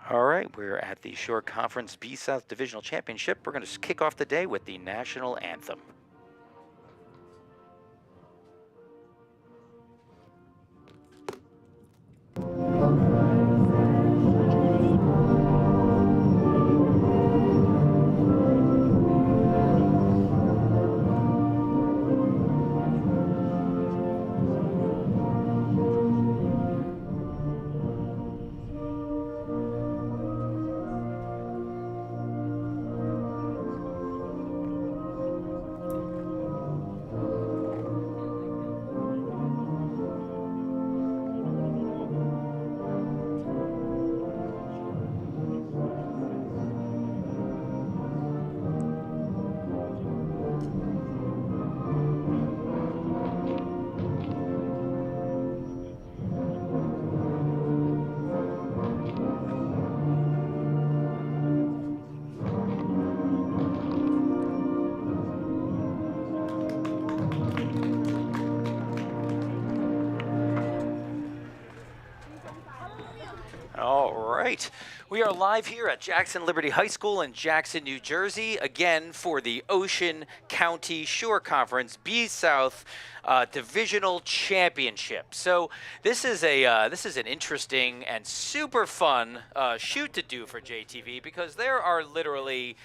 All right, we're at the Shore Conference B South Divisional Championship. We're going to kick off the day with the national anthem. All right. We are live here at Jackson Liberty High School in Jackson, New Jersey, again for the Ocean County Shore Conference B South Divisional Championship. So this is an interesting and super fun shoot to do for JTV because there are literally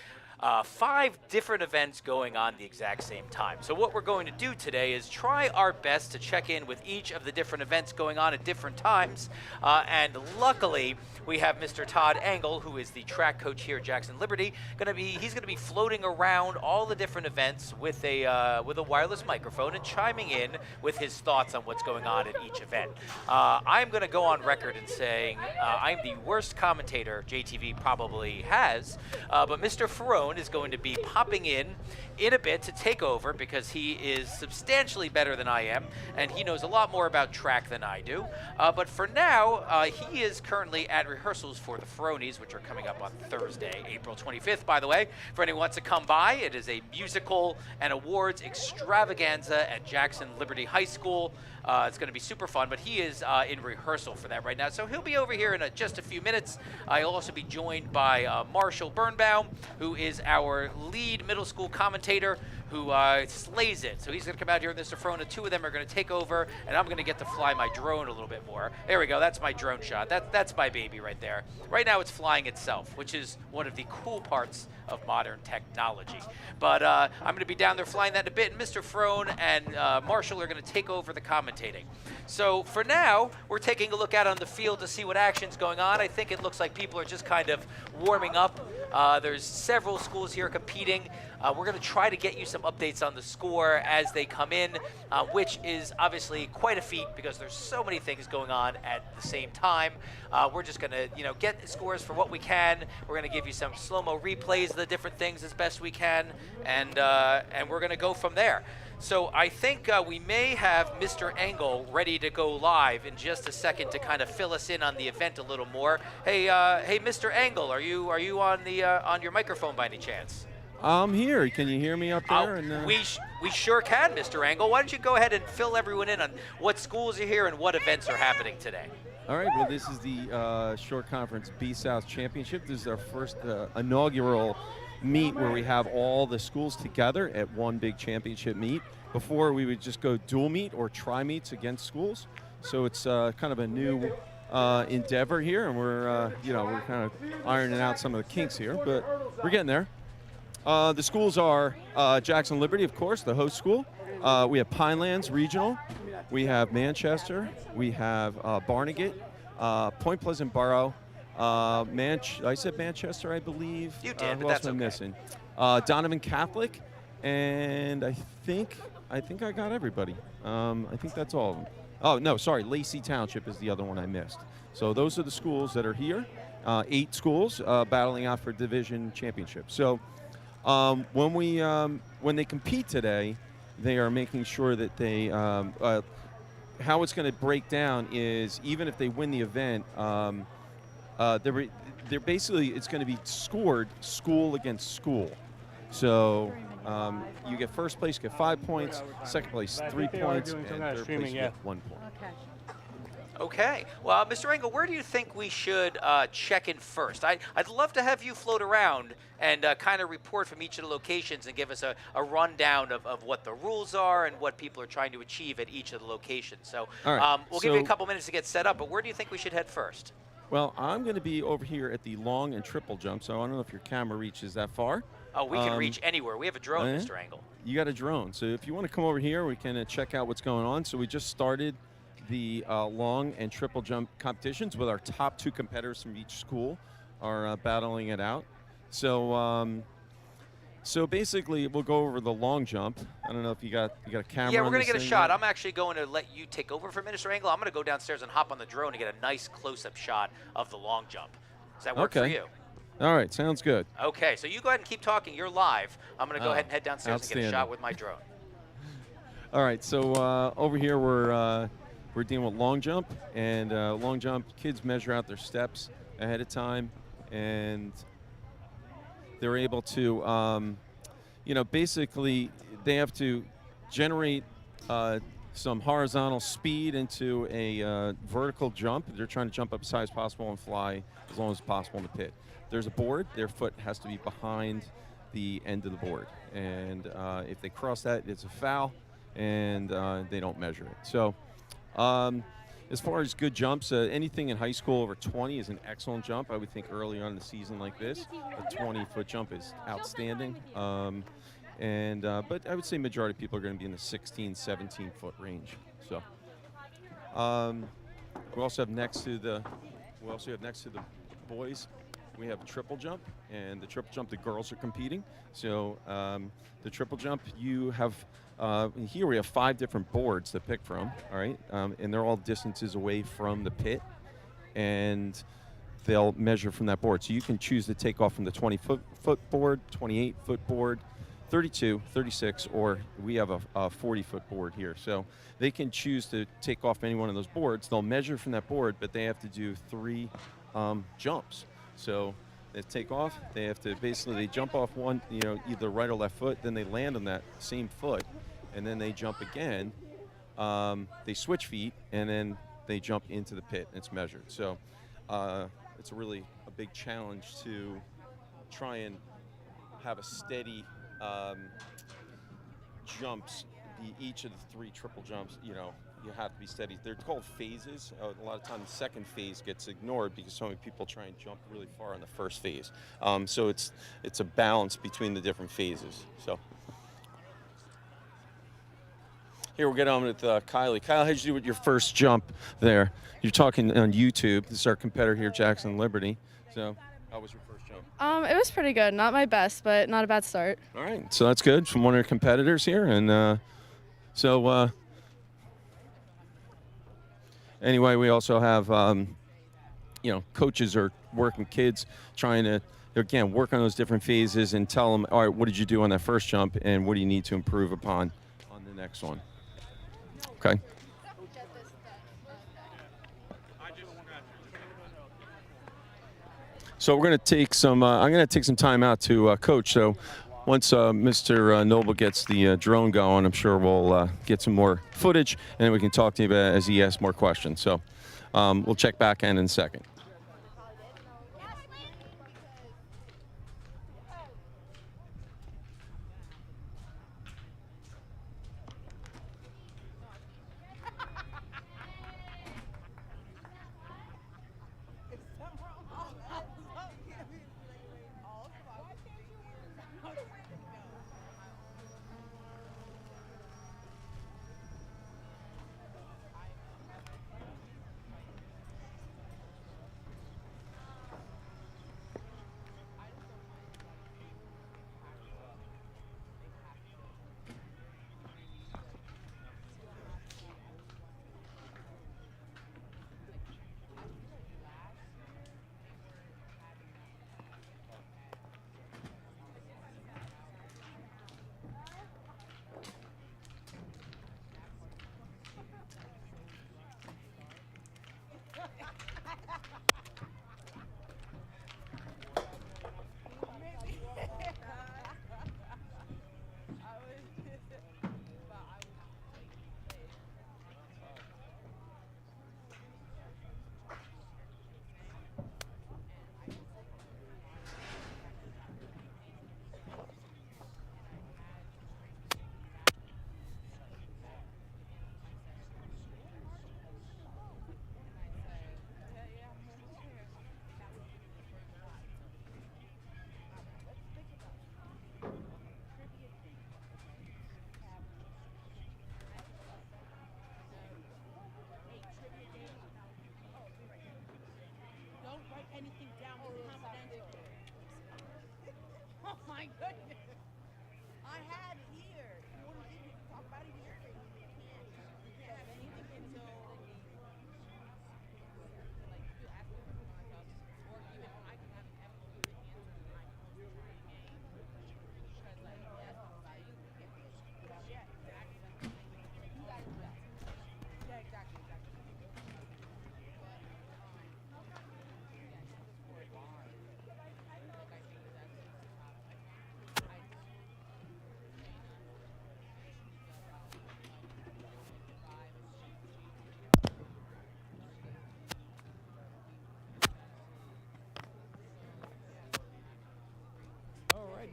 5 different events going on the exact same time. So what we're going to do today is try our best to check in with each of the different events going on at different times. And luckily, we have Mr. Todd Engel, who is the track coach here at Jackson Liberty. He's going to be floating around all the different events with a wireless microphone and chiming in with his thoughts on what's going on at each event. I'm going to go on record and saying I'm the worst commentator JTV probably has, but Mr. Ferrone is going to be popping in a bit to take over because he is substantially better than I am, and he knows a lot more about track than I do. But for now, he is currently at rehearsals for the ceremonies, which are coming up on Thursday, April 25th, by the way. For anyone who wants to come by, it is a musical and awards extravaganza at Jackson Liberty High School. It's going to be super fun, but he is in rehearsal for that right now. So he'll be over here in just a few minutes. I'll also be joined by Marshall Birnbaum, who is our lead middle school commentator, who slays it. So he's going to come out here in this Ferrone. The two of them are going to take over, and I'm going to get to fly my drone a little bit more. There we go. That's my drone shot. That's my baby right there. Right now it's flying itself, which is one of the cool parts of modern technology. But I'm going to be down there flying that in a bit, and Mr. Ferrone and Marshall are going to take over the commentating. So for now, we're taking a look out on the field to see what action's going on. I think it looks like people are just kind of warming up. There's several schools here competing. We're going to try to get you some updates on the score as they come in, which is obviously quite a feat because there's so many things going on at the same time. We're just going to, get scores for what we can. We're going to give you some slow-mo replays of the different things as best we can, and we're going to go from there. So I think we may have Mr. Engel ready to go live in just a second to kind of fill us in on the event a little more. Hey, Mr. Engel, are you on the on your microphone by any chance? I'm here. Can you hear me up there? We sure can, Mr. Engel. Why don't you go ahead and fill everyone in on what schools are here and what events are happening today? All right. Well, this is the Shore Conference B South Championship. This is our first inaugural meet where we have all the schools together at one big championship meet. Before, we would just go dual meet or tri-meets against schools. So it's kind of a new endeavor here, and we're kind of ironing out some of the kinks here, but we're getting there. The schools are Jackson Liberty, of course, the host school. We have Pinelands Regional. We have Manchester. We have Barnegat, Point Pleasant Borough. I said Manchester, I believe. You did, who but else that's am I okay. missing? Donovan Catholic, and I think I got everybody. I think that's all of them. Oh, no, sorry, Lacey Township is the other one I missed. So those are the schools that are here. 8 schools battling out for division championship. So when they compete today, they are making sure that they how it's going to break down is even if they win the event, they're basically it's going to be scored school against school. So you get first place, get 5 points, second place 3 points, and third place you get 1 point. Okay. Okay. Well, Mr. Engel, where do you think we should check in first? I'd love to have you float around and kind of report from each of the locations and give us a rundown of what the rules are and what people are trying to achieve at each of the locations. So All right. we'll give you a So, couple minutes to get set up, but where do you think we should head first? well, I'm going to be over here at the long and triple jump. So I don't know if your camera reaches that far. Oh, we can reach anywhere. We have a drone, yeah? Mr. Engel. You got a drone. So if you want to come over here, we can check out what's going on. So we just started the long and triple jump competitions with our top 2 competitors from each school are battling it out. So so basically, we'll go over the long jump. I don't know if you got a camera. Yeah, we're on going to this get a thing shot. yet? I'm actually going to let you take over for Mr. Engel. I'm going to go downstairs and hop on the drone and get a nice close-up shot of the long jump. Does that work for you? All right, sounds good. Okay, so you go ahead and keep talking. You're live. I'm going to go ahead and head downstairs and get a shot with my drone. All right, so over here we're dealing with long jump, and long jump kids measure out their steps ahead of time, and they're able to, basically they have to generate some horizontal speed into a vertical jump. They're trying to jump up as high as possible and fly as long as possible in the pit. There's a board. Their foot has to be behind the end of the board, and if they cross that, it's a foul, and they don't measure it. So as far as good jumps, anything in high school over 20 is an excellent jump. I would think early on in the season like this, a 20-foot jump is outstanding. But I would say majority of people are going to be in the 16, 17-foot range. So we also have next to the boys, we have triple jump, and the triple jump the girls are competing. So the triple jump, you have here we have 5 different boards to pick from. All right, and they're all distances away from the pit, and they'll measure from that board. So you can choose to take off from the 20-foot board, 28-foot board, 32, 36, or we have a 40-foot board here. So they can choose to take off any one of those boards. They'll measure from that board, but they have to do 3 jumps. So they take off. They have to they jump off one, either right or left foot. Then they land on that same foot, and then they jump again. They switch feet, and then they jump into the pit. And it's measured. So it's really a big challenge to try and have a steady jumps. Each of the 3 triple jumps, you have to be steady. They're called phases. A lot of times the second phase gets ignored because so many people try and jump really far in the first phase. So it's a balance between the different phases. So here we'll get on with Kylie. Kyle, how'd you do with your first jump there? You're talking on YouTube. This is our competitor here, Jackson Liberty. So how was your first jump? It was pretty good. Not my best, but not a bad start. All right, so that's good from one of your competitors here, and anyway, we also have coaches are working kids, trying to again work on those different phases and tell them, all right, what did you do on that first jump, and what do you need to improve upon on the next one? Okay. So we're going to take some. I'm going to take some time out to coach. So once Mr. Noble gets the drone going, I'm sure we'll get some more footage, and we can talk to you about as he asks more questions. So we'll check back in a second.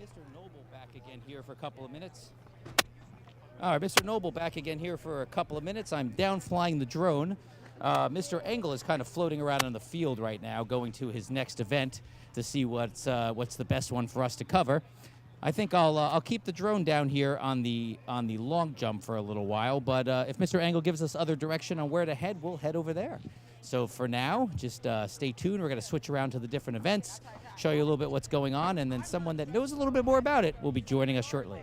Mr. Noble back again here for a couple of minutes. All right, Mr. Noble back again here for a couple of minutes. I'm down flying the drone. Mr. Engel is kind of floating around on the field right now, going to his next event to see what's the best one for us to cover. I think I'll keep the drone down here on the long jump for a little while, but if Mr. Engel gives us other direction on where to head, we'll head over there. So for now, just stay tuned. We're going to switch around to the different events, show you a little bit what's going on, and then someone that knows a little bit more about it will be joining us shortly.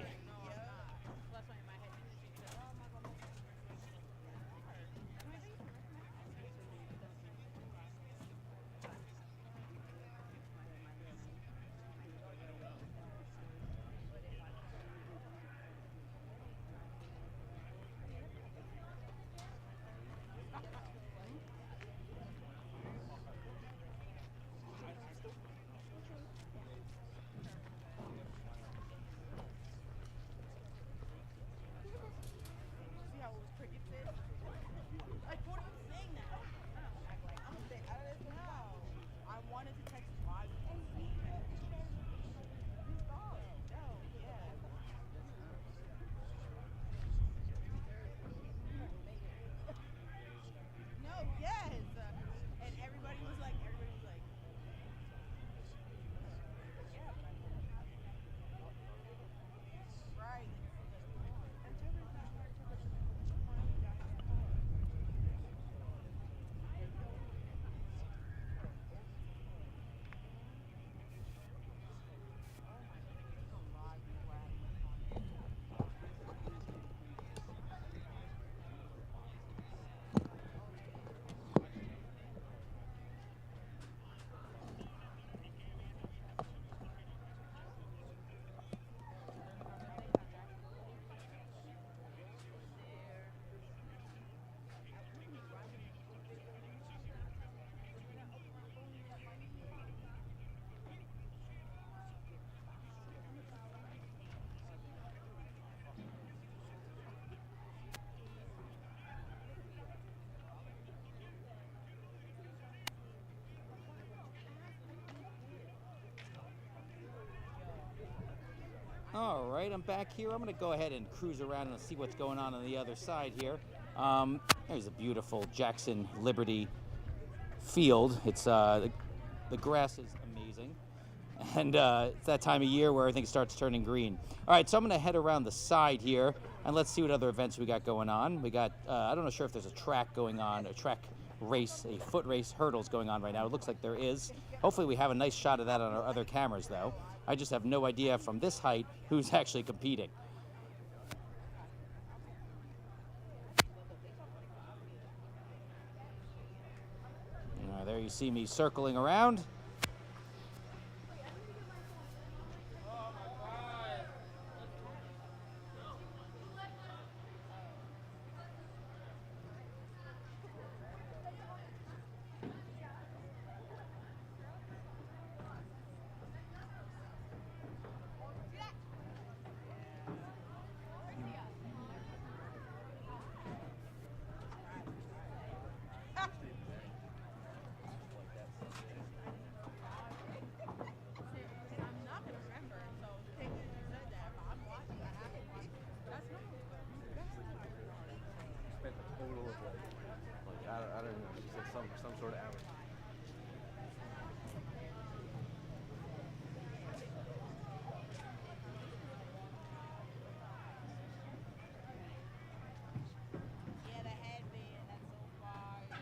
All right, I'm back here. I'm going to go ahead and cruise around and see what's going on the other side here. There's a beautiful Jackson Liberty field. It's the grass is amazing, and it's that time of year where everything starts turning green. All right, so I'm going to head around the side here, and let's see what other events we got going on. We got, I don't know sure if there's a track going on, a track race, a foot race hurdles going on right now. It looks like there is. Hopefully we have a nice shot of that on our other cameras, though. I just have no idea from this height who's actually competing. There you see me circling around. I don't know. She said some sort of average. Yeah, the headband, that's so fire.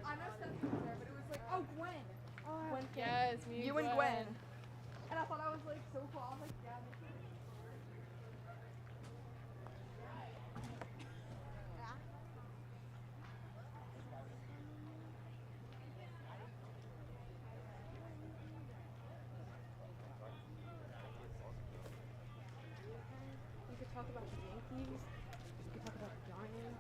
I know Stephanie was there, but it was like, oh, Gwen. Gwen came. Yes, me You and Gwen. And I thought I was like so cool. I was like, yeah, me too. We could talk about the Yankees. We could talk about the Giants.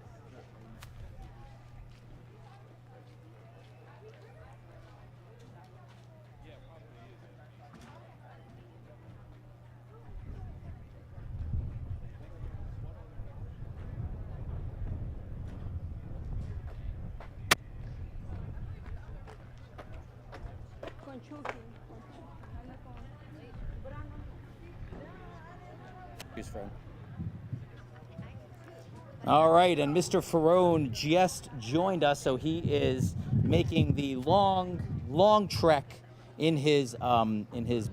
From. All right, and Mr. Ferrone just joined us, so he is making the long trek in his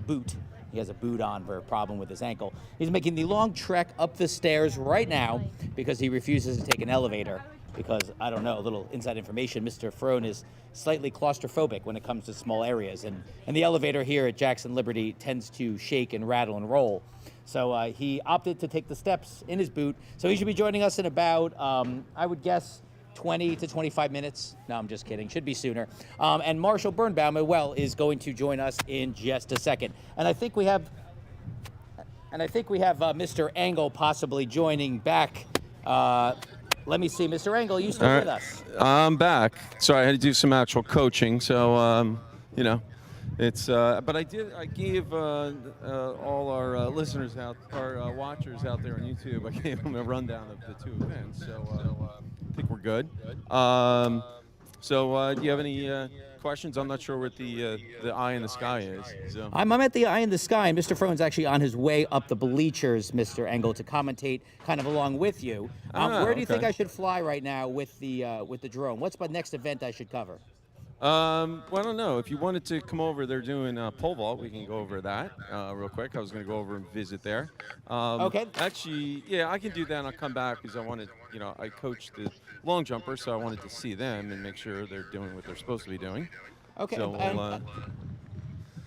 boot. He has a boot on for a problem with his ankle. He's making the long trek up the stairs right now because he refuses to take an elevator. Because, I don't know, a little inside information, Mr. Ferrone is slightly claustrophobic when it comes to small areas. And the elevator here at Jackson Liberty tends to shake and rattle and roll. So he opted to take the steps in his boot. So he should be joining us in about, I would guess, 20 to 25 minutes. No, I'm just kidding. Should be sooner. And Marshall Birnbaum, is going to join us in just a second. And I think we have, Mr. Engel possibly joining back. Let me see, Mr. Engel, you still with us? I'm back. Sorry, I had to do some actual coaching, so it's. But I gave all our listeners our watchers out there on YouTube, I gave them a rundown of the two events. So I think we're good. Do you have any questions? I'm not sure what the eye in the sky is. So. I'm at the eye in the sky, and Mr. Frone's actually on his way up the bleachers, Mr. Engel, to commentate kind of along with you. Where do you think I should fly right now with the drone? What's my next event I should cover? Well, I don't know. If you wanted to come over, they're doing pole vault. We can go over that real quick. I was going to go over and visit there. Okay. Actually, yeah, I can do that, and I'll come back because I wanted, I coached the long jumper, so I wanted to see them and make sure they're doing what they're supposed to be doing. Okay. So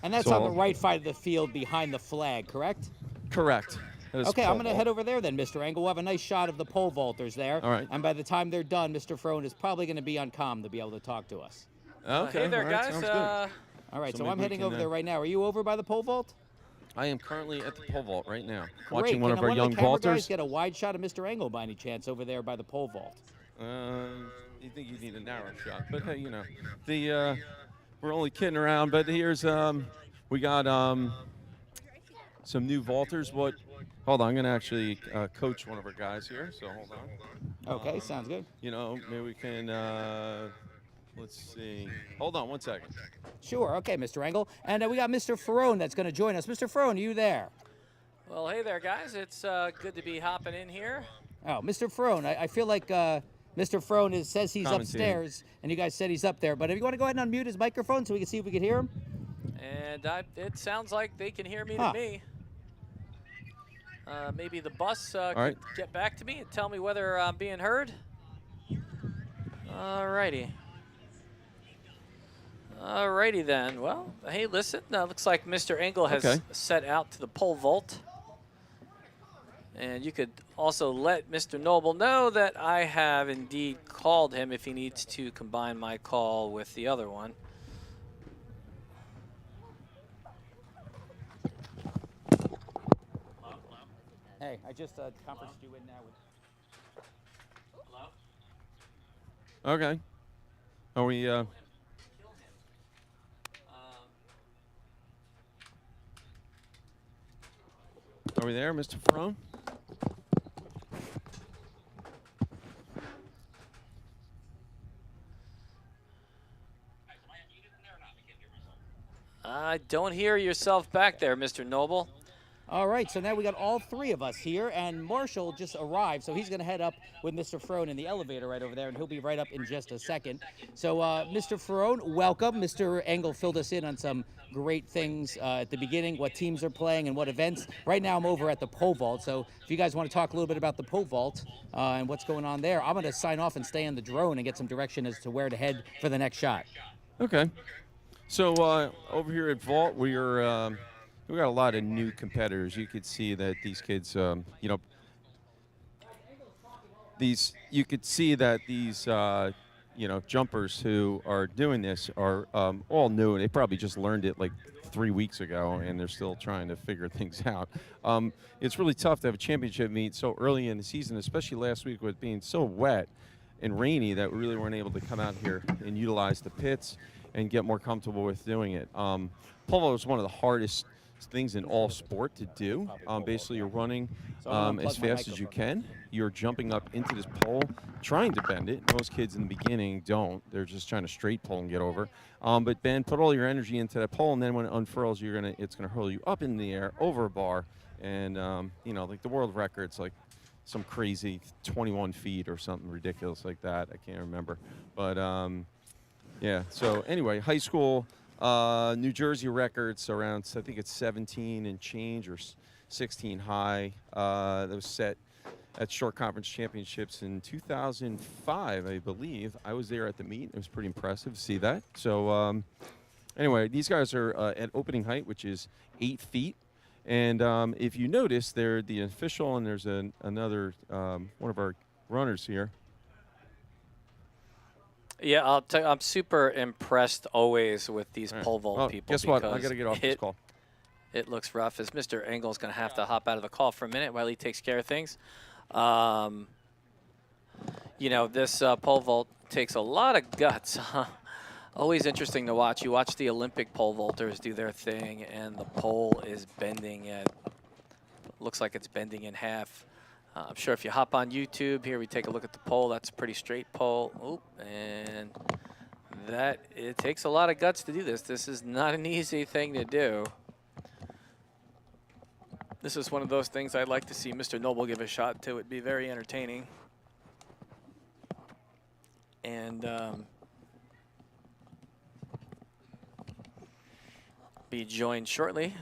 and that's on the right side of the field behind the flag, correct? Correct. Okay, I'm going to head over there then, Mr. Engel. We'll have a nice shot of the pole vaulters there. All right. And by the time they're done, Mr. Frone is probably going to be on comm to be able to talk to us. Okay. Hey there, all right, guys. sounds good. All right, so maybe I'm we heading can, over there right now. Are you over by the pole vault? I am currently at the pole vault right now, Great. watching one Can of our young the camera guys vaulters. get a wide shot of Mr. Engel by any chance over there by the pole vault? You think you need a narrow shot, but hey, we're only kidding around. But here's we got some new vaulters. Hold on, I'm gonna actually coach one of our guys here. So hold on. Okay, sounds good. Maybe we can. Let's see. Hold on one second. Sure. Okay, Mr. Engel, and we got Mr. Ferrone that's going to join us. Mr. Ferrone, are you there? Well, hey there, guys. It's good to be hopping in here. Oh, Mr. Ferrone, I feel like Mr. Ferrone says he's upstairs, and you guys said he's up there. But if you want to go ahead and unmute his microphone so we can see if we can hear him. And it sounds like they can hear me to me. Maybe the bus could get back to me and tell me whether I'm being heard. Alrighty. Alrighty then. Well, hey, listen. Looks like Mr. Engel has set out to the pole vault. And you could also let Mr. Noble know that I have indeed called him if he needs to combine my call with the other one. Hey, I just conferenced you in now with. Hello? Okay. Are we? Are we there, Mr. Ferrone? I don't hear yourself back there, Mr. Noble. All right, so now we got all three of us here, and Marshall just arrived, so he's going to head up with Mr. Ferrone in the elevator right over there, and he'll be right up in just a second. So, Mr. Ferrone, welcome. Mr. Engel filled us in on some great things at the beginning, what teams are playing and what events. Right now I'm over at the pole vault, so if you guys want to talk a little bit about the pole vault and what's going on there, I'm going to sign off and stay on the drone and get some direction as to where to head for the next shot. Okay. So over here at Vault, we got a lot of new competitors. You could see that these kids, you could see that these, jumpers who are doing this are all new. They probably just learned it like 3 weeks ago, and they're still trying to figure things out. It's really tough to have a championship meet so early in the season, especially last week with being so wet and rainy that we really weren't able to come out here and utilize the pits and get more comfortable with doing it. Pole vault is one of the hardest things in all sport to do. Basically, you're running as fast as you can. You're jumping up into this pole, trying to bend it. Most kids in the beginning don't. They're just trying to straight pull and get over. But Ben, put all your energy into that pole, and then when it unfurls, it's gonna hurl you up in the air, over a bar, and you know, like the world record's like some crazy 21 feet or something ridiculous like that. I can't remember, but yeah. So anyway, high school, New Jersey records around, I think it's 17 and change, or 16 high. That was set at short conference championships in 2005, I believe. I was there at the meet. It was pretty impressive to see that. So anyway, these guys are at opening height, which is 8 feet. And if you notice, they're the official, and there's another one of our runners here. Yeah, I'll tell you, I'm super impressed always with these All right. pole vault Well, people. guess what? I because got to get off this call. It looks rough, as Mr. Engel's going to have to hop out of the call for a minute while he takes care of things. You know, this pole vault takes a lot of guts. Always interesting to watch. You watch the Olympic pole vaulters do their thing, and the pole is bending at, looks like it's bending in half. I'm sure if you hop on YouTube, here we take a look at the pole. That's a pretty straight pole. Oop, and that, it takes a lot of guts to do this. This is not an easy thing to do. This is one of those things I'd like to see Mr. Noble give a shot to. It'd be very entertaining. And be joined shortly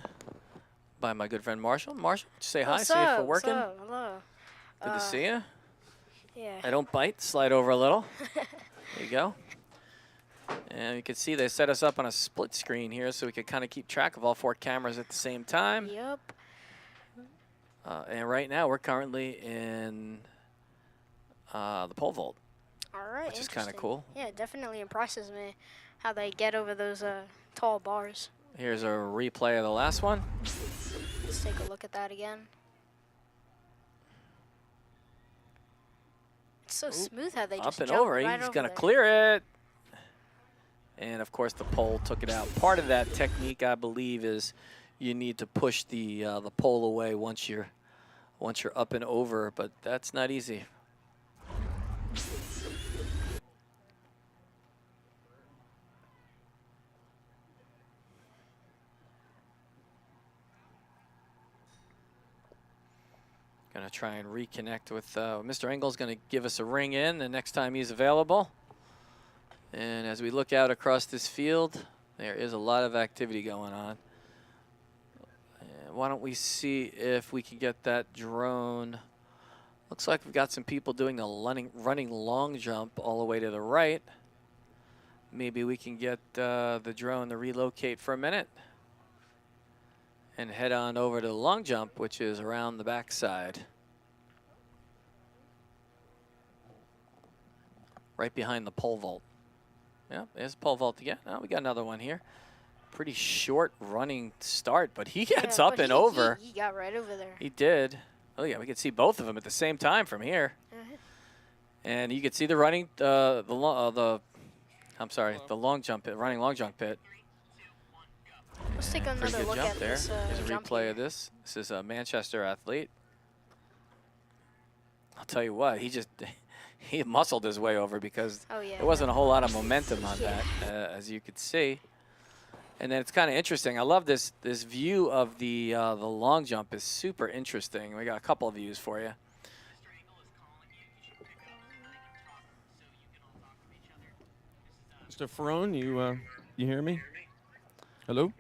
by my good friend Marshall. Marshall, say hi, What's see if up? we're working. What's up? Hello. Good to see you. Yeah. I don't bite, slide over a little. There you go. And you can see they set us up on a split screen here so we could kind of keep track of all 4 cameras at the same time. Yep. And right now we're currently in the pole vault, All right. which is kind of interesting. cool. Yeah, it definitely impresses me how they get over those tall bars. Here's a replay of the last one. Let's take a look at that again. It's so smooth how they Up just and jump over. right He's over going to there. clear it. And of course the pole took it out. Part of that technique, I believe, is you need to push the pole away once you're up and over, but that's not easy. Gonna try and reconnect with Mr. Engel's gonna give us a ring in the next time he's available. And as we look out across this field, there is a lot of activity going on. And why don't we see if we can get that drone. Looks like we've got some people doing the running long jump all the way to the right. Maybe we can get the drone to relocate for a minute and head on over to the long jump, which is around the backside. Right behind the pole vault. Yeah, there's pole vault again. Oh, we got another one here. Pretty short running start, but he gets up but and he- over. He got right over there. He did. Oh yeah, we could see both of them at the same time from here. And you could see the running, the long jump pit, running long jump pit. Let's take Pretty another good look jump at there. this There's a jump replay here. of this. This is a Manchester athlete. I'll tell you what, he muscled his way over because Oh, yeah. there wasn't a whole lot of momentum on Yeah. that, as you could see. And then it's kind of interesting. I love this view of the long jump is super interesting. We got a couple of views for you. Mr. Ferrone, you hear me? Hello?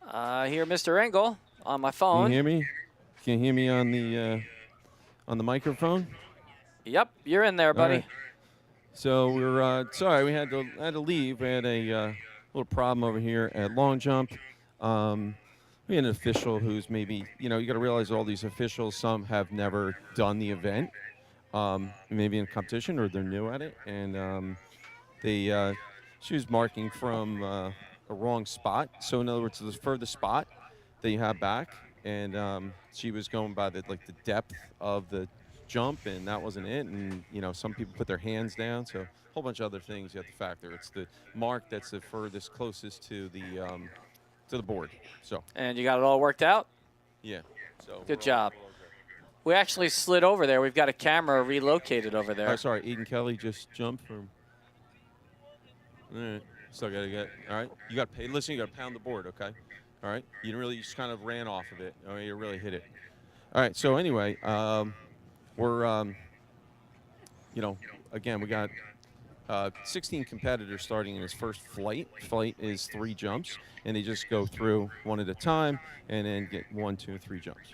I hear Mr. Engel on my Can phone. you hear me? Can you hear me on the microphone? Yep, you're in there, All buddy. right. So we're sorry, we had to leave. We had a little problem over here at long jump. We had an official who's maybe, you got to realize all these officials, some have never done the event, maybe in competition, or they're new at it, and she was marking from a wrong spot. So in other words, the furthest spot that you have back, and she was going by the depth of the jump, and that wasn't it. And some people put their hands down, so a whole bunch of other things you have to factor. It's the mark that's the furthest closest to the board. So And you got it all worked out? yeah. So Good job. We actually slid over there. We've got a camera relocated over there. Oh, sorry, Eden Kelly just jumped from. All right, still gotta get. All right, you got to pay. Listen, you got to pound the board, okay? All right, you just kind of ran off of it, or you really hit it. All right, so anyway, we're you know, again, we got 16 competitors starting in his first flight. Flight is 3 jumps, and they just go through one at a time, and then get 1, 2, 3 jumps.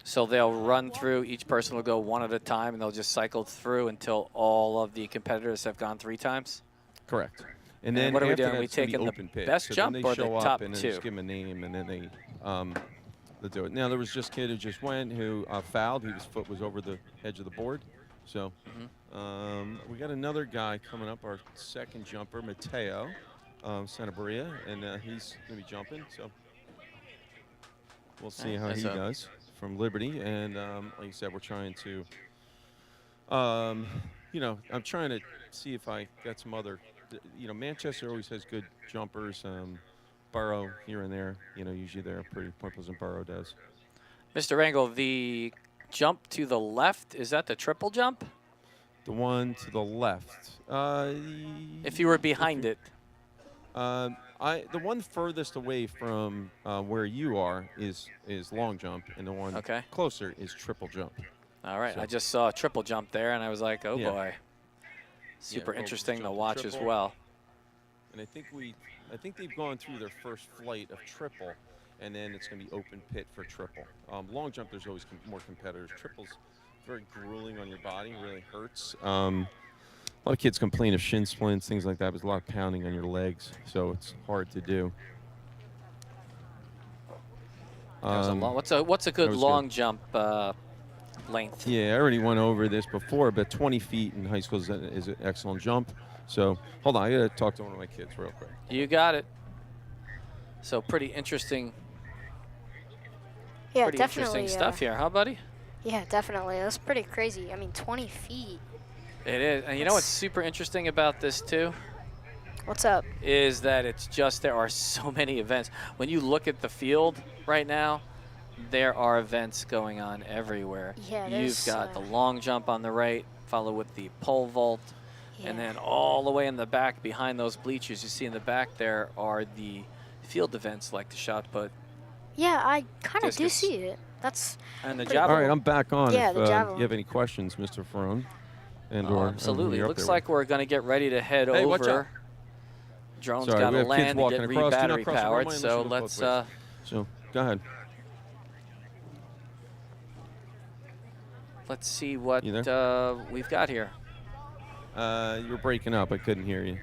So they'll run through, each person will go one at a time, and they'll just cycle through until all of the competitors have gone 3 times? Correct. And then what are we after doing? that, We it's gonna be taking the open pit. best So jump then they or the show top up and then 2? just give them a name, and then they do it. Now there was just a kid who just went who fouled. His foot was over the edge of the board. So we got another guy coming up, our second jumper, Mateo Santa Maria, and he's going to be jumping. So we'll see how he does from Liberty. And like you said, we're trying to, you know, I'm trying to see if I got some other, you know, Manchester always has good jumpers. Borough here and there, you know, usually they're pretty, Point Pleasant Borough does. Mr. Engel, the jump to the left, is that the triple jump? The one to the left. If you were behind it. The one furthest away from where you are is long jump, and the one closer is triple jump. All right, So. I just saw a triple jump there, and I was like, oh boy. Super interesting to watch as well. And I think they've gone through their first flight of triple, and then it's going to be open pit for triple. Long jump, there's always more competitors. Triple's very grueling on your body, really hurts. A lot of kids complain of shin splints, things like that. There's a lot of pounding on your legs, so it's hard to do. What's a good long jump length? Yeah, I already went over this before, but 20 feet in high school is an excellent jump. So hold on, I got to talk to one of my kids real quick. You got it. So pretty interesting. Yeah, pretty definitely. Interesting stuff here, huh, buddy? Yeah, definitely. That's pretty crazy. I mean, 20 feet. It is. And you know what's super interesting about this, too? What's up? Is that it's just there are so many events. When you look at the field right now, there are events going on everywhere. Yeah, You've got the long jump on the right, followed with the pole vault. Yeah. And then all the way in the back behind those bleachers, you see in the back there are the field events like the shot put. Yeah, I kind of do see it. That's and the pretty javelin. All right, I'm back on. Yeah, if the javelin. you have any questions, Mr. Ferrone. Absolutely. It looks like we're going to get ready to head Hey, watch out. over. Drone's Sorry, got we to have kids land and walking get across. Do not re-battery cross the powered. runway So unless you look let's. both ways. So go ahead. Let's see what You there? we've got here. You're breaking up. I couldn't hear you.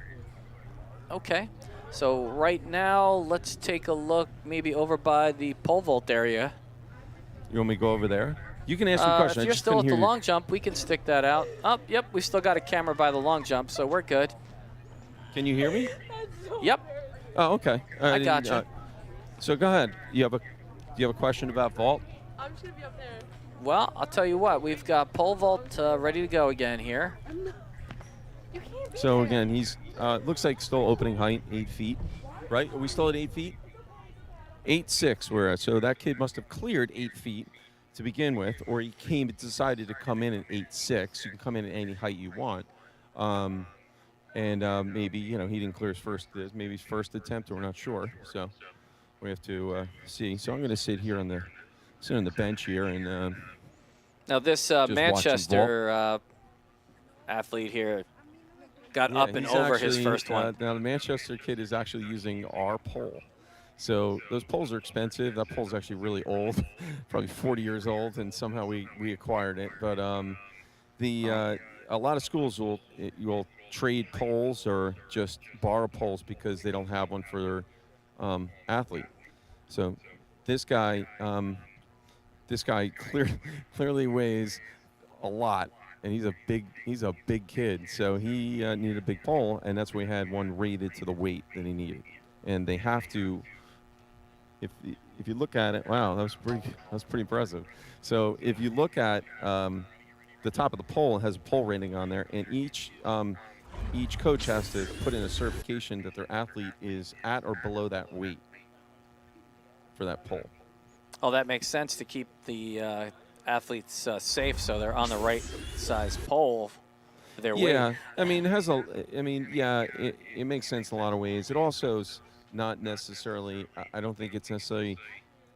Okay. So right now, let's take a look maybe over by the pole vault area. You want me to go over there? You can ask me a question. If I you're just still couldn't at the hear you. long jump, we can stick that out. Oh, yep, we still got a camera by the long jump, so we're good. Can you hear me? Yep. Oh, okay. I got you. So go ahead. Do you have a question about vault? I'm just gonna be up there. Well, I'll tell you what, we've got pole vault ready to go again here. You can't be So there. again, he's looks like still opening height, 8 feet, right? Are we still at 8 feet? 8.6 we're at. So that kid must have cleared 8 feet to begin with, or he decided to come in at 8.6. You can come in at any height you want, and maybe he didn't clear his first, maybe his first attempt, or we're not sure. So we have to see. So I'm going to sit on the bench here and. Now this watch him Manchester athlete here got up and he's over his actually, first one. Now the Manchester kid is actually using our pole. So those poles are expensive. That pole's actually really old, probably 40 years old, and somehow we acquired it. But a lot of schools will trade poles or just borrow poles because they don't have one for their athlete. So this guy clearly weighs a lot, and he's a big kid. So he needed a big pole, and that's why we had one rated to the weight that he needed. And they have to. If you look at it, wow, that was pretty impressive. So if you look at the top of the pole, it has a pole rating on there, and each coach has to put in a certification that their athlete is at or below that weight for that pole. Oh, that makes sense to keep the athletes safe, so they're on the right size pole for their weight. Yeah, I mean, it makes sense in a lot of ways. It also is not necessarily. I don't think it's necessarily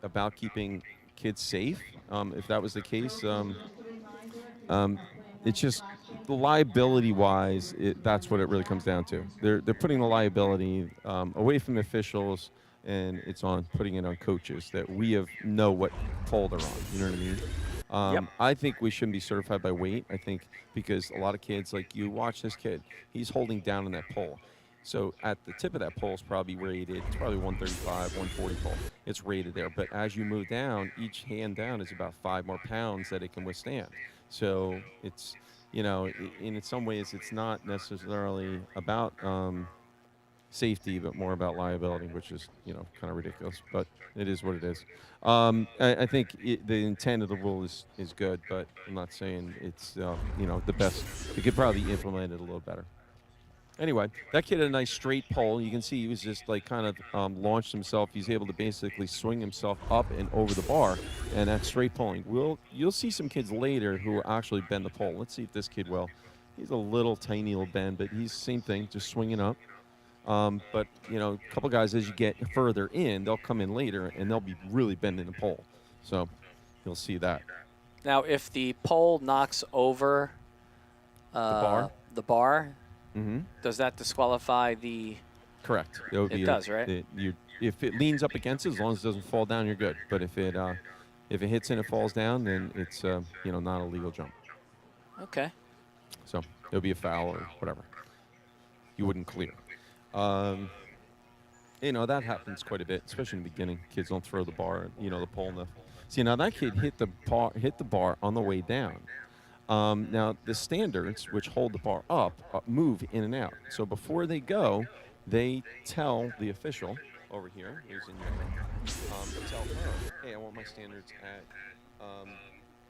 about keeping kids safe. If that was the case, um, it's just liability-wise, that's what it really comes down to. They're putting the liability away from the officials, and it's on putting it on coaches that we know what pole they're on. You know what I mean? Yep. I think we shouldn't be certified by weight. I think because a lot of kids, like you watch this kid, he's holding down on that pole. So at the tip of that pole is probably rated, it's probably 135, 140 pole. It's rated there. But as you move down, each hand down is about 5 more pounds that it can withstand. So it's, in some ways, it's not necessarily about safety, but more about liability, which is, kind of ridiculous. But it is what it is. I think the intent of the rule is good, but I'm not saying it's, the best. It could probably be implemented a little better. Anyway, that kid had a nice straight pole. You can see he was just like kind of launched himself. He's able to basically swing himself up and over the bar, and that's straight pulling. You'll see some kids later who will actually bend the pole. Let's see if this kid will. He's a little tiny little bend, but he's same thing, just swinging up. But a couple guys as you get further in, they'll come in later and they'll be really bending the pole. So you'll see that. Now, if the pole knocks over the bar, Mm-hmm. does that disqualify the? Correct. It does, right? If it leans up against it, as long as it doesn't fall down, you're good. But if it hits and it falls down, then it's not a legal jump. Okay. So it'll be a foul or whatever. You wouldn't clear. That happens quite a bit, especially in the beginning. Kids don't throw the bar, the pole. See, now that kid hit the bar on the way down. Now, the standards, which hold the bar up, move in and out. So before they go, they tell the official over here, who's in yellow, tell her, hey, I want my standards at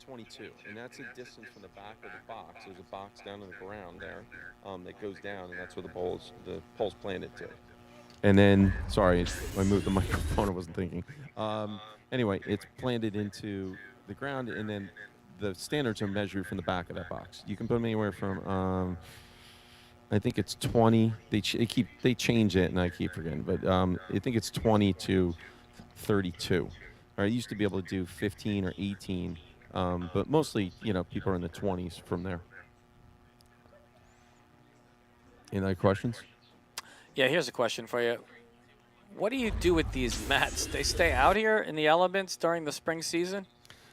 22. And that's a distance from the back of the box. There's a box down on the ground there that goes down, and that's where the pole's planted to. And then, sorry, I moved the microphone. I wasn't thinking. Anyway, it's planted into the ground, and then the standards are measured from the back of that box. You can put them anywhere from, I think it's 20. They change it, and I keep forgetting. But I think it's 20 to 32. I used to be able to do 15 or 18, but mostly, people are in the 20s from there. Any other questions? Yeah, here's a question for you. What do you do with these mats? They stay out here in the elements during the spring season?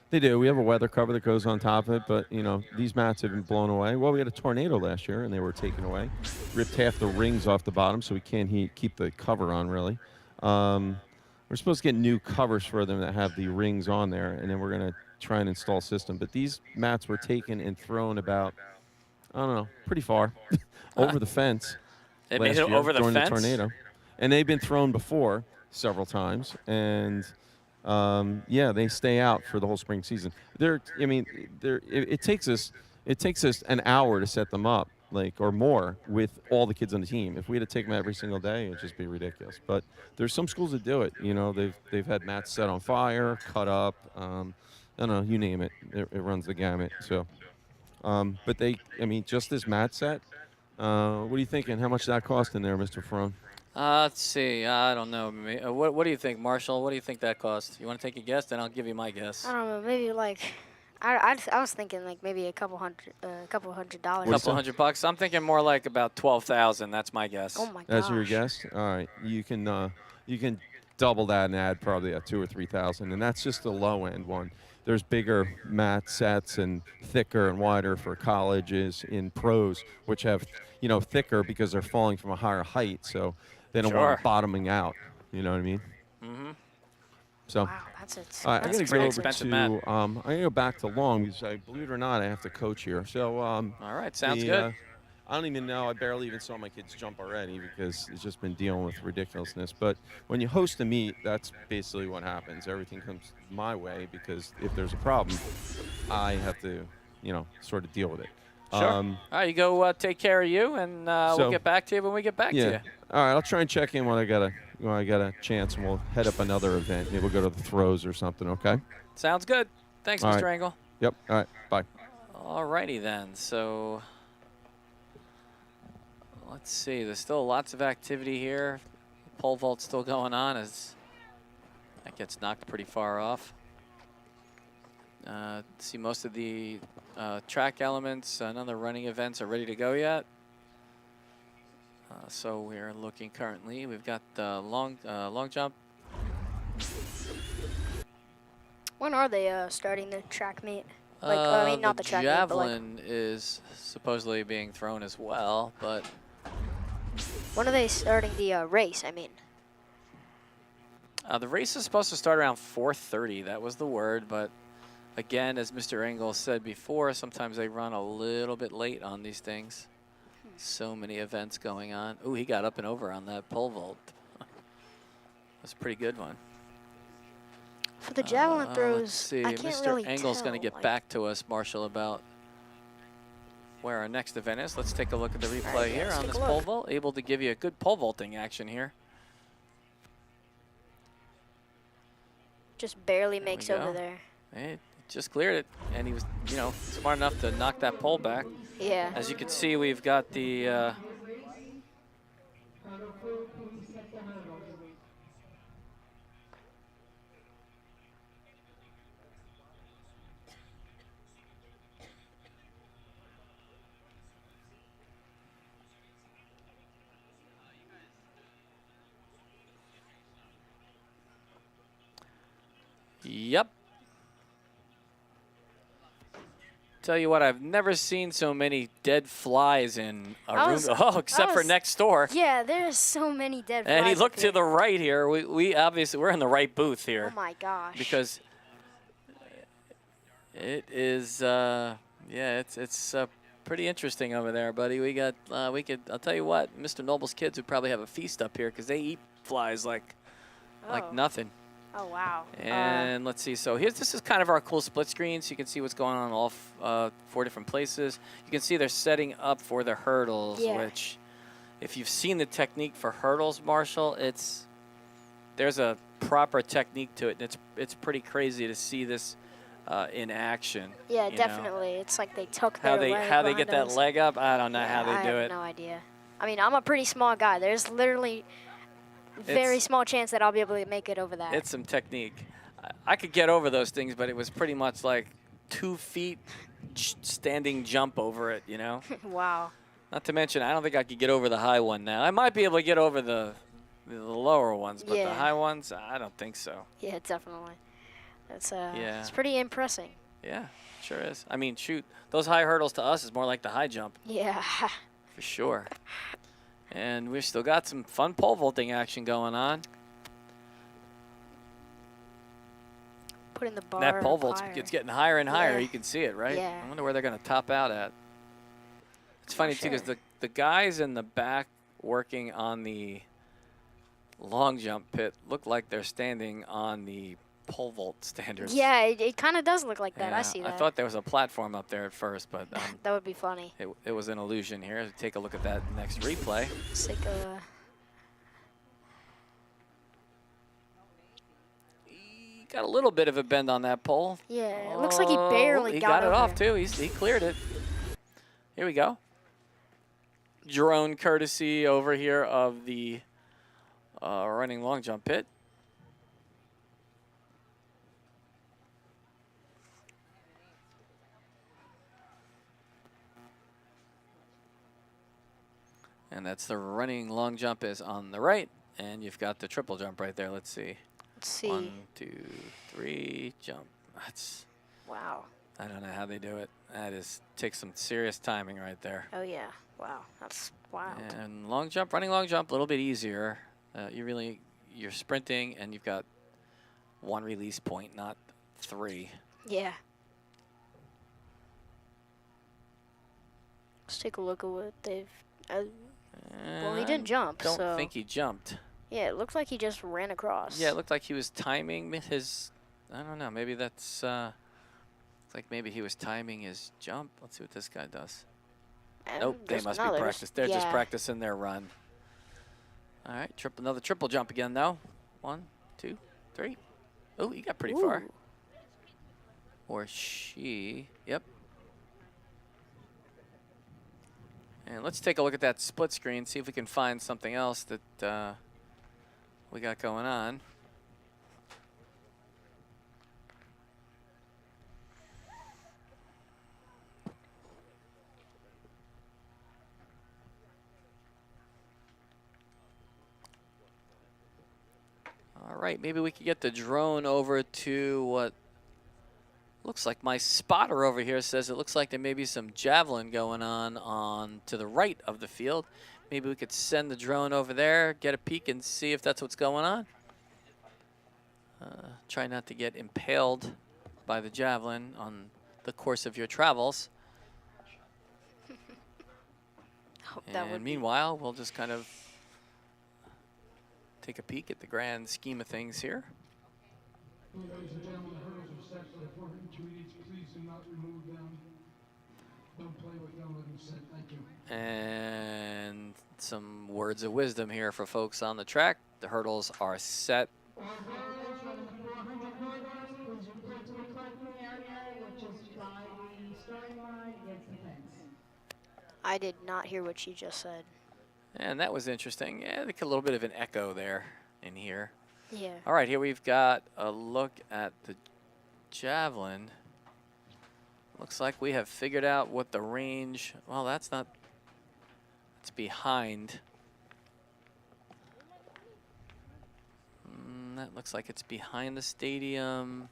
They do. We have a weather cover that goes on top of it, but, these mats have been blown away. Well, we had a tornado last year, and they were taken away. Ripped half the rings off the bottom, so we can't keep the cover on, really. We're supposed to get new covers for them that have the rings on there, and then we're going to try and install a system. But these mats were taken and thrown about, I don't know, pretty far over the fence. They made it over the during fence? the tornado. And they've been thrown before several times, and they stay out for the whole spring season. It takes us an hour to set them up, or more, with all the kids on the team. If we had to take them every single day, it'd just be ridiculous. But there's some schools that do it. They've had mats set on fire, cut up. I don't know, you name it. It runs the gamut. So, but just this mat set. What are you thinking? How much did that cost in there, Mr. Ferrone? Let's see. I don't know. What do you think, Marshall? What do you think that cost? You want to take a guess? Then I'll give you my guess. I don't know. Maybe I was thinking maybe a couple $100. Couple $100. I'm thinking more like about 12,000. That's my guess. Oh my gosh. That's your guess? All right. You can double that and add probably a 2,000 or 3,000, and that's just the low end one. There's bigger mat sets and thicker and wider for colleges in pros, which have thicker because they're falling from a higher height, so they don't want them bottoming out. You know what I mean? Mm-hmm. So, wow, that's it. I'm going to go over expensive to. mat. I'm going to go back to long because, believe it or not, I have to coach here. So, All right, sounds good. I don't even know. I barely even saw my kids jump already because it's just been dealing with ridiculousness. But when you host a meet, that's basically what happens. Everything comes my way because if there's a problem, I have to, sort of deal with it. Sure. All right, you go take care of you, and we'll get back to you when we get back to you. All right, I'll try and check in when I got a chance, and we'll head up another event. Maybe we'll go to the throws or something. Okay. Sounds good. Thanks, All Mr. right. Engel. Yep. All right. Bye. All righty then. So let's see. There's still lots of activity here. pole vault still going on as that gets knocked pretty far off. See most of the track elements, none of the running events are ready to go yet. So we're looking currently. We've got the long jump. When are they starting the track meet? Like, I mean, not the track meet, but like, javelin is supposedly being thrown as well, but when are they starting the race? I mean, the race is supposed to start around 4:30. That was the word, but again, as Mr. Engel said before, sometimes they run a little bit late on these things. So many events going on. Ooh, he got up and over on that pole vault. That's a pretty good one. for the javelin Let's throws, see. I can't Mr. really Engel's going to tell, get like, back to us, Marshall, about where our next event is. Let's take a look at the replay right, here let's on take this a pole look. vault. Able to give you a good pole vaulting action here. Just barely There we makes over go. there. Hey, just cleared it, and he was, you know, smart enough to knock that pole back. Yeah. As you can see, we've got the Yep. Tell you what, I've never seen so many dead flies in a I room. was- Oh, except for was- next door. Yeah, there's so many dead flies. And he up looked to here. the right here. We obviously, we're in the right booth here. Oh my gosh. Because it is, yeah, it's pretty interesting over there, buddy. We got, I'll tell you what, Mr. Noble's kids would probably have a feast up here because they eat flies like Oh. nothing. Oh wow. And let's see. So this is kind of our cool split screen, so you can see what's going on in all 4 different places. You can see they're setting up for the hurdles, Yeah. which, if you've seen the technique for hurdles, Marshall, there's a proper technique to it, and it's pretty crazy to see this in action. Yeah, you know. definitely. It's like they tuck How their they leg get behind that us. leg up, I don't know Yeah, how they I do have it. no idea. I mean, I'm a pretty small guy. There's literally very It's- small chance that I'll be able to make it over that. It's some technique. I could get over those things, but it was pretty much like 2 feet standing jump over it, you know? Wow. Not to mention, I don't think I could get over the high one now. I might be able to get over the lower ones, but the Yeah. high ones, I don't think so. Yeah, definitely. That's Yeah. It's pretty impressive. Yeah, sure is. I mean, shoot, those high hurdles to us is more like the high jump, Yeah. for sure. And we've still got some fun pole vaulting action going on. Putting the bar And that pole up vault higher. gets getting higher and higher. Yeah. You can see it, right? Yeah. I wonder where they're going to top out at. It's funny, too, because sure. the guys in the back working on the long jump pit look like they're standing on the pole vault standards. Yeah, it kind of does look like that. I Yeah, see that. I thought there was a platform up there at first, but that would be funny. it was an illusion here. Take a look at that next replay. It's like He got a little bit of a bend on that pole. yeah, it looks like he barely He got it over. off, too. He cleared it. Here we go. Drone courtesy over here of the running long jump pit. And that's the running long jump is on the right, and you've got the triple jump right there. Let's see. Let's see. 1, 2, 3, jump. That's, Wow. I don't know how they do it. That takes some serious timing right there. Oh yeah. Wow. That's wild. And long jump, running long jump, a little bit easier. You're sprinting, and you've got 1 release point, not 3. Yeah. Let's take a look at what they've. Well, he didn't jump, Don't so. think he jumped. Yeah, it looked like he just ran across. Yeah, it looked like he was timing his. I don't know. Maybe that's. It's like maybe he was timing his jump. Let's see what this guy does. And Nope, they there's must be another. practiced. They're just Yeah. practicing their run. All right, another triple jump again, though. 1, 2, 3. Oh, he got pretty far. Ooh. Or she. Yep. And let's take a look at that split screen, see if we can find something else that we got going on. All right, maybe we could get the drone over to what looks like my spotter over here says it looks like there may be some javelin going on to the right of the field. Maybe we could send the drone over there, get a peek and see if that's what's going on. Try not to get impaled by the javelin on the course of your travels. Hope that would And be. meanwhile, we'll just kind of take a peek at the grand scheme of things here. Ladies and gentlemen, the hurdles are set for the 400 meets. Please do not remove them. Don't play with them. Let them sit. Thank you. And some words of wisdom here for folks on the track. The hurdles are set. All hurdles running the 400 meters. Please report to the parking area, which is by the starting line against the fence. I did not hear what she just said. And that was interesting. Yeah, I think a little bit of an echo there in here. Yeah. All right, here we've got a look at the javelin. Looks like we have figured out what the range, well, that's not, it's behind. That looks like it's behind the stadium.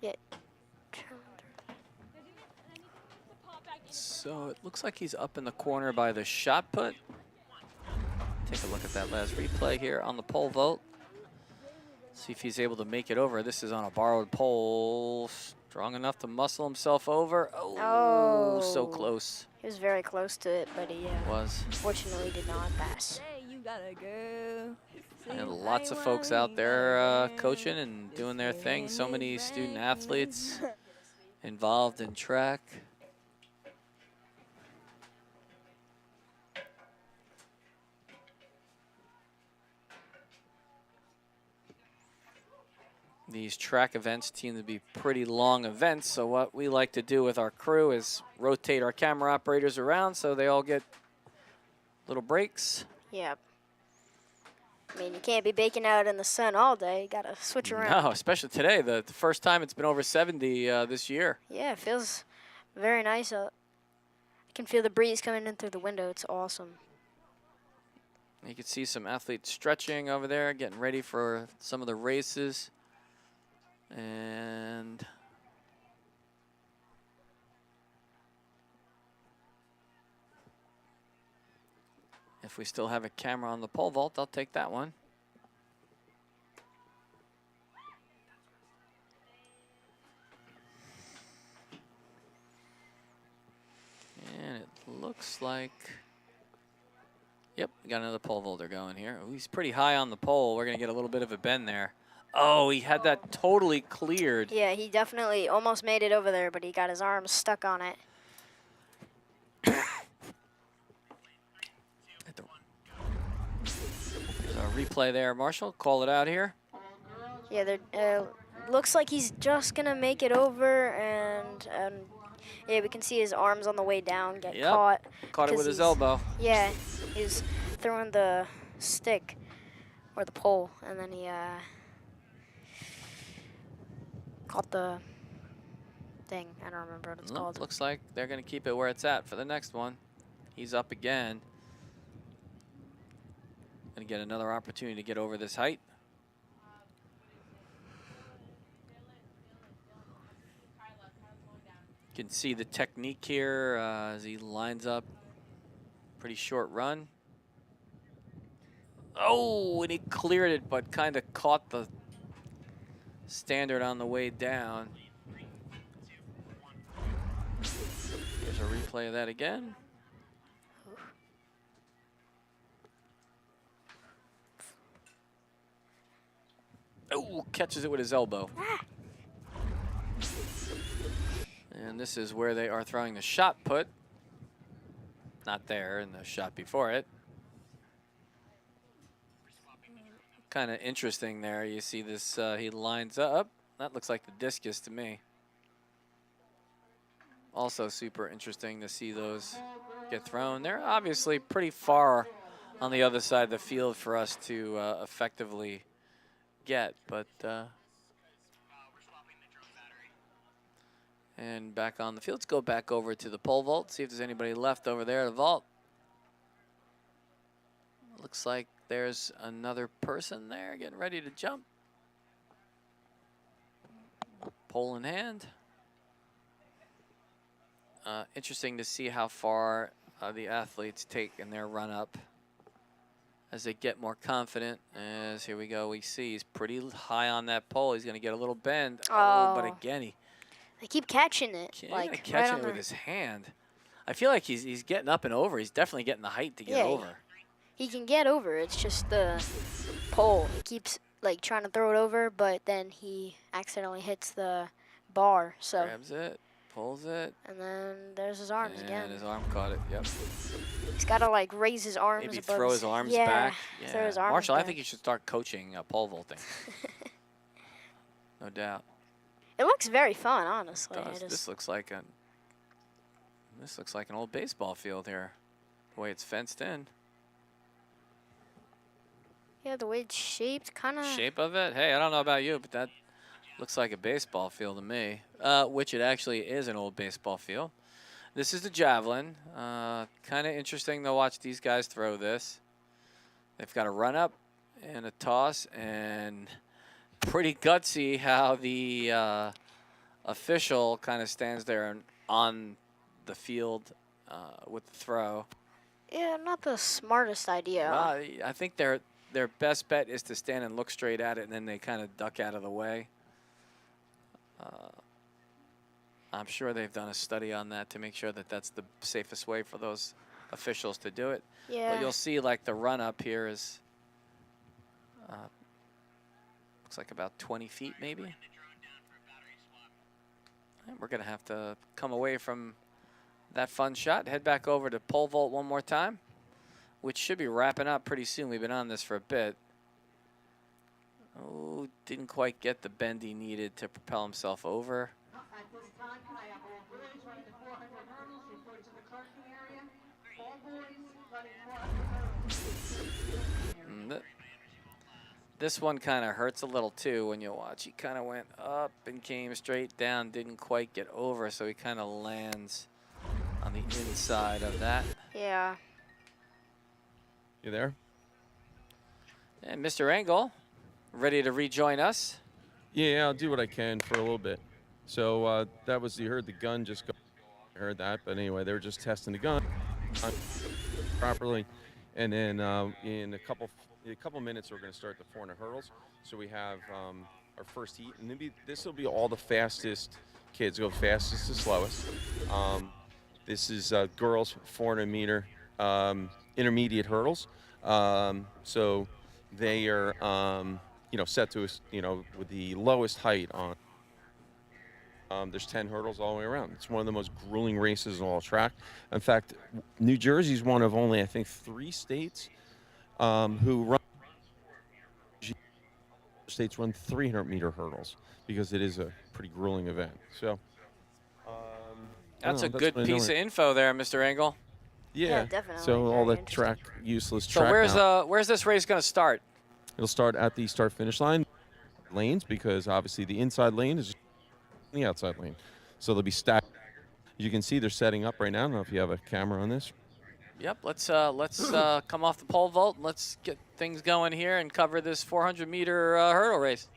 Yeah. So it looks like he's up in the corner by the shot put. Take a look at that last replay here on the pole vault. See if he's able to make it over. This is on a borrowed pole. Strong enough to muscle himself over. Oh, so close. He was very close to it, but he Was. fortunately did not pass. Hey, you gotta go. And lots of folks out there coaching and doing their thing. So many student athletes involved in track. These track events seem to be pretty long events, so what we like to do with our crew is rotate our camera operators around so they all get little breaks. Yep. I mean, you can't be baking out in the sun all day. You gotta switch around. No, especially today, the first time it's been over 70 this year. Yeah, it feels very nice. I can feel the breeze coming in through the window. It's awesome. You can see some athletes stretching over there, getting ready for some of the races. And if we still have a camera on the pole vault, I'll take that one. And it looks like, yep, we got another pole vaulter going here. Ooh, he's pretty high on the pole. We're going to get a little bit of a bend there. Oh, he had that totally cleared. Yeah, he definitely almost made it over there, but he got his arms stuck on it. There's a replay there, Marshall. Call it out here. Yeah, there looks like he's just gonna make it over, and yeah, we can see his arms on the way down get Yep. caught. Caught it 'cause with his he's- elbow. Yeah, he was throwing the stick or the pole, and then he caught the thing. I don't remember what it's Nope, called. looks like they're going to keep it where it's at for the next one. He's up again. Going to get another opportunity to get over this height. You can see the technique here as he lines up. Pretty short run. Oh, and he cleared it, but kind of caught the standard on the way down. Here's a replay of that again. Oh, catches it with his elbow. And this is where they are throwing the shot put. Not there, in the shot before it. Kind of interesting there. You see this, he lines up. That looks like the discus to me. Also super interesting to see those get thrown. They're obviously pretty far on the other side of the field for us to effectively get, but and back on the field. Let's go back over to the pole vault, see if there's anybody left over there to vault. Looks like there's another person there getting ready to jump. Pole in hand. Interesting to see how far the athletes take in their run up as they get more confident. As here we go, we see he's pretty high on that pole. He's going to get a little bend. Oh, but again, they keep catching it. Like catching it with his hand. I feel like he's getting up and over. He's definitely getting the height to get over. He can get over. It's just the pole. He keeps like trying to throw it over, but then he accidentally hits the bar. So grabs it, pulls it, and then there's his arms again. And his arm caught it. Yep. He's got to like raise his arms. Maybe above throw his arms yeah, back. Yeah. Throw his arms Marshall, back. I think you should start coaching pole vaulting. No doubt. It looks very fun, honestly. This looks like an old baseball field here, the way it's fenced in. Yeah, the way it's shaped, kind of. Shape of it? Hey, I don't know about you, but that looks like a baseball field to me, which it actually is an old baseball field. This is the javelin. Kind of interesting to watch these guys throw this. They've got a run up and a toss, and pretty gutsy how the official kind of stands there on the field with the throw. Yeah, not the smartest idea. I think their best bet is to stand and look straight at it, and then they kind of duck out of the way. I'm sure they've done a study on that to make sure that that's the safest way for those officials to do it. Yeah. But you'll see like the run up here is looks like about 20 feet maybe. And we're gonna have to come away from that fun shot, head back over to pole vault one more time, which should be wrapping up pretty soon. We've been on this for a bit. Oh, didn't quite get the bend he needed to propel himself over. At this time, can I have all boys running the 400 hurdles report to the clerking area? All boys running 400 hurdles. This one kind of hurts a little too when you watch. He kind of went up and came straight down, didn't quite get over, so he kind of lands on the inside of that. Yeah. You there? And Mr. Engel, ready to rejoin us. Yeah, I'll do what I can for a little bit. So that was, you heard the gun just go. I heard that, but anyway, they were just testing the gun properly. And then in a couple minutes, we're going to start the 400 hurdles. So we have our first heat, and this will be all the fastest kids, go fastest to slowest. This is girls 400-meter intermediate hurdles. So they are, set to, with the lowest height on. There's 10 hurdles all the way around. It's one of the most grueling races in all track. In fact, New Jersey's one of only, I think, 3 states who run 300-meter hurdles because it is a pretty grueling event. So that's a good piece of info there, Mr. Engel. Yeah, definitely. So all the useless track. So where's this race going to start? It'll start at the start-finish line lanes because obviously the inside lane is the outside lane. So they'll be stacked. You can see they're setting up right now. I don't know if you have a camera on this. Yep, let's come off the pole vault and let's get things going here and cover this 400-meter hurdle race.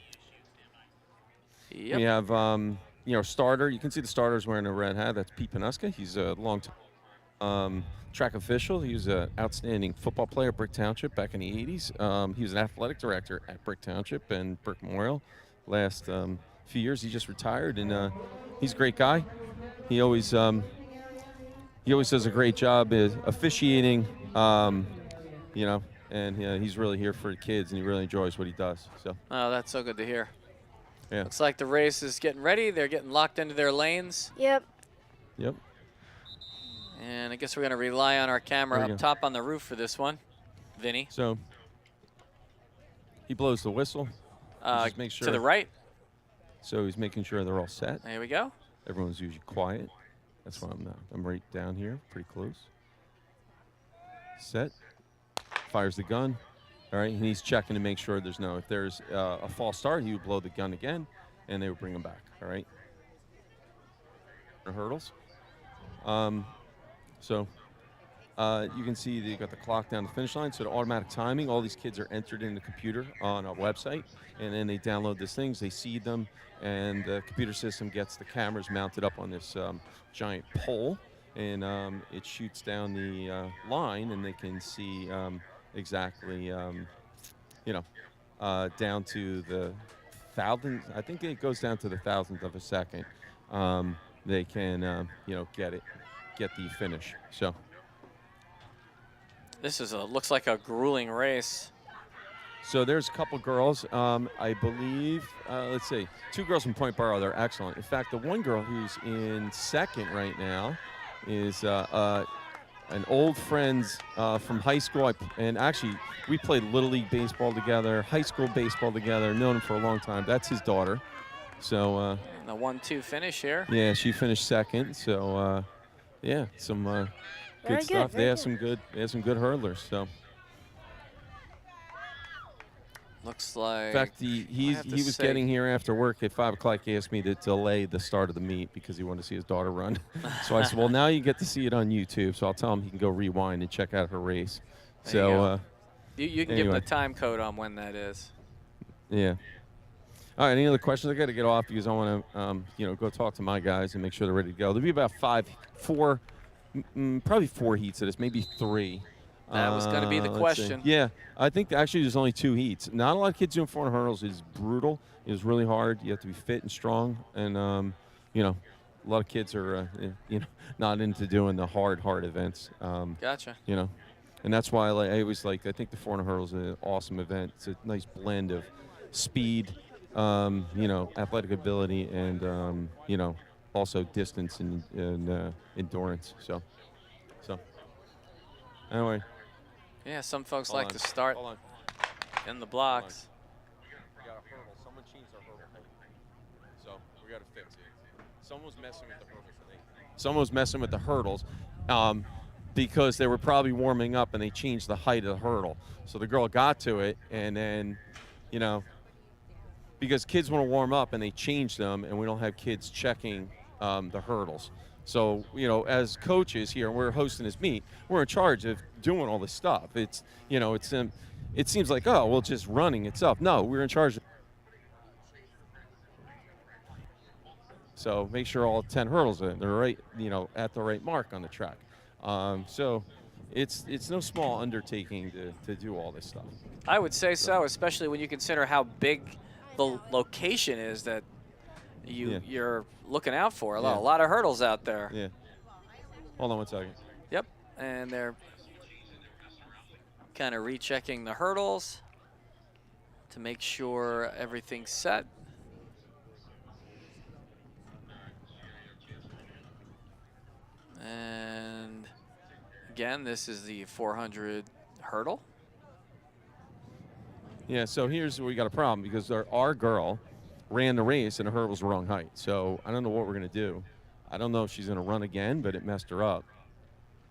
Yep. We have, starter. You can see the starter's wearing a red hat. That's Pete Panuska. He's a long-time track official. He was an outstanding football player at Brick Township back in the 80s. He was an athletic director at Brick Township and Brick Memorial. Last few years, he just retired, and he's a great guy. He always does a great job officiating, and he's really here for the kids, and he really enjoys what he does. So. Oh, that's so good to hear. Yeah. Looks like the race is getting ready. They're getting locked into their lanes. Yep. And I guess we're going to rely on our camera up top on the roof for this one, Vinny. So he blows the whistle. Just make sure to the right. So he's making sure they're all set. There we go. Everyone's usually quiet. That's why I'm right down here, pretty close. set, fires the gun. All right, and he's checking to make sure there's no. If there's a false start, he would blow the gun again, and they would bring him back. All right. Hurdles. So you can see that you got the clock down the finish line. So the automatic timing, all these kids are entered in the computer on a website, and then they download these things, they seed them, and the computer system gets the cameras mounted up on this giant pole, and it shoots down the line, and they can see exactly, down to the thousandth. I think it goes down to the thousandth of a second. They can, get the finish. So. This looks like a grueling race. So there's a couple girls, I believe, let's see, 2 girls from Point Barrow. They're excellent. In fact, the one girl who's in second right now is an old friend from high school. And actually, we played Little League baseball together, high school baseball together, known him for a long time. That's his daughter. So the 1-2 finish here. yeah, she finished second. So yeah, some good stuff. They have some good hurdlers. So. Looks like. In fact, he was getting here after work at 5 o'clock. He asked me to delay the start of the meet because he wanted to see his daughter run. So I said, well, now you get to see it on YouTube. So I'll tell him he can go rewind and check out her race. So you can give him the time code on when that is. Yeah. All right. Any other questions? I got to get off because I want to, go talk to my guys and make sure they're ready to go. There'll be about probably 4 heats of this, maybe 3. That was going to be the question. Yeah, I think actually there's only 2 heats. Not a lot of kids doing 400 hurdles. It's brutal. It's really hard. You have to be fit and strong. And, a lot of kids are, not into doing the hard events. Gotcha. And that's why I think the 400 hurdles is an awesome event. It's a nice blend of speed, athletic ability, and, also distance and endurance. So anyway. Yeah, some folks like to start in the blocks. We got a hurdle. Someone changed their hurdle height. So we got to fix it. Someone was messing with the hurdles. Someone was messing with the hurdles because they were probably warming up and they changed the height of the hurdle. So the girl got to it and then, because kids want to warm up and they change them and we don't have kids checking the hurdles. So, as coaches here, and we're hosting this meet, we're in charge of doing all this stuff. It's, it seems like, oh, well, just running itself. No, we're in charge. So make sure all 10 hurdles are right, at the right mark on the track. So it's no small undertaking to do all this stuff. I would say so, especially when you consider how big the location is that you're looking out for. A lot of hurdles out there. Yeah. Hold on one second. Yep, and they're kind of rechecking the hurdles to make sure everything's set. And again, this is the 400 hurdle. Yeah, so here's where we got a problem because our girl ran the race and her hurdle was the wrong height. So I don't know what we're going to do. I don't know if she's going to run again, but it messed her up.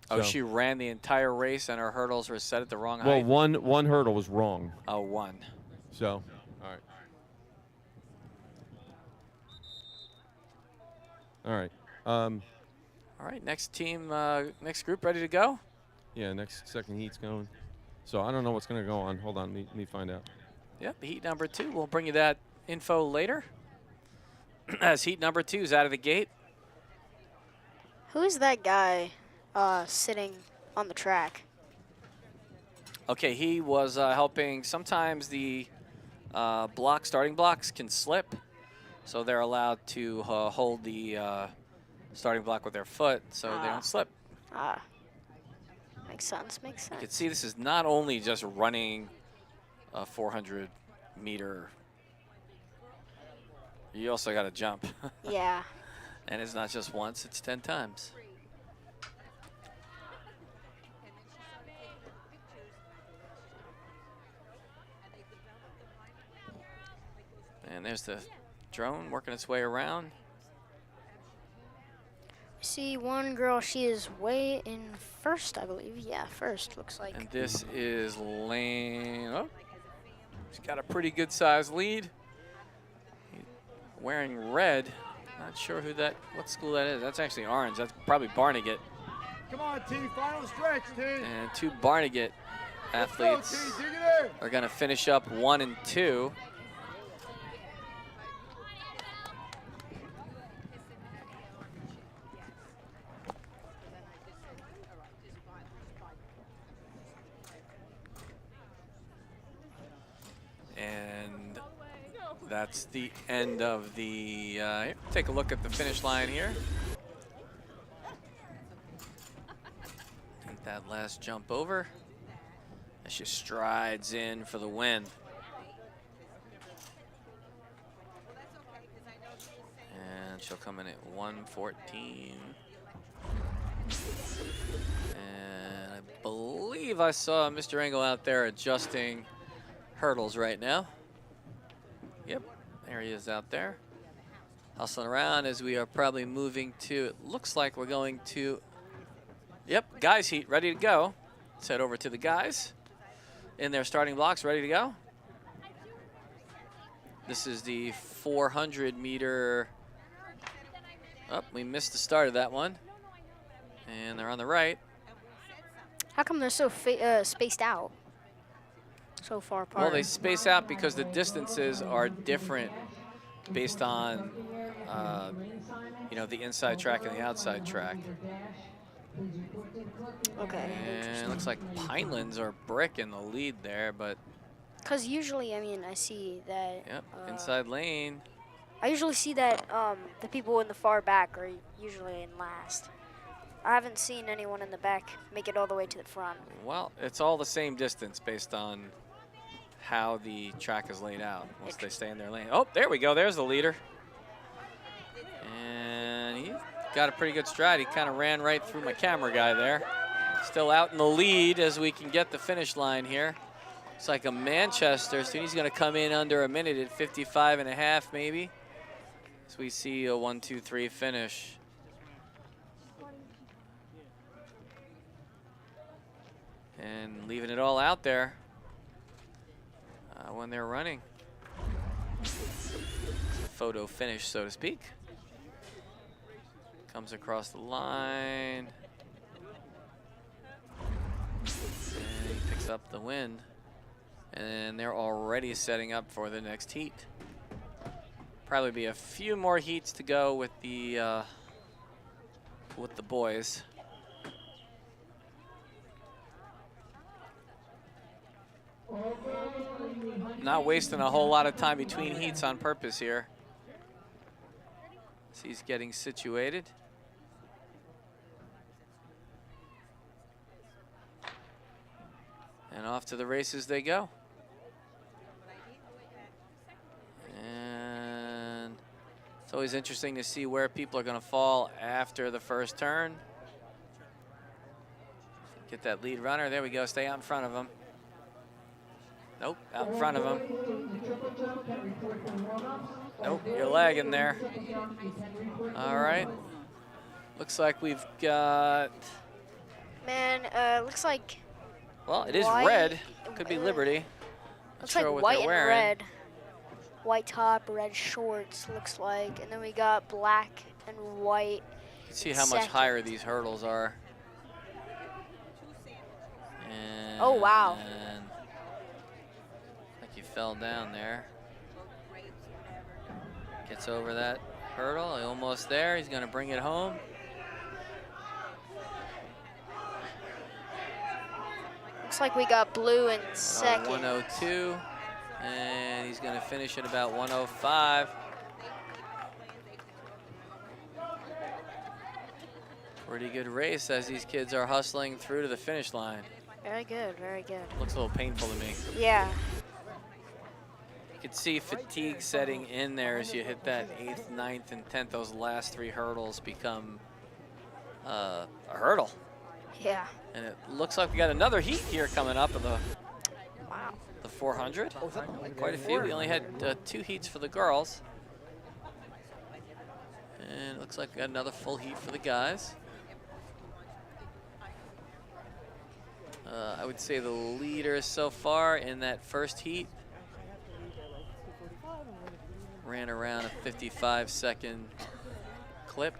Oh, she ran the entire race and her hurdles were set at the wrong height? Well, one hurdle was wrong. Oh, one. So, all right. All right. All right, next team, next group ready to go? Yeah, second heat's going. So I don't know what's going to go on. Hold on, let me find out. Yep, heat number 2. We'll bring you that info later. As heat number 2 is out of the gate. Who is that guy sitting on the track? Okay, he was helping. Sometimes the starting blocks can slip, so they're allowed to hold the starting block with their foot so they don't slip. Makes sense, makes sense. You can see this is not only just running a 400-meter. You also got to jump. Yeah. And it's not just once, it's 10 times. And there's the drone working its way around. See one girl, she is way in first, I believe. Yeah, first, looks like. And this is Lane. Oh, she's got a pretty good sized lead. Wearing red. Not sure what school that is. That's actually orange. That's probably Barnegat. Come on, T, final stretch, T. And 2 Barnegat athletes Let's go, T, dig it in. are going to finish up 1 and 2. And that's the end of the, take a look at the finish line here. Take that last jump over. As she strides in for the win. And she'll come in at 1:14. And I believe I saw Mr. Engel out there adjusting hurdles right now. Yep, there he is out there. Hustling around as we are probably moving to, it looks like we're going to, yep, guys heat, ready to go. Let's head over to the guys. In their starting blocks, ready to go. This is the 400 meter. Oh, we missed the start of that one. And they're on the right. How come they're so spaced out? So far apart. Well, they space out because the distances are different based on, you know, the inside track and the outside track. Okay. And it looks like Pinelands or Brick in the lead there, but. Because usually, I mean, I see that. Yep, inside lane. I usually see that the people in the far back are usually in last. I haven't seen anyone in the back make it all the way to the front. Well, it's all the same distance based on how the track is laid out once they stay in their lane. Oh, there we go. There's the leader. And he got a pretty good stride. He kind of ran right through my camera guy there. Still out in the lead as we can get the finish line here. It's like a Manchester student. He's going to come in under a minute at 55.5 maybe. As we see a 1-2-3 finish. And leaving it all out there when they're running. Photo finish, so to speak. Comes across the line. And he picks up the win. And they're already setting up for the next heat. Probably be a few more heats to go with the boys. Not wasting a whole lot of time between heats on purpose here. So he's getting situated. And off to the races they go. And it's always interesting to see where people are going to fall after the first turn. Get that lead runner. There we go. Stay out in front of him. Nope, out in front of him. Nope, you're lagging there. All right. Looks like we've got... Man, looks like... Well, it is white, red. Could be Liberty. Not Looks sure like what white they're and wearing. red. White top, red shorts, looks like. And then we got black and white. You can see how much higher these hurdles are. And oh, wow. Like you fell down there. Gets over that hurdle. Almost there. He's going to bring it home. Looks like we got blue in second. 102. And he's going to finish at about 105. Pretty good race as these kids are hustling through to the finish line. Very good, very good. Looks a little painful to me. Yeah. You can see fatigue setting in there as you hit that 8th, 9th, and 10th. Those last 3 hurdles become a hurdle. Yeah. And it looks like we got another heat here coming up of the Wow. the 400. Quite a few. We only had 2 heats for the girls. And it looks like we got another full heat for the guys. I would say the leader so far in that first heat ran around a 55-second clip.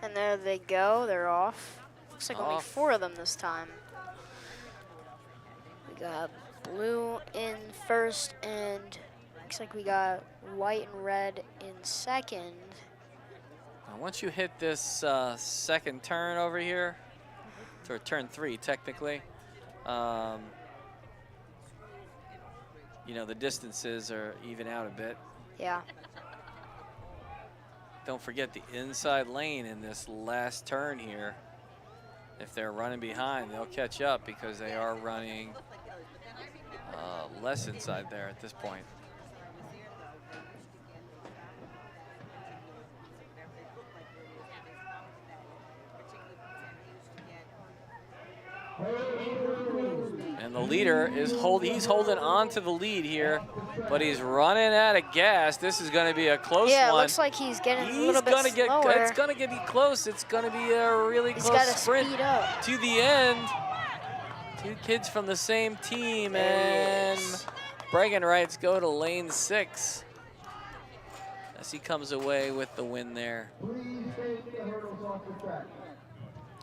And there they go. They're off. Looks like only Off. 4 of them this time. We got blue in first, and looks like we got white and red in second. Now, once you hit this second turn over here, or turn 3 technically, you know, the distances are even out a bit. Yeah. Don't forget the inside lane in this last turn here. If they're running behind, they'll catch up because they are running less inside there at this point. And the leader is he's holding on to the lead here, but he's running out of gas. This is going to be a close Yeah, it one. looks like he's getting a He's little bit gonna slower. It's going to be close. It's going to be a really He's close gotta sprint speed up. to the end. 2 kids from the same team, There and he is. bragging rights go to lane 6 as he comes away with the win there.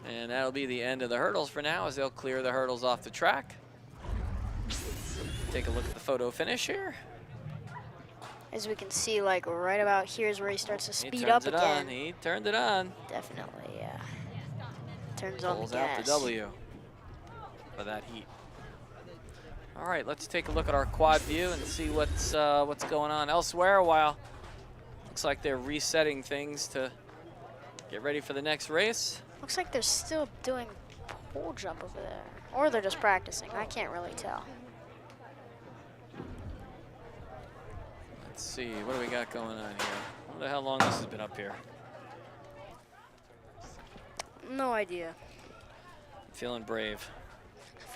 And that'll be the end of the hurdles for now, as they'll clear the hurdles off the track. Take a look at the photo finish here. As we can see, like right about here is where he starts to He speed turns up it again. on. He turned it on. Definitely, yeah. Turns on Pulls the out gas. the W for that heat. All right, let's take a look at our quad view and see what's going on elsewhere. While looks like they're resetting things to get ready for the next race. Looks like they're still doing pole jump over there. Or they're just practicing. I can't really tell. Let's see, what do we got going on here? I wonder how long this has been up here. No idea. I'm feeling brave.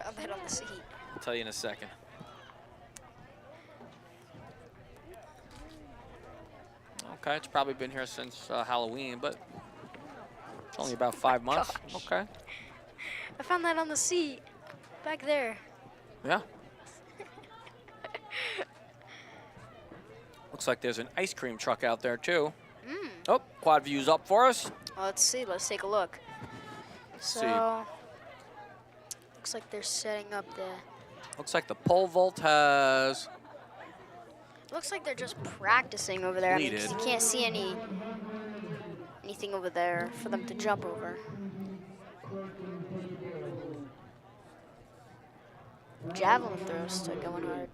Found that on the seat. I'll tell you in a second. Okay, it's probably been here since Halloween, but it's only about 5 months. Gosh. Okay. I found that on the seat. Back there. Yeah. Looks like there's an ice cream truck out there too. Mm. Oh, quad view's up for us. Well, let's see. Let's take a look. See. So, looks like they're setting up the... Looks like the pole vault has Looks like they're just practicing over there. I mean, 'cause you can't see anything over there for them to jump over. Javelin throws still going hard.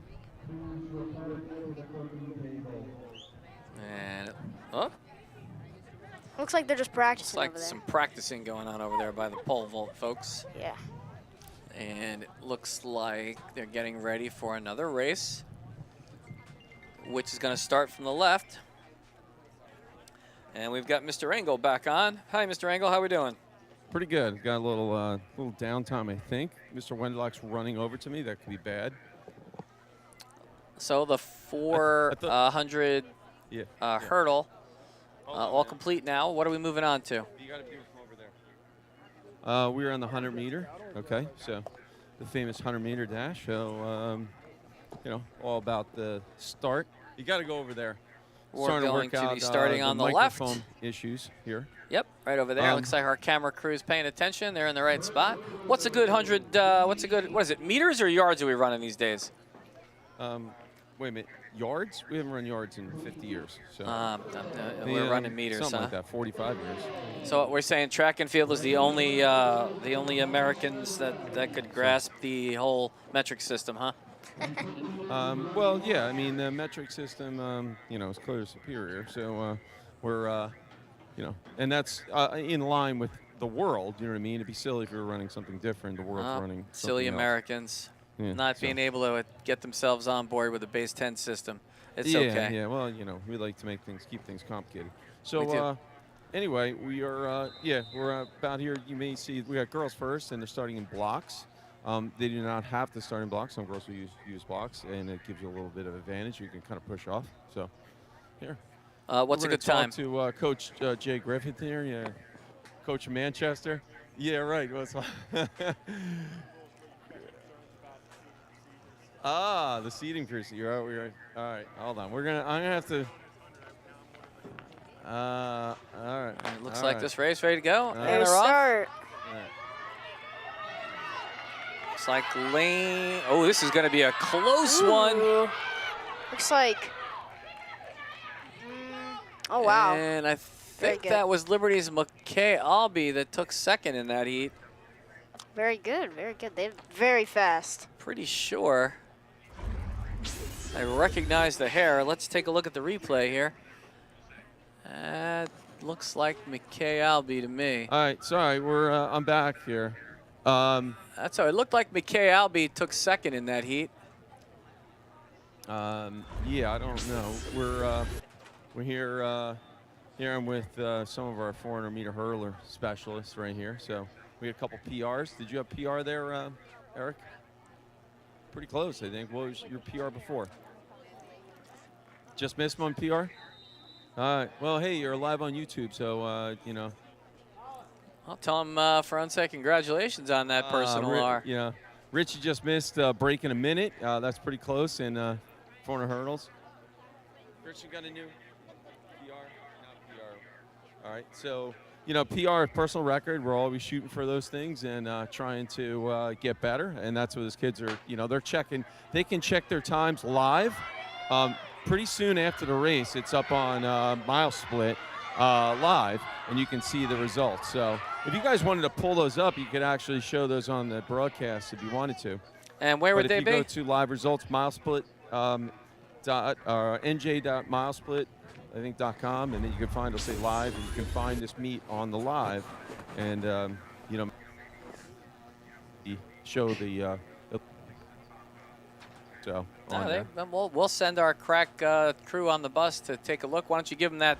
and oh, Looks like they're just looks practicing like over there. some practicing going on over there by the pole vault folks. Yeah. And it looks like they're getting ready for another race, which is going to start from the left. And we've got Mr. Engel back on. Hi, Mr. Engel. How we doing? Pretty good. Got a little downtime, I think. Mr. Wenlock's running over to me. That could be bad. So the 400 Yeah. hurdle, all complete now. What are we moving on to? You got a view from over there. We're on the 100 meter. Okay, so the famous 100 meter dash. So, you know, all about the start. You got to go over there. We're Starting going to work to out, be starting on the left. microphone issues here. Yep, right over there. Looks like our camera crew is paying attention. They're in the right spot. What's a good 100? What is it? Meters or yards are we running these days? Wait a minute. Yards? We haven't run yards in 50 years. So We're running meters, something huh? like that. 45 years. So we're saying track and field is the only Americans that could grasp the whole metric system, huh? Well, yeah. I mean, the metric system, you know, is clearly superior. So we're, you know, and that's in line with the world. You know what I mean? It'd be silly if we were running something different. The world's running silly something else. Americans Yeah, not being able to get themselves on board with the base 10 system. It's yeah, okay. Yeah, well, you know, we like to keep things complicated. We do. So, anyway, we are, yeah, we're about here. You may see we got girls first, and they're starting in blocks. They do not have to start in blocks. Some girls will use blocks, and it gives you a little bit of advantage. You can kind of push off. So, here. What's We're a gonna good time? talk to Coach Jay Griffith here. Yeah, Coach of Manchester. Yeah, right. The seating procedure. We're all right. Hold on. I'm gonna have to. All right. It looks all like right. this race ready to go. All And right. Here we they're off. start. All right. Looks like lane. Oh, this is going to be a close one. Ooh. Looks like. Oh, wow. And I Very think good. that was Liberty's McKay Albee that took second in that heat. Very good, very good. They're very fast. Pretty sure. I recognize the hair. Let's take a look at the replay here. Looks like McKay Albee to me. All right. Sorry. I'm back here. That's how it looked like. McKay Albee took second in that heat. Yeah. I don't know. We're here. Here I'm with some of our 400-meter hurler specialists right here. So we had a couple PRs. Did you have PR there, Eric? Pretty close, I think. What was your PR before? Just missed one PR? All right. Well, hey, you're live on YouTube, so, you know. I'll tell him for unsay congratulations on that personal R. Yeah. Richie just missed breaking a minute. That's pretty close in 400 hurdles. Richie got a new PR? Not PR. All right. So, you know, PR, personal record. We're always shooting for those things and trying to get better. And that's what those kids are, you know, they're checking. They can check their times live. Pretty soon after the race, it's up on Mile Split live, and you can see the results. So if you guys wanted to pull those up, you could actually show those on the broadcast if you wanted to. And where would they be? But if you go to live results, milesplit, nj.milesplit, I think .com, and then you can find, it'll say live, and you can find this meet on the live, and you know, show the so. We'll send our crack crew on the bus to take a look. Why don't you give them that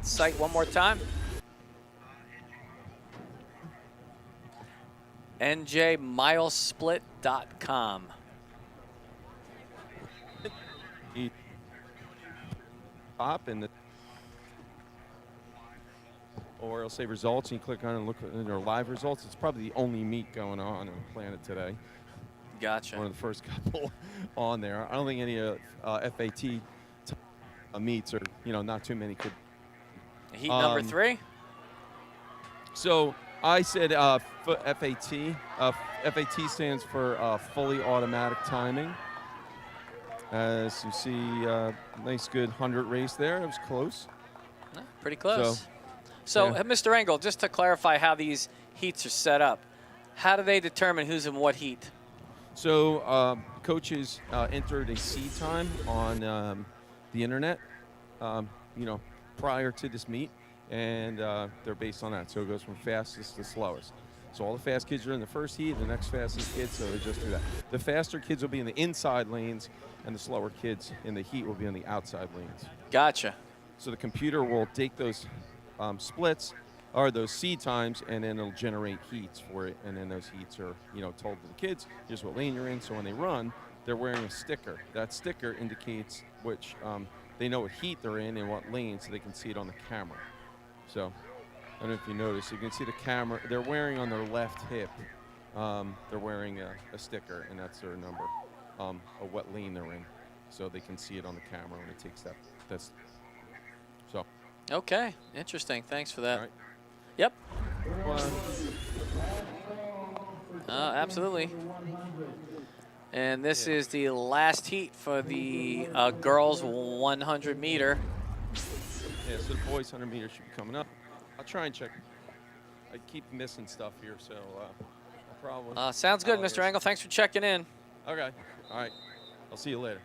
site one more time? njmilesplit.com. Pop in the, or it'll say results, and you click on it and look at their live results. It's probably the only meet going on the planet today. Gotcha. One of the first couple on there. I don't think any FAT meets, or, you know, not too many could. Heat number 3? So I said FAT. FAT stands for fully automatic timing. As you see, nice good 100 race there. It was close. Pretty close. So yeah. Mr. Engel, just to clarify how these heats are set up, how do they determine who's in what heat? So coaches entered a seed time on the internet, you know, prior to this meet, and they're based on that. So it goes from fastest to slowest. So all the fast kids are in the first heat, the next fastest kids, so they just do that. The faster kids will be in the inside lanes, and the slower kids in the heat will be on the outside lanes. Gotcha. So the computer will take those splits, or those seed times, and then it'll generate heats for it, and then those heats are, you know, told to the kids, here's what lane you're in. So when they run, they're wearing a sticker. That sticker indicates which, they know what heat they're in and what lane, so they can see it on the camera. So I don't know if you notice, you can see the camera, they're wearing on their left hip, they're wearing a sticker, and that's their number of what lane they're in. So they can see it on the camera when it takes that. So. Okay, interesting. Thanks for that. All right. Yep. Absolutely. And this is the last heat for the girls 100 meter. Yeah, so the boys 100 meters should be coming up. I'll try and check. I keep missing stuff here, so I'll probably. Sounds good, Mr. Engel. Thanks for checking in. Okay. All right. I'll see you later.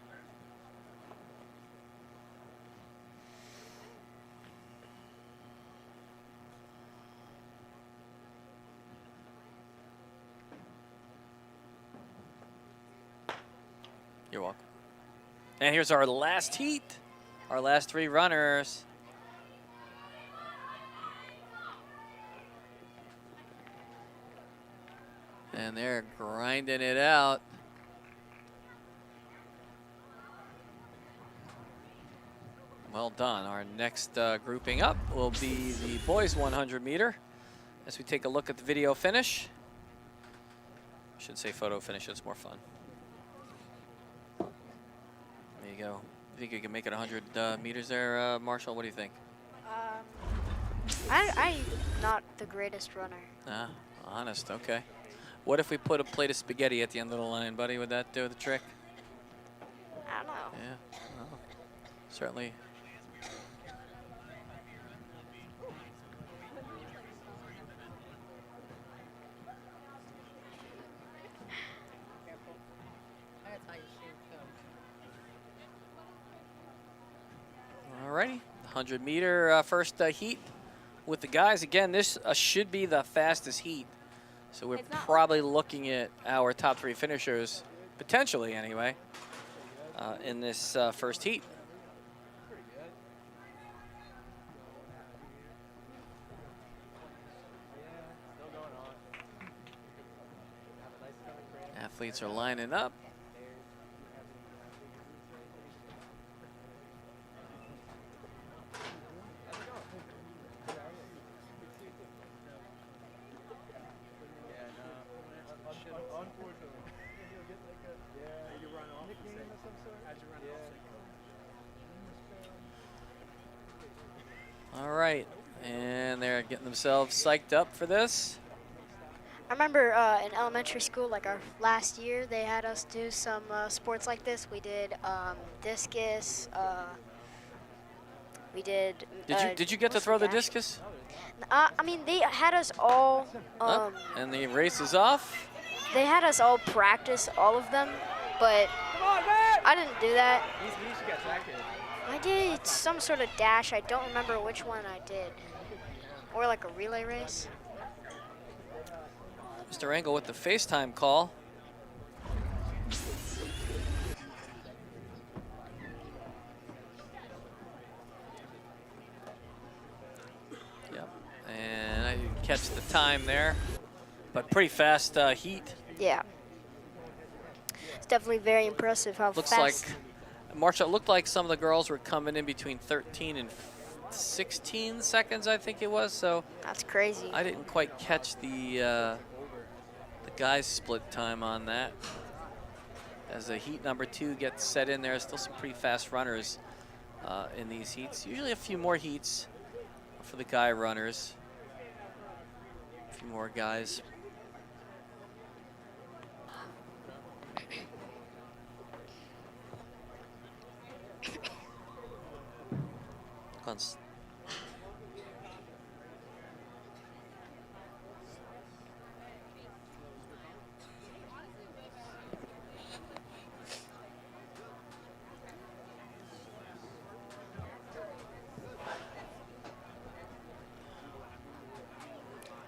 You're welcome. And here's our last heat, our last 3 runners. And they're grinding it out. Well done. Our next grouping up will be the boys 100 meter. As we take a look at the video finish. I should say photo finish, it's more fun. There you go. You think you can make it 100 meters there, Marshall? What do you think? I'm not the greatest runner. Ah, honest, okay. What if we put a plate of spaghetti at the end of the line, buddy? Would that do the trick? I don't know. Yeah, well, certainly. Alrighty, 100 meter first heat with the guys. Again, this should be the fastest heat. So we're probably looking at our top 3 finishers, potentially anyway, in this first heat. Athletes are lining up. All right, and they're getting themselves psyched up for this. I remember in elementary school, like our last year, they had us do some sports like this. We did discus. We did. Did you get to throw the discus? I mean, they had us all. And the race is off. They had us all practice all of them, but I didn't do that. I did some sort of dash. I don't remember which one I did. Or like a relay race. Mr. Engel with the FaceTime call. Yep, and I didn't catch the time there, but pretty fast heat. Yeah. It's definitely very impressive how Looks fast. like, Marcia, it looked like some of the girls were coming in between 13 and 16 seconds, I think it was. So that's crazy. I didn't quite catch the guys' split time on that. As the heat number 2 gets set in, there are still some pretty fast runners in these heats. Usually a few more heats for the guy runners. A few more guys.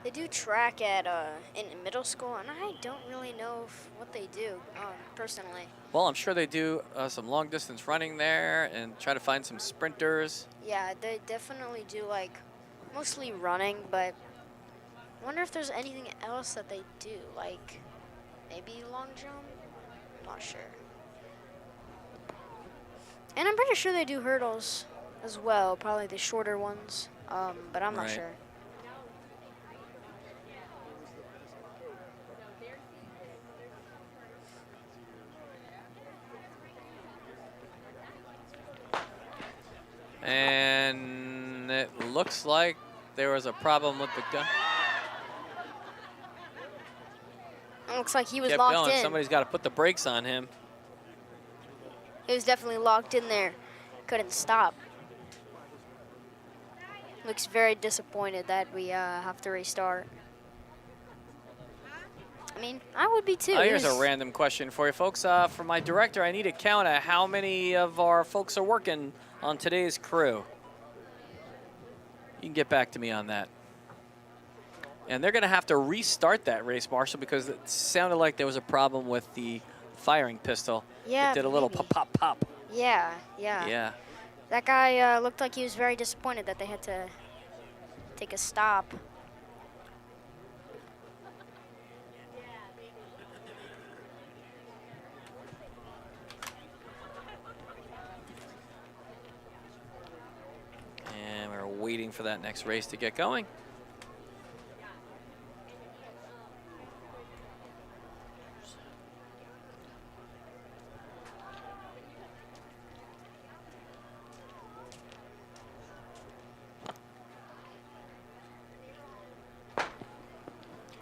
They do track at in middle school, and I don't really know what they do personally. Well, I'm sure they do some long distance running there and try to find some sprinters. Yeah, they definitely do like mostly running, but I wonder if there's anything else that they do, like maybe long jump? I'm not sure. And I'm pretty sure they do hurdles as well, probably the shorter ones, but I'm not sure. And it looks like there was a problem with the gun. It looks like he was Kept locked going. in. Somebody's got to put the brakes on him. He was definitely locked in there. Couldn't stop. Looks very disappointed that we have to restart. I mean, I would be too. Here's a random question for you folks. For my director, I need a count of how many of our folks are working on today's crew. You can get back to me on that. And they're going to have to restart that race, Marshall, because it sounded like there was a problem with the firing pistol. Yeah, it did a little maybe. pop, pop, pop. Yeah, yeah. Yeah. That guy looked like he was very disappointed that they had to take a stop. waiting for that next race to get going.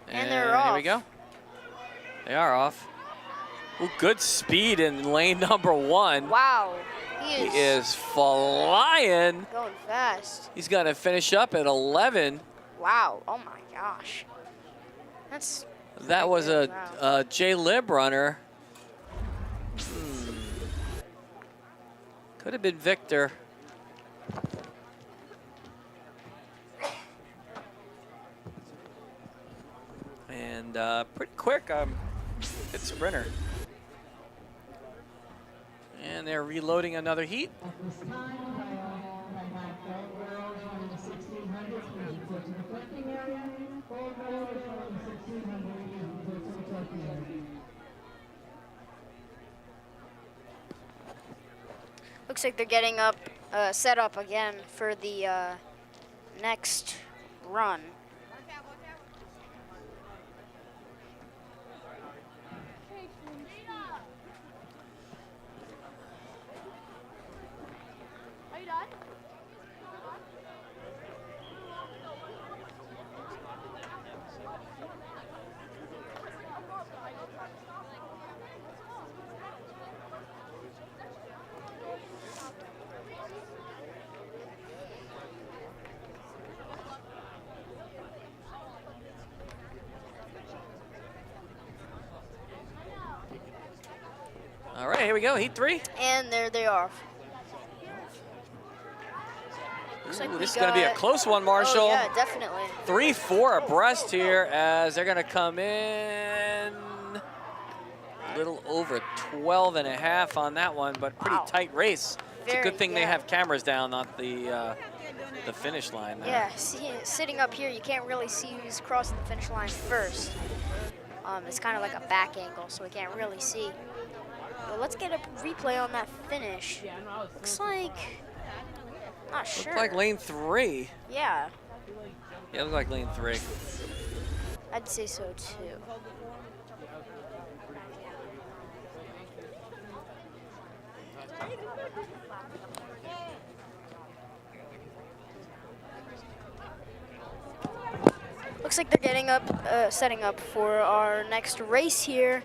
And they're off. Here we go. They are off. Ooh, good speed in lane number 1. Wow. He is flying. Going fast. He's going to finish up at 11. Wow. Oh my gosh. That was a wow. J-Lib runner. Could have been Victor. And pretty quick, good sprinter. And they're reloading another heat. Looks like they're getting up, set up again for the next run. All right, here we go, heat 3. And there they are. Looks like Ooh, this is going to be a close one, Marshall. Oh, yeah, definitely. 3-4 abreast here as they're going to come in a little over 12 and a half on that one, but pretty tight race. It's a good thing they have cameras down on the finish line there. Yeah, sitting up here, you can't really see who's crossing the finish line first. It's kind of like a back angle, so we can't really see. But let's get a replay on that finish. Looks like, not sure. Looks like lane 3. Yeah. Yeah, it looks like lane 3. I'd say so too. Looks like they're getting up, setting up for our next race here.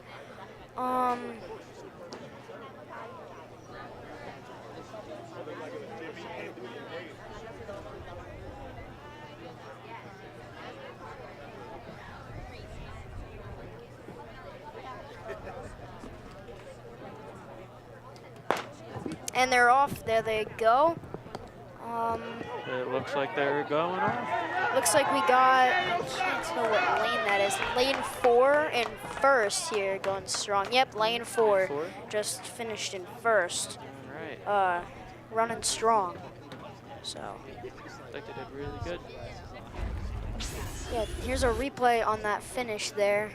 And they're off. There they go. It looks like they're going off. Looks like we got, I can't tell what lane that is. Lane 4 in first here, going strong. Yep, lane 4 just finished in first. All right. Running strong. So. Looks like they did really good. Yeah, here's a replay on that finish there.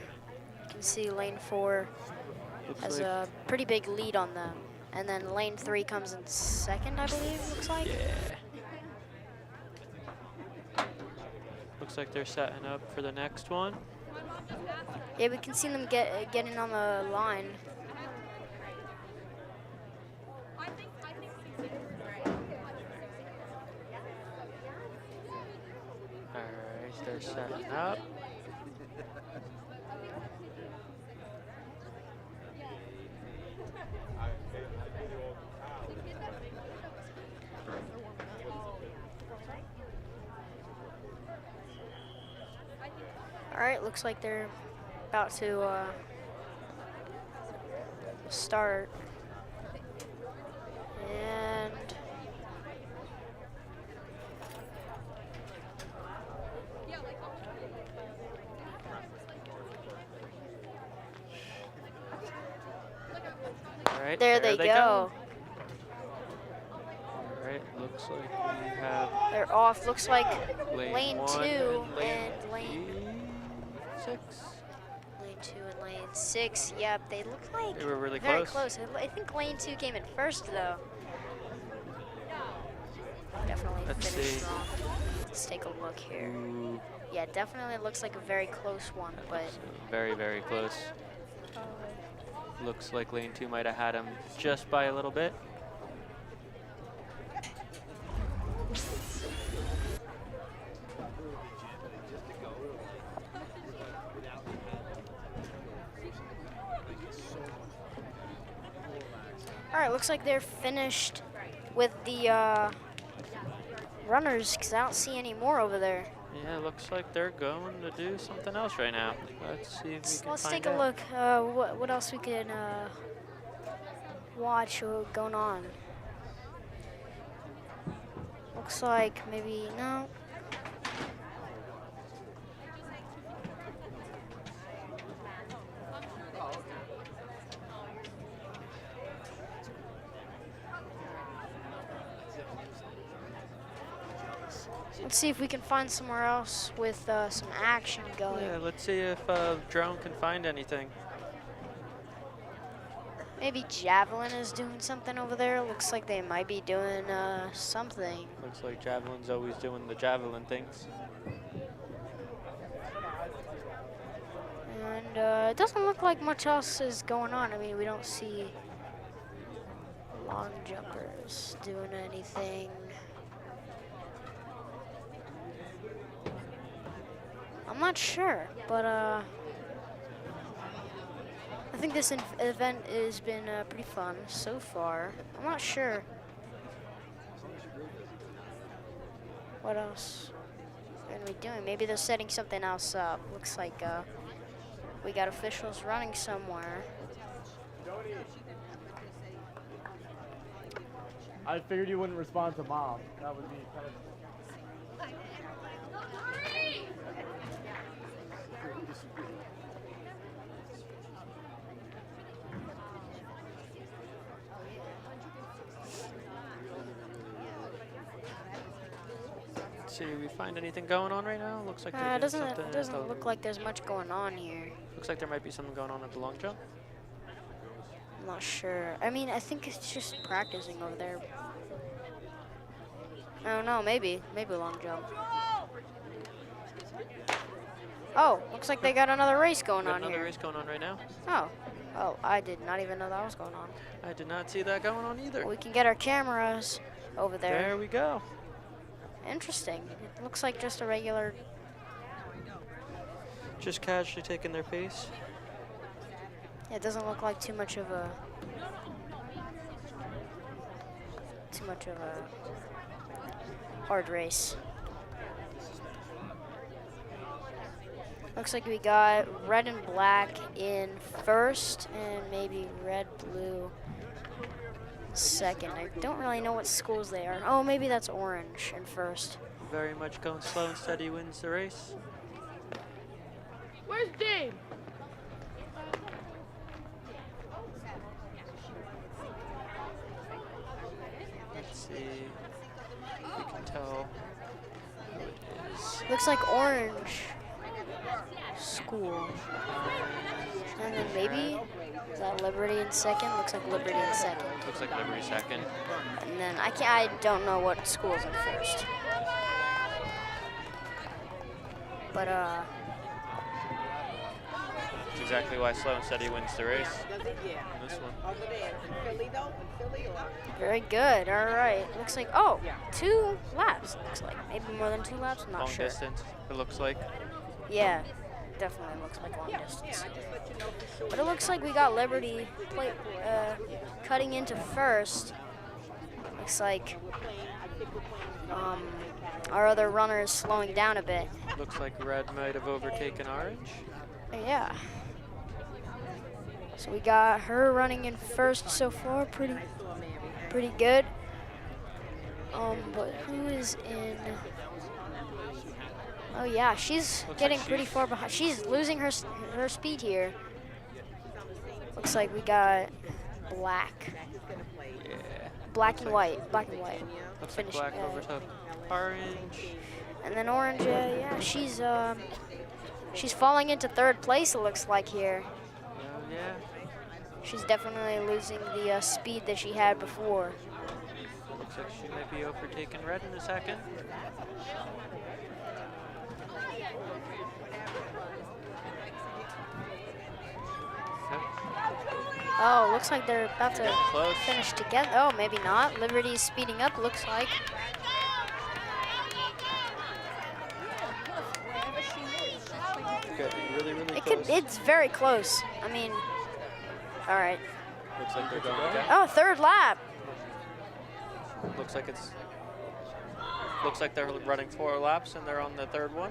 You can see lane 4 has a pretty big lead on them. And then lane 3 comes in second, I believe, looks like. Yeah. Looks like they're setting up for the next one. Yeah, we can see them getting on the line. All right, they're setting up. All right, looks like they're about to start. And All right, there they go. All right, looks like we have They're off. Looks like lane 2 and and lane 6. Lane 2 and lane 6. Yep, they look like They were really very close. I think lane 2 came in first though. Definitely Let's finished see. strong. Let's take a look here. Ooh, Yeah, definitely looks like a very close one, but very, very close. Looks like lane 2 might have had him just by a little bit. all right, looks like they're finished with the runners because I don't see any more over there. Yeah, looks like they're going to do something else right now. Let's see if we can Let's find take a out. look. What else we can watch going on? Looks like maybe no. Let's see if we can find somewhere else with some action going. Yeah, let's see if Drone can find anything. Maybe Javelin is doing something over there. Looks like they might be doing something. Looks like Javelin's always doing the Javelin things. And it doesn't look like much else is going on. I mean, we don't see long jumpers doing anything. I'm not sure, but I think this event has been pretty fun so far. I'm not sure what else they're gonna be doing. Maybe they're setting something else up. Looks like we got officials running somewhere. I figured you wouldn't respond to Mom. That would be kind of... Let's see, we find anything going on right now? Looks like they're It doing doesn't something. doesn't look like there's much going on here. Looks like there might be something going on at the long jump. I'm not sure. I mean, I think it's just practicing over there. I don't know, maybe long jump. Oh, looks like they got another race going on Another here. race going on right now. Oh, I did not even know that was going on. I did not see that going on either. Well, we can get our cameras over there. There we go. Interesting. It looks like just a regular. Just casually taking their pace. It doesn't look like too much of a hard race. Looks like we got red and black in first and maybe red, blue second. I don't really know what schools they are. Oh, maybe that's orange in first. Very much going slow and steady wins the race. Where's Dave? Let's see. We can tell who it is. Looks like orange school. And then maybe, is that Liberty in second? Looks like Liberty in second. Looks like Liberty second. And then I don't know what school's in first. But That's exactly why slow and steady wins the race. In this one. very good. All right. Looks like 2 laps. Looks like maybe more than 2 laps. I'm not Long sure. distance, it looks like. Yeah, definitely looks like long distance. But it looks like we got Liberty cutting into first. Looks like our other runner is slowing down a bit. Looks like red might have overtaken orange. Yeah. So we got her running in first so far, pretty good. But who is in? Oh yeah, she's getting pretty far behind. She's losing her speed here. Looks like we got black. Yeah. Black and white. Black and white. Looks like black overtook orange. And then orange, yeah, she's falling into third place, it looks like here. Oh, yeah. She's definitely losing the speed that she had before. Looks Looks like she might be overtaking red in a second. Yep. Oh, looks like they're about to Close. finish together. Oh, maybe not. Liberty's speeding up, looks like. Getting really, really It close. it's very close. I mean, all right. Looks like they're going again. Oh, third lap. Looks like they're running 4 laps and they're on the 3rd one.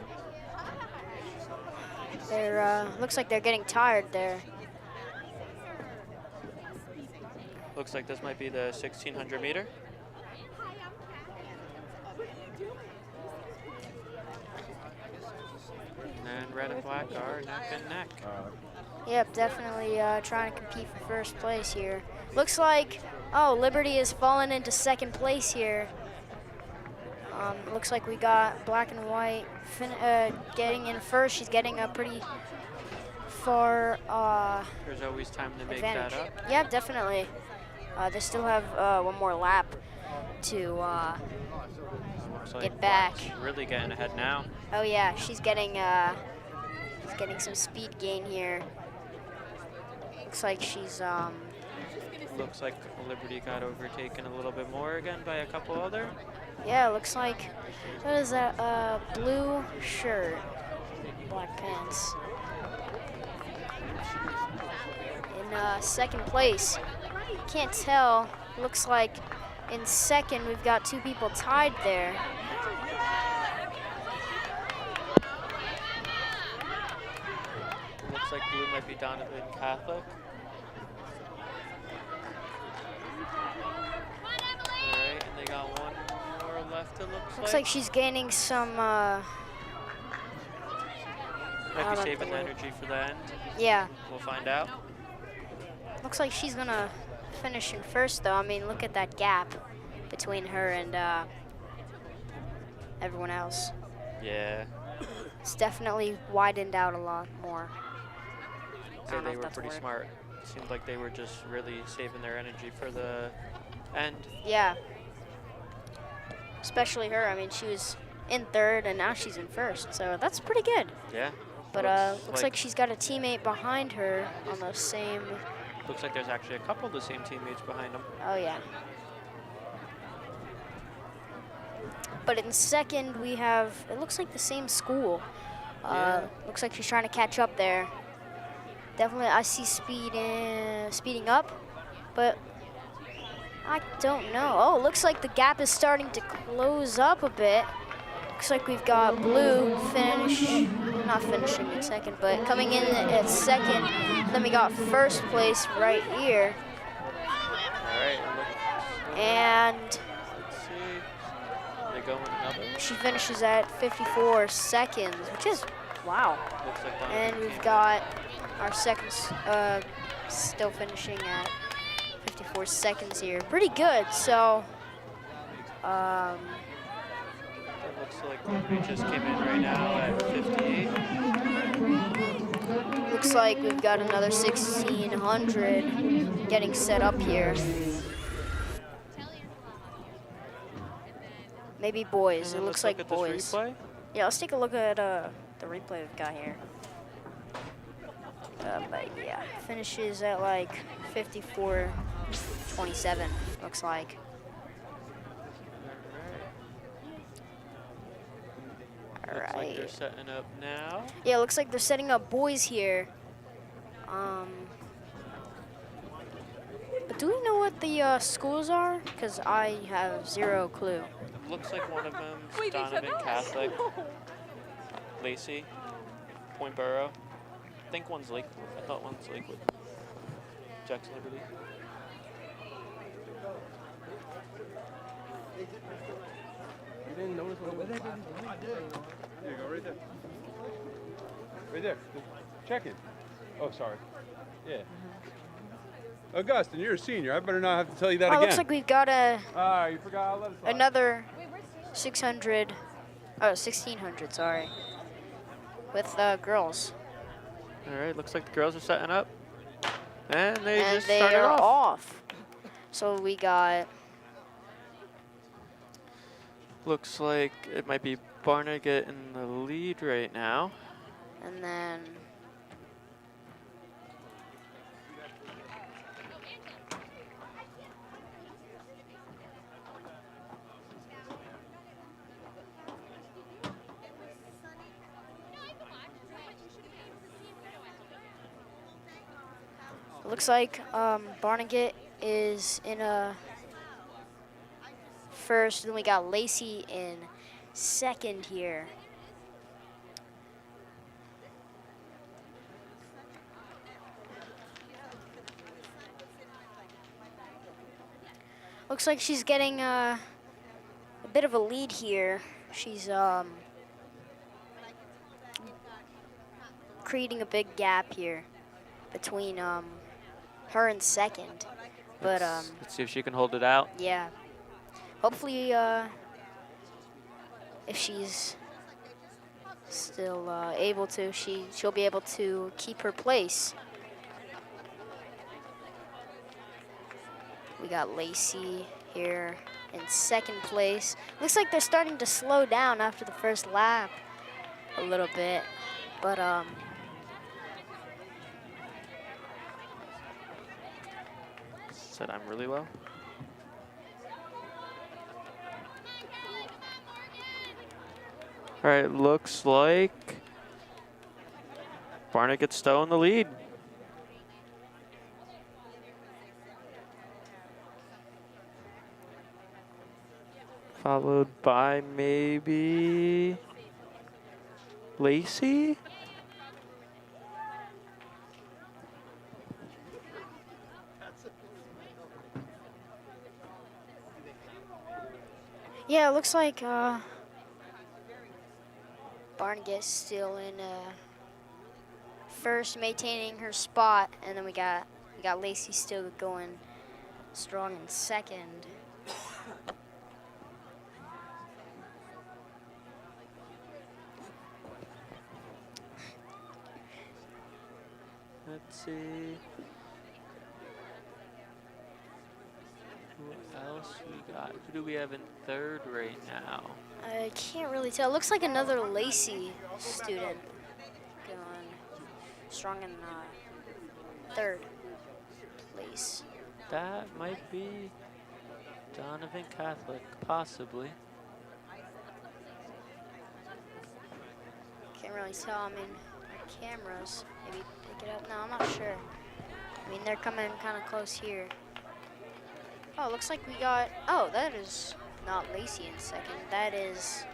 They're looks like they're getting tired there. Looks like this might be the 1600 meter. And red and black are neck and neck. Yep, definitely trying to compete for first place here. Looks like, oh, Liberty has fallen into second place here. Looks like we got black and white getting in first. She's getting a pretty far There's always time to make advantage. that up. Yeah, definitely. They still have one more lap to Looks like get back. Black's really getting ahead now. Oh yeah, she's getting some speed gain here. Looks like she's Looks like Liberty got overtaken a little bit more again by a couple other. yeah, looks like, what is that, blue shirt, black pants. In second place, can't tell, looks like in second we've got 2 people tied there. Looks like blue might be Donovan Catholic. Alright, and they got one more left, it Looks like she's gaining some, might be like saving the way- energy for the end. yeah. We'll find out. Looks like she's gonna finish in first though. I mean, look at that gap between her and everyone else. Yeah. It's definitely widened out a lot more. I So don't know they if were that's a pretty word. smart. Seemed like they were just really saving their energy for the end. Yeah. Especially her. I mean, she was in third and now she's in first, so that's pretty good. Yeah. But looks like she's got a teammate behind her on the same. Looks like there's actually a couple of the same teammates behind them. Oh yeah. But in second we have, it looks like the same school. Looks like she's trying to catch up there. Definitely I see speeding up, but I don't know. Oh, looks like the gap is starting to close up a bit. Looks like we've got blue not finishing in second, but coming in at second. Then we got first place right here. Alright, And let's see. They go in another. she finishes at 54 seconds, which is, wow. Looks like Donovan And we've came got our seconds still finishing at 54 seconds here. Pretty good, so. It looks like Liberty just came in right now at 58. Looks like we've got another 1600 getting set up here. Maybe boys. And It looks let's like look at boys. this replay. Yeah, let's take a look at the replay we've got here. But yeah, finishes at like 54:27. Looks like. All Looks like they're right. setting up now. Yeah, looks like they're setting up boys here. But do we know what the schools are? Because I have 0 clue. Looks like one of them's Donovan Catholic, Lacey, Point Borough. I think one's Lakewood. I thought one's Lakewood. Jackson Liberty. You didn't notice what it was? There you go, right there. Right there. Check it. Oh, sorry. Yeah. Augustine, you're a senior. I better not have to tell you that Oh, again. looks like we've got You forgot. I'll let it slide. another 1600, sorry, with girls. All right, looks like the girls are setting up. And they And just they started are off. off. So we got Looks like it might be Barnegat in the lead right now. And then it looks like Barnegat is in a first, then we got Lacey in second here. Looks like she's getting a bit of a lead here. She's creating a big gap here between her and second. But Let's see if she can hold it out. yeah, hopefully if she's still able to, she'll be able to keep her place. We got Lacey here in second place. Looks like they're starting to slow down after the first lap a little bit, but Said I'm really low. All right, looks like Barnegat's still in the lead. Followed by maybe Lacey? yeah, it looks like Barnegat's still in first, maintaining her spot, and then we got Lacey still going strong in second. Let's see. Who else we got? Who do we have in third right now? I can't really tell. Looks like another Lacey student going strong in third place. That might be Donovan Catholic, possibly. Can't really tell. I mean, cameras maybe pick it up. No, I'm not sure. I mean, they're coming kind of close here. Oh, looks like we got, oh, that is not Lacey in second. That is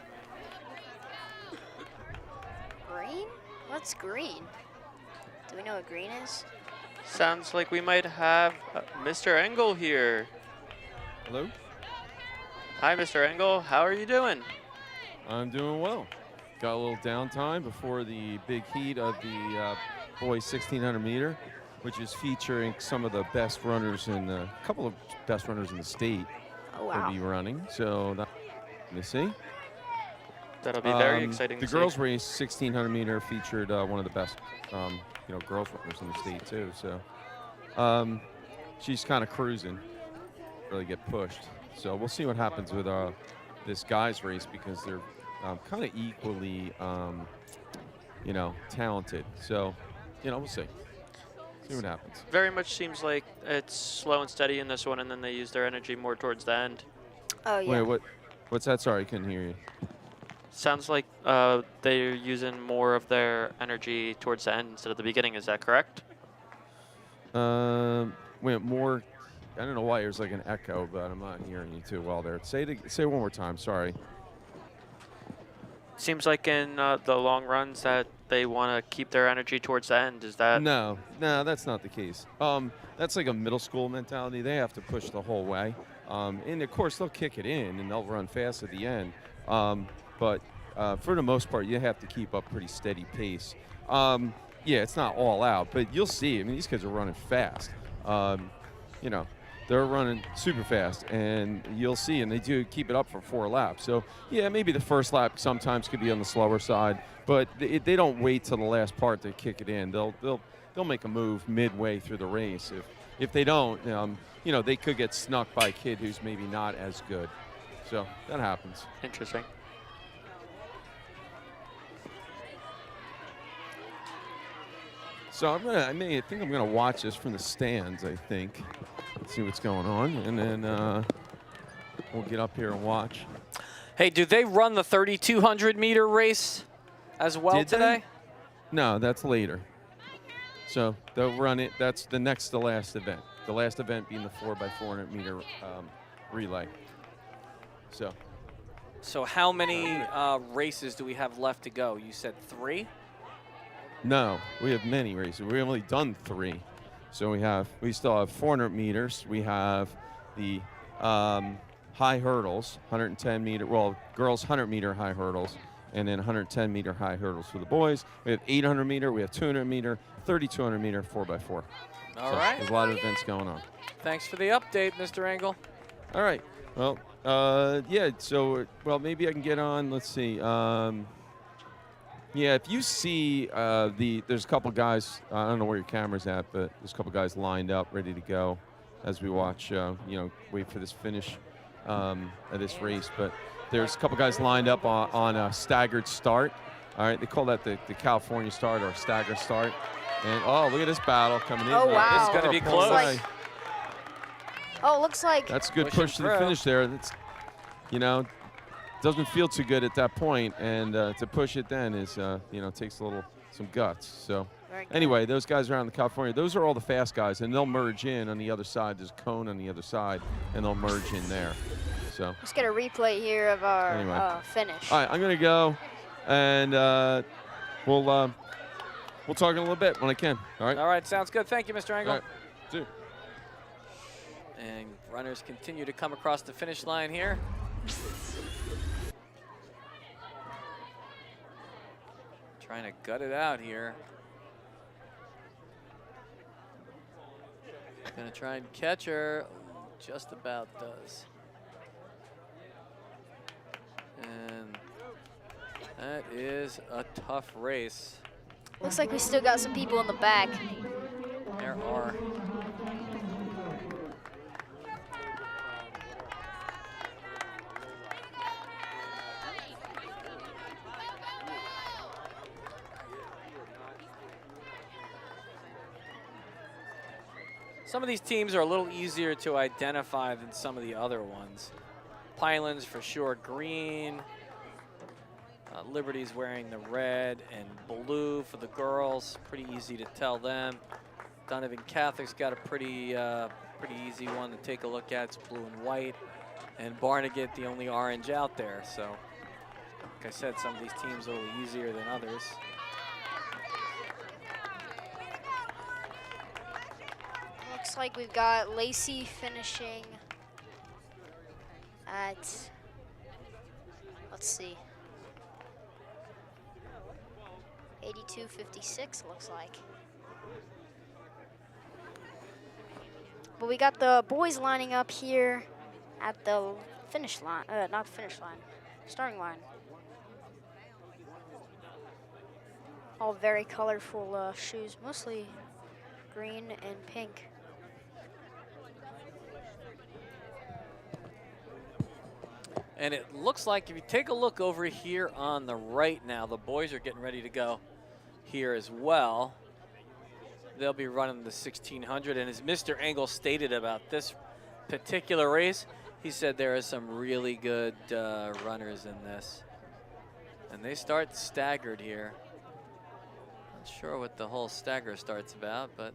green? What's green? Do we know what green is? Sounds like we might have Mr. Engel here. Hello? Hi, Mr. Engel. How are you doing? I'm doing well. Got a little downtime before the big heat of the boys 1600 meter, which is featuring some of the best runners in a couple of best runners in the state. Oh, wow. Will be running. So let me see. That'll be very exciting The to girls see. race 1600 meter featured one of the best girls runners in the state too. So she's kind of cruising, really get pushed. So we'll see what happens with this guys race, because they're kind of equally talented. So we'll see. See what happens. Very much seems like it's slow and steady in this one, and then they use their energy more towards the end. Oh, yeah. Wait, what's that? Sorry, I couldn't hear you. Sounds like they're using more of their energy towards the end instead of the beginning. Is that correct? Wait, more. I don't know why there's like an echo, but I'm not hearing you too well there. Say it one more time. Sorry. Seems like in the long runs that they want to keep their energy towards the end. Is that? No, that's not the case. That's like a middle school mentality. They have to push the whole way. And of course they'll kick it in and they'll run fast at the end. But for the most part, you have to keep up pretty steady pace. Yeah, it's not all out, but you'll see. I mean, these kids are running fast. They're running super fast, and you'll see, and they do keep it up for 4 laps. So, yeah, maybe the first lap sometimes could be on the slower side, but they don't wait till the last part to kick it in. They'll make a move midway through the race. If they don't, they could get snuck by a kid who's maybe not as good. So that happens. Interesting. So I think I'm gonna watch this from the stands. I think, see what's going on, and then we'll get up here and watch. Hey, do they run the 3,200 meter race as well Did they? today? No, that's later. So they'll run it. That's the next to last event. The last event being the 4x400 meter relay. So how many races do we have left to go? You said 3? No, we have many races. We've only done 3. So we still have 400 meters. We have the high hurdles, 110 meter, well, girls 100 meter high hurdles, and then 110 meter high hurdles for the boys. We have 800 meter, we have 200 meter, 3,200 meter, 4x4. All right. There's a lot of events going on. Thanks for the update, Mr. Engel. All right. Well, yeah. So, well, maybe I can get on. Let's see. Yeah, if you see there's a couple guys. I don't know where your camera's at, but there's a couple guys lined up, ready to go, as we watch. Wait for this finish of this race. But there's a couple guys lined up on a staggered start. All right, they call that the California start or a stagger start. And oh, look at this battle coming in. Oh, wow. This is going to be close. Looks like That's a good push to the finish there. That's, doesn't feel too good at that point, and to push it then is, takes some guts. So anyway, those guys around the California, those are all the fast guys, and they'll merge in on the other side. There's a cone on the other side, and they'll merge in there. So let's get a replay here of our finish. All right, I'm gonna go, and we'll talk in a little bit when I can. All right. All right, sounds good. Thank you, Mr. Engel. All right. See. And runners continue to come across the finish line here. Trying to gut it out here. Gonna try and catch her. Just about does. And that is a tough race. Looks like we still got some people in the back. There are. Some of these teams are a little easier to identify than some of the other ones. Pinelands for sure green. Liberty's wearing the red and blue for the girls. Pretty easy to tell them. Donovan Catholic's got a pretty easy one to take a look at. It's blue and white. And Barnegat, the only orange out there. So, like I said, some of these teams are a little easier than others. Looks like we've got Lacey finishing at, let's see, 82.56 looks like. But we got the boys lining up here at the finish line, not finish line, starting line. All very colorful shoes, mostly green and pink. And it looks like if you take a look over here on the right now, the boys are getting ready to go here as well. They'll be running the 1600. And as Mr. Engel stated about this particular race, he said there are some really good runners in this. And they start staggered here. Not sure what the whole stagger start's about, but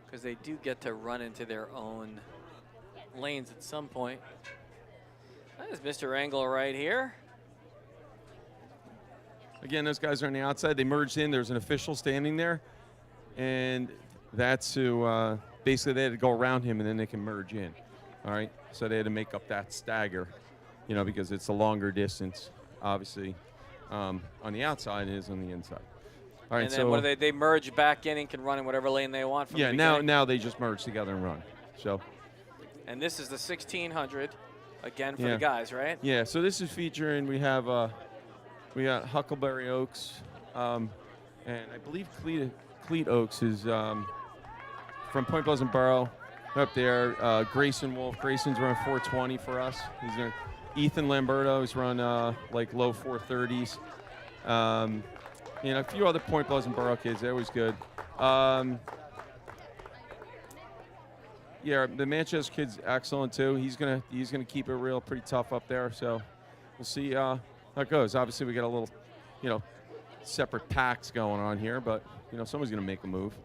because they do get to run into their own lanes at some point. That is Mr. Engel right here. Again, those guys are on the outside. They merged in. There's an official standing there. And that's who, basically they had to go around him and then they can merge in. All right? So they had to make up that stagger, because it's a longer distance, obviously, on the outside it is on the inside. All right, and then what do they merge back in and can run in whatever lane they want from the beginning? now they just merge together and run. So. And this is the 1600. Again for the guys, right? Yeah, so this is featuring, we got Huckleberry Oaks, and I believe Cleat Oaks is from Point Pleasant Borough, up there. Grayson Wolf. Grayson's run 420 for us. Ethan Lamberto's run like low 430s. A few other Point Pleasant Borough kids. They're always good. Yeah, the Manchester kid's excellent too. He's gonna keep it real, pretty tough up there. So we'll see how it goes. Obviously, we got a little, separate packs going on here, but someone's gonna make a move.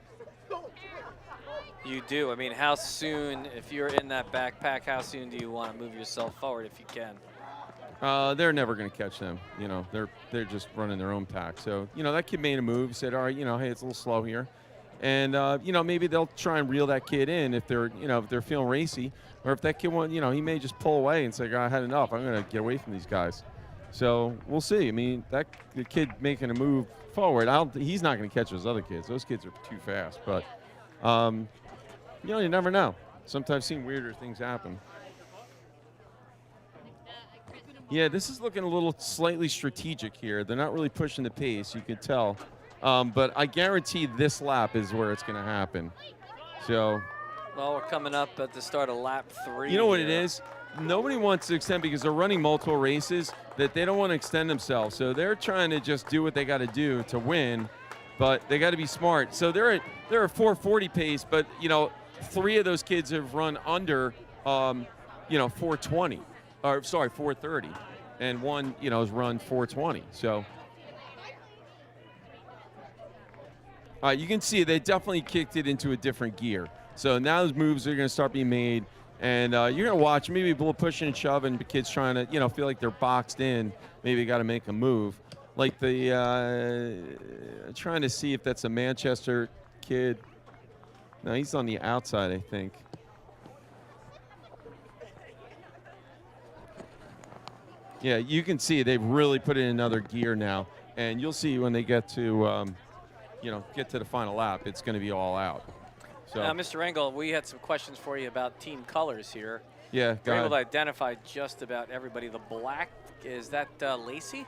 You do. I mean, how soon, if you're in that backpack, how soon do you want to move yourself forward if you can? They're never going to catch them. They're just running their own pack. So, that kid made a move, said, all right, hey, it's a little slow here. And, maybe they'll try and reel that kid in if they're, if they're feeling racy. Or if that kid wants, he may just pull away and say, I had enough. I'm going to get away from these guys. So we'll see. I mean, the kid making a move forward, he's not going to catch those other kids. Those kids are too fast. But, you never know. Sometimes seen weirder things happen. Yeah, this is looking a little slightly strategic here. They're not really pushing the pace, you can tell. But I guarantee this lap is where it's going to happen. So, well, we're coming up at the start of lap 3. You know what it is? Nobody wants to extend because they're running multiple races that they don't want to extend themselves. So they're trying to just do what they got to do to win, but they got to be smart. So they're at 440 pace, but 3 of those kids have run under 420. Or sorry, 430, and one, has run 420. So, you can see they definitely kicked it into a different gear. So now those moves are going to start being made, and you're going to watch maybe a little pushing and shoving, the kids trying to, feel like they're boxed in. Maybe got to make a move, like trying to see if that's a Manchester kid. No, he's on the outside, I think. Yeah, you can see they've really put it in another gear now, and you'll see when they get to, get to the final lap, it's going to be all out. So, now, Mr. Engel, we had some questions for you about team colors here. Yeah, We're able to identify just about everybody. The black, is that Lacey?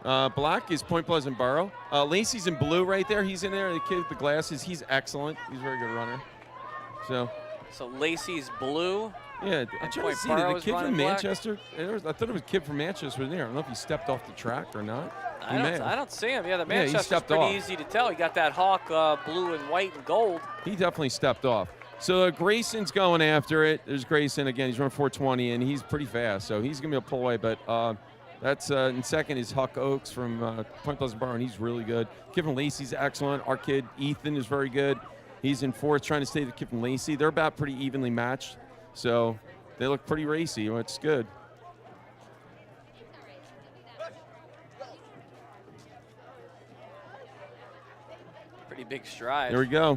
Black is Point Pleasant Borough. Lacey's in blue right there. He's in there. The kid with the glasses. He's excellent. He's a very good runner. So Lacey's blue. Yeah, I'm trying to see the kid from Manchester. I thought it was a kid from Manchester in there. I don't know if he stepped off the track or not. I don't see him. Yeah, the Manchester's pretty off. easy to tell. He got that hawk blue and white and gold. He definitely stepped off. So Grayson's going after it. There's Grayson again. He's running 420, and he's pretty fast. So he's going to be able to pull away. But that's in second is Huck Oaks from Point Pleasant Borough, and he's really good. Kid from Lacey's excellent. Our kid Ethan is very good. He's in fourth, trying to stay the kid from Lacey. They're about pretty evenly matched. So they look pretty racy. It's good. Pretty big stride. There we go.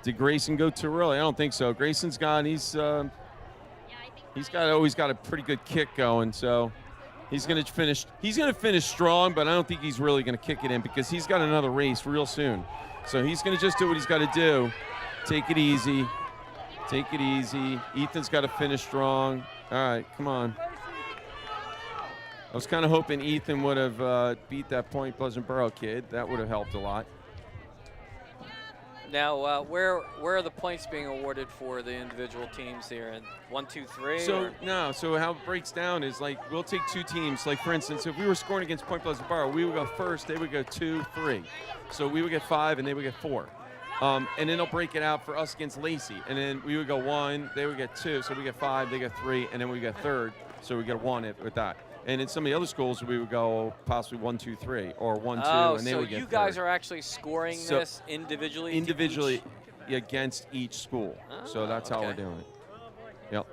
Did Grayson go too early? I don't think so. Grayson's gone. He's always got a pretty good kick going. So he's going to finish. He's going to finish strong, but I don't think he's really going to kick it in because he's got another race real soon. So he's going to just do what he's got to do. Take it easy. Take it easy. Ethan's got to finish strong. All right, come on. I was kind of hoping Ethan would have beat that Point Pleasant Borough kid. That would have helped a lot. Now, where are the points being awarded for the individual teams here? And 1, 2, 3? So how it breaks down is like we'll take 2 teams. Like for instance, if we were scoring against Point Pleasant Borough, we would go first. They would go 2, 3. So we would get 5 and they would get 4. And then they'll break it out for us against Lacey. And then we would go 1, they would get 2. So we get 5, they get 3, and then we get third. So we get 1 with that. And in some of the other schools, we would go possibly 1, 2, 3, or 1, 2, and they would get so you guys third. are actually scoring this individually? Individually against each school. So that's how we're doing it. Yep.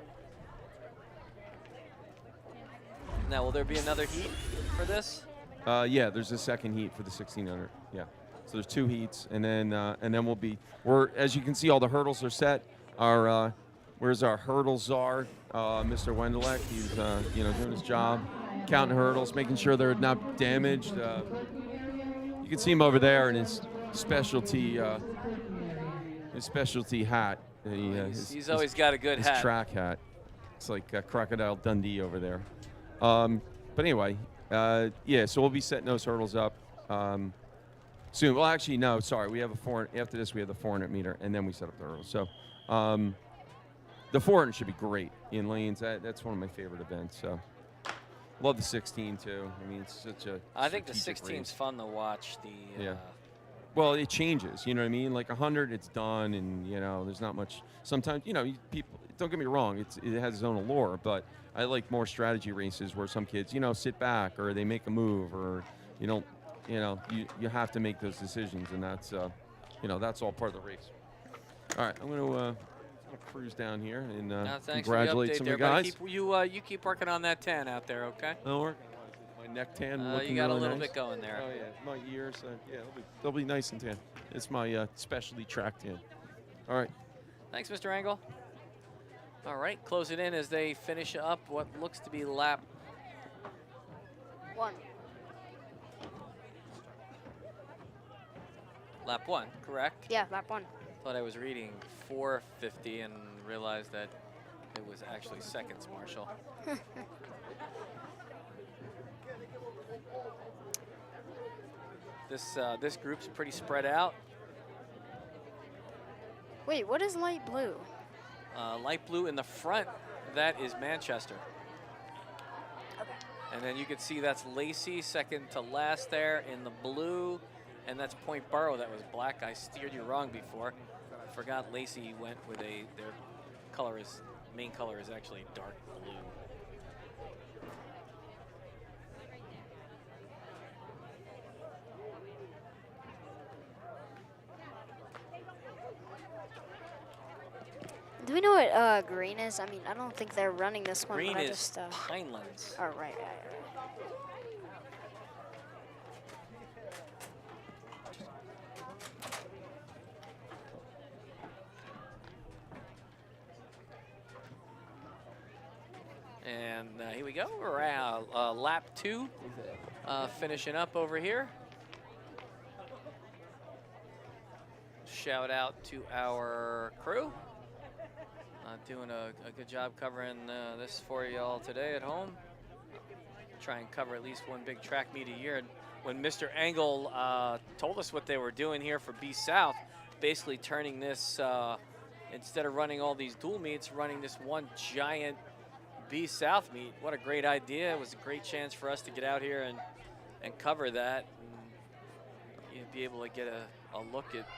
Now, will there be another heat for this? Yeah, there's a second heat for the 1600. Yeah. So there's 2 heats, and then as you can see, all the hurdles are set. Where's our hurdle czar, Mr. Wendelek? He's doing his job, counting hurdles, making sure they're not damaged. You can see him over there in his specialty hat. He's always got a good hat. His track hat. It's like Crocodile Dundee over there. But anyway, yeah. So we'll be setting those hurdles up soon. Well, actually, no. Sorry, we have after this we have the 400 meter, and then we set up the hurdles. So. the 400 should be great in lanes. That's one of my favorite events. So love the 16 too. I mean, it's such a. I think the strategic 16's race. fun to watch. The Yeah. Well, it changes. You know what I mean? Like 100, it's done, and there's not much. Sometimes people. Don't get me wrong. It has its own allure, but I like more strategy races where some kids sit back or they make a move or you don't. You have to make those decisions, and that's that's all part of the race. All right, I'm gonna cruise down here and congratulate some of the guys. You keep working on that tan out there, okay? I'll work. My neck tan looking you got really a little nice. bit going there. Oh yeah, my ears. Yeah, they'll be nice and tan. It's my specialty track tan. All right. Thanks, Mr. Engel. All right, close it in as they finish up what looks to be lap 1. Lap 1, correct? Yeah, lap 1. Thought I was reading 4:50 and realized that it was actually seconds, Marshall. This group's pretty spread out. Wait, what is light blue? Light blue in the front, that is Manchester. Okay. And then you can see that's Lacey, second to last there in the blue. And that's Point Borough, that was black. I steered you wrong before. I forgot Lacey went with their main color is actually dark blue. Do we know what green is? I mean, I don't think they're running this one. Green but I is just, Pinelands. Oh, right. And here we go. We're at lap 2, finishing up over here. Shout out to our crew. Doing a good job covering this for y'all today at home. Try and cover at least one big track meet a year. And when Mr. Engel told us what they were doing here for B South, basically turning this, instead of running all these dual meets, running this one giant B South meet. What a great idea. It was a great chance for us to get out here and cover that. And you'd be able to get a look at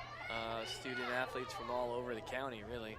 student athletes from all over the county, really.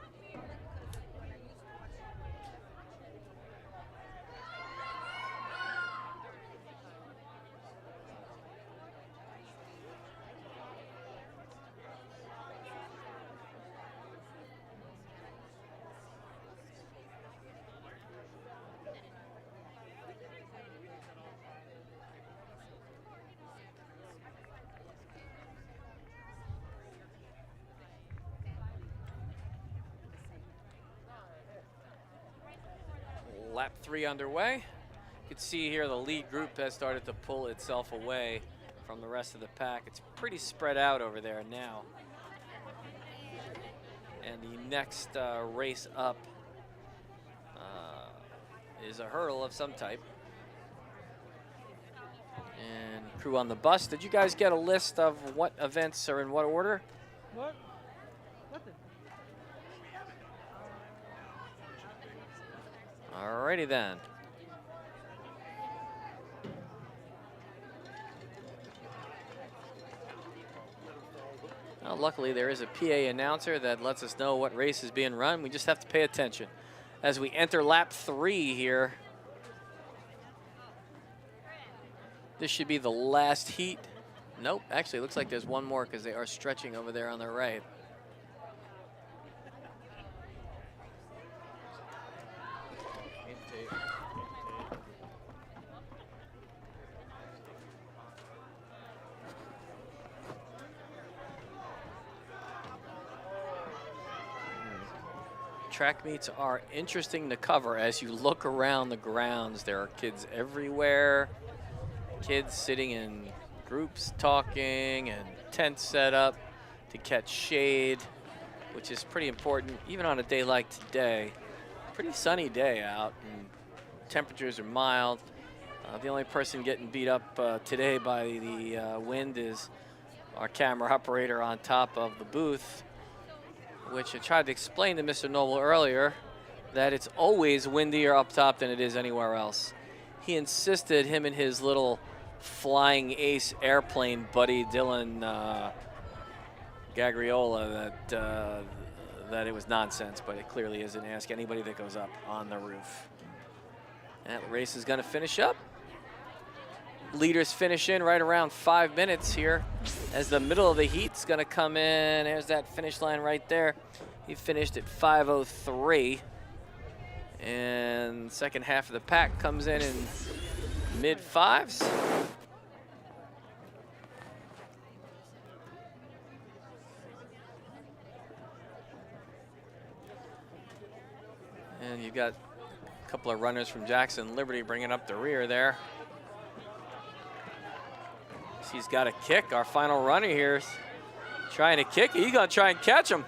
Lap 3 underway. You can see here the lead group has started to pull itself away from the rest of the pack. It's pretty spread out over there now. And the next race up is a hurdle of some type. And crew on the bus. Did you guys get a list of what events are in what order? What? Nothing. Alrighty then. Well, luckily there is a PA announcer that lets us know what race is being run. We just have to pay attention as we enter lap 3 here. This should be the last heat. Nope, actually it looks like there's one more because they are stretching over there on the right. Track meets are interesting to cover. As you look around the grounds, there are kids everywhere. Kids sitting in groups talking and tents set up to catch shade, which is pretty important even on a day like today. Pretty sunny day out and temperatures are mild. The only person getting beat up today by the wind is our camera operator on top of the booth, which I tried to explain to Mr. Noble earlier. that it's always windier up top than it is anywhere else. He insisted, him and his little flying ace airplane buddy Dylan Gagriola, that it was nonsense, but it clearly isn't. Ask anybody that goes up on the roof. That race is going to finish up. Leaders finish in right around 5 minutes here as the middle of the heat's going to come in. There's that finish line right there. He finished at 5:03. And second half of the pack comes in mid-5s. And you've got a couple of runners from Jackson Liberty bringing up the rear there. He's got a kick. Our final runner here is trying to kick. He's going to try and catch him.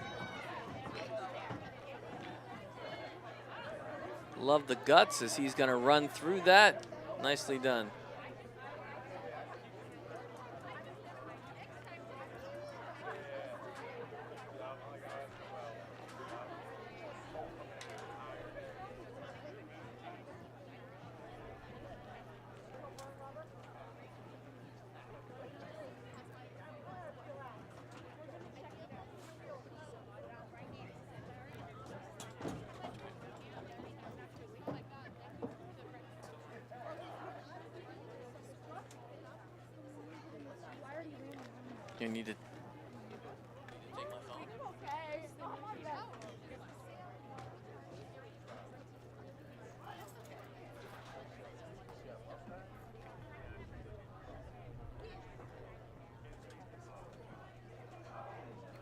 Love the guts as he's going to run through that. Nicely done. You need to take my phone.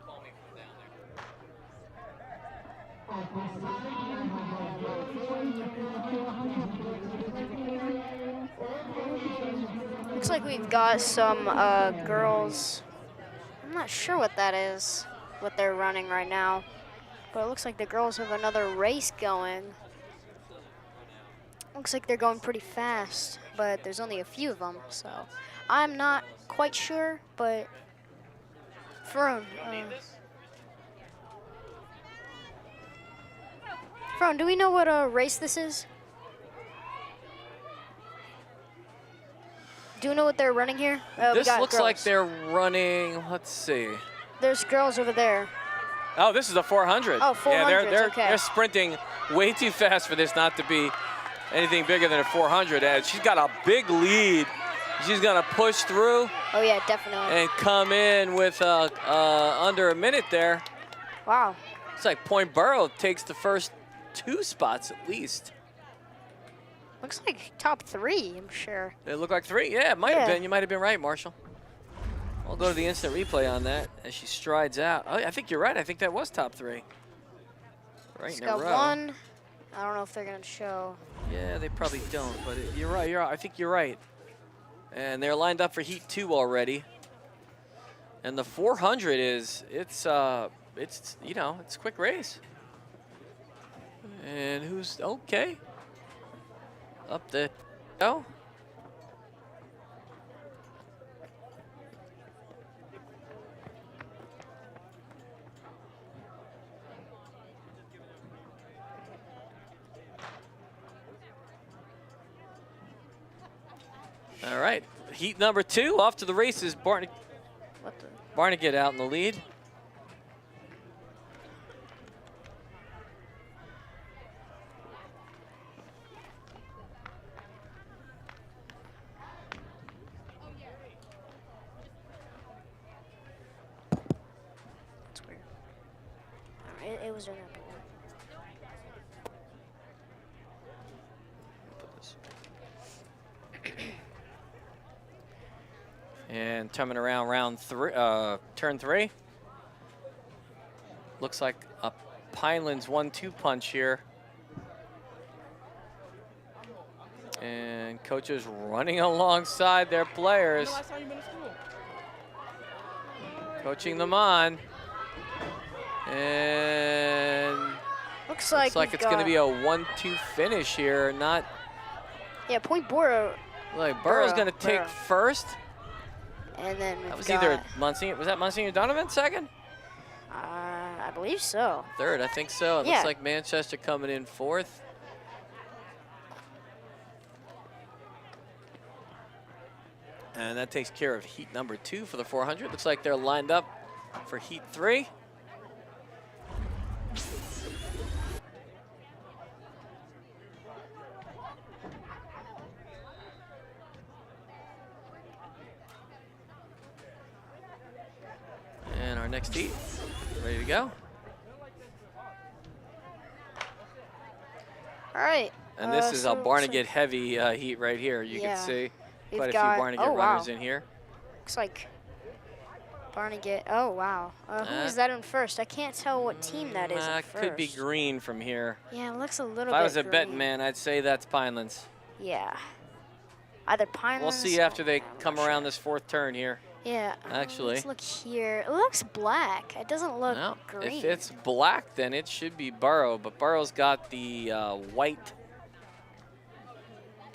Call me from down there. Looks like we've got some girls. I'm not sure what that is, what they're running right now, but it looks like the girls have another race going. Looks like they're going pretty fast, but there's only a few of them, so I'm not quite sure, but Frone, do we know what race this is? Do you know what they're running here? This looks girls. Like they're running, let's see. There's girls over there. Oh, this is a 400. Oh, 400, yeah, okay. They're sprinting way too fast for this not to be anything bigger than a 400. And she's got a big lead. She's gonna push through. Oh yeah, definitely. And come in with under a minute there. Wow. It's like Point Borough takes the first 2 spots at least. Looks like top 3, I'm sure. They look like 3? Yeah, it might have been. You might have been right, Marshall. I'll go to the instant replay on that as she strides out. Oh, I think you're right. I think that was top 3. Right in a row. Got 1. I don't know if they're going to show. Yeah, they probably don't, but you're right. I think you're right. And they're lined up for Heat 2 already. And the 400 it's a quick race. And who's okay? Up the go. All right, heat number 2 off to the races. Barnegat out in the lead. It was doing that before. And coming around turn 3. Looks like a Pinelands 1-2 punch here. And coaches running alongside their players. Coaching them on. And looks like it's going to be a 1-2 finish here. Not. Yeah, Point Borough. Like Burrow's going to take first. And then that was either Monsignor. Was that Monsignor Donovan second? I believe so. Third, I think so. It Yeah. looks like Manchester coming in fourth. And that takes care of heat number 2 for the 400. Looks like they're lined up for heat 3. And our next heat, ready to go. All right. And this is a so Barnegat heavy heat right here. You Yeah. can see We've quite a got- few Barnegat oh, wow. runners in here. Looks like Barnegat. Oh, wow. Who is that in first? I can't tell what team that is in first. Could be green from here. Yeah, it looks a little If bit I was a green. betting man, I'd say that's Pinelands. Yeah. Either Pinelands. We'll see after they I'm come not around this 4th turn here. Yeah. Actually. Let's look here. It looks black. It doesn't look No, green. if it's black, then it should be Burrow, but Burrow's got the white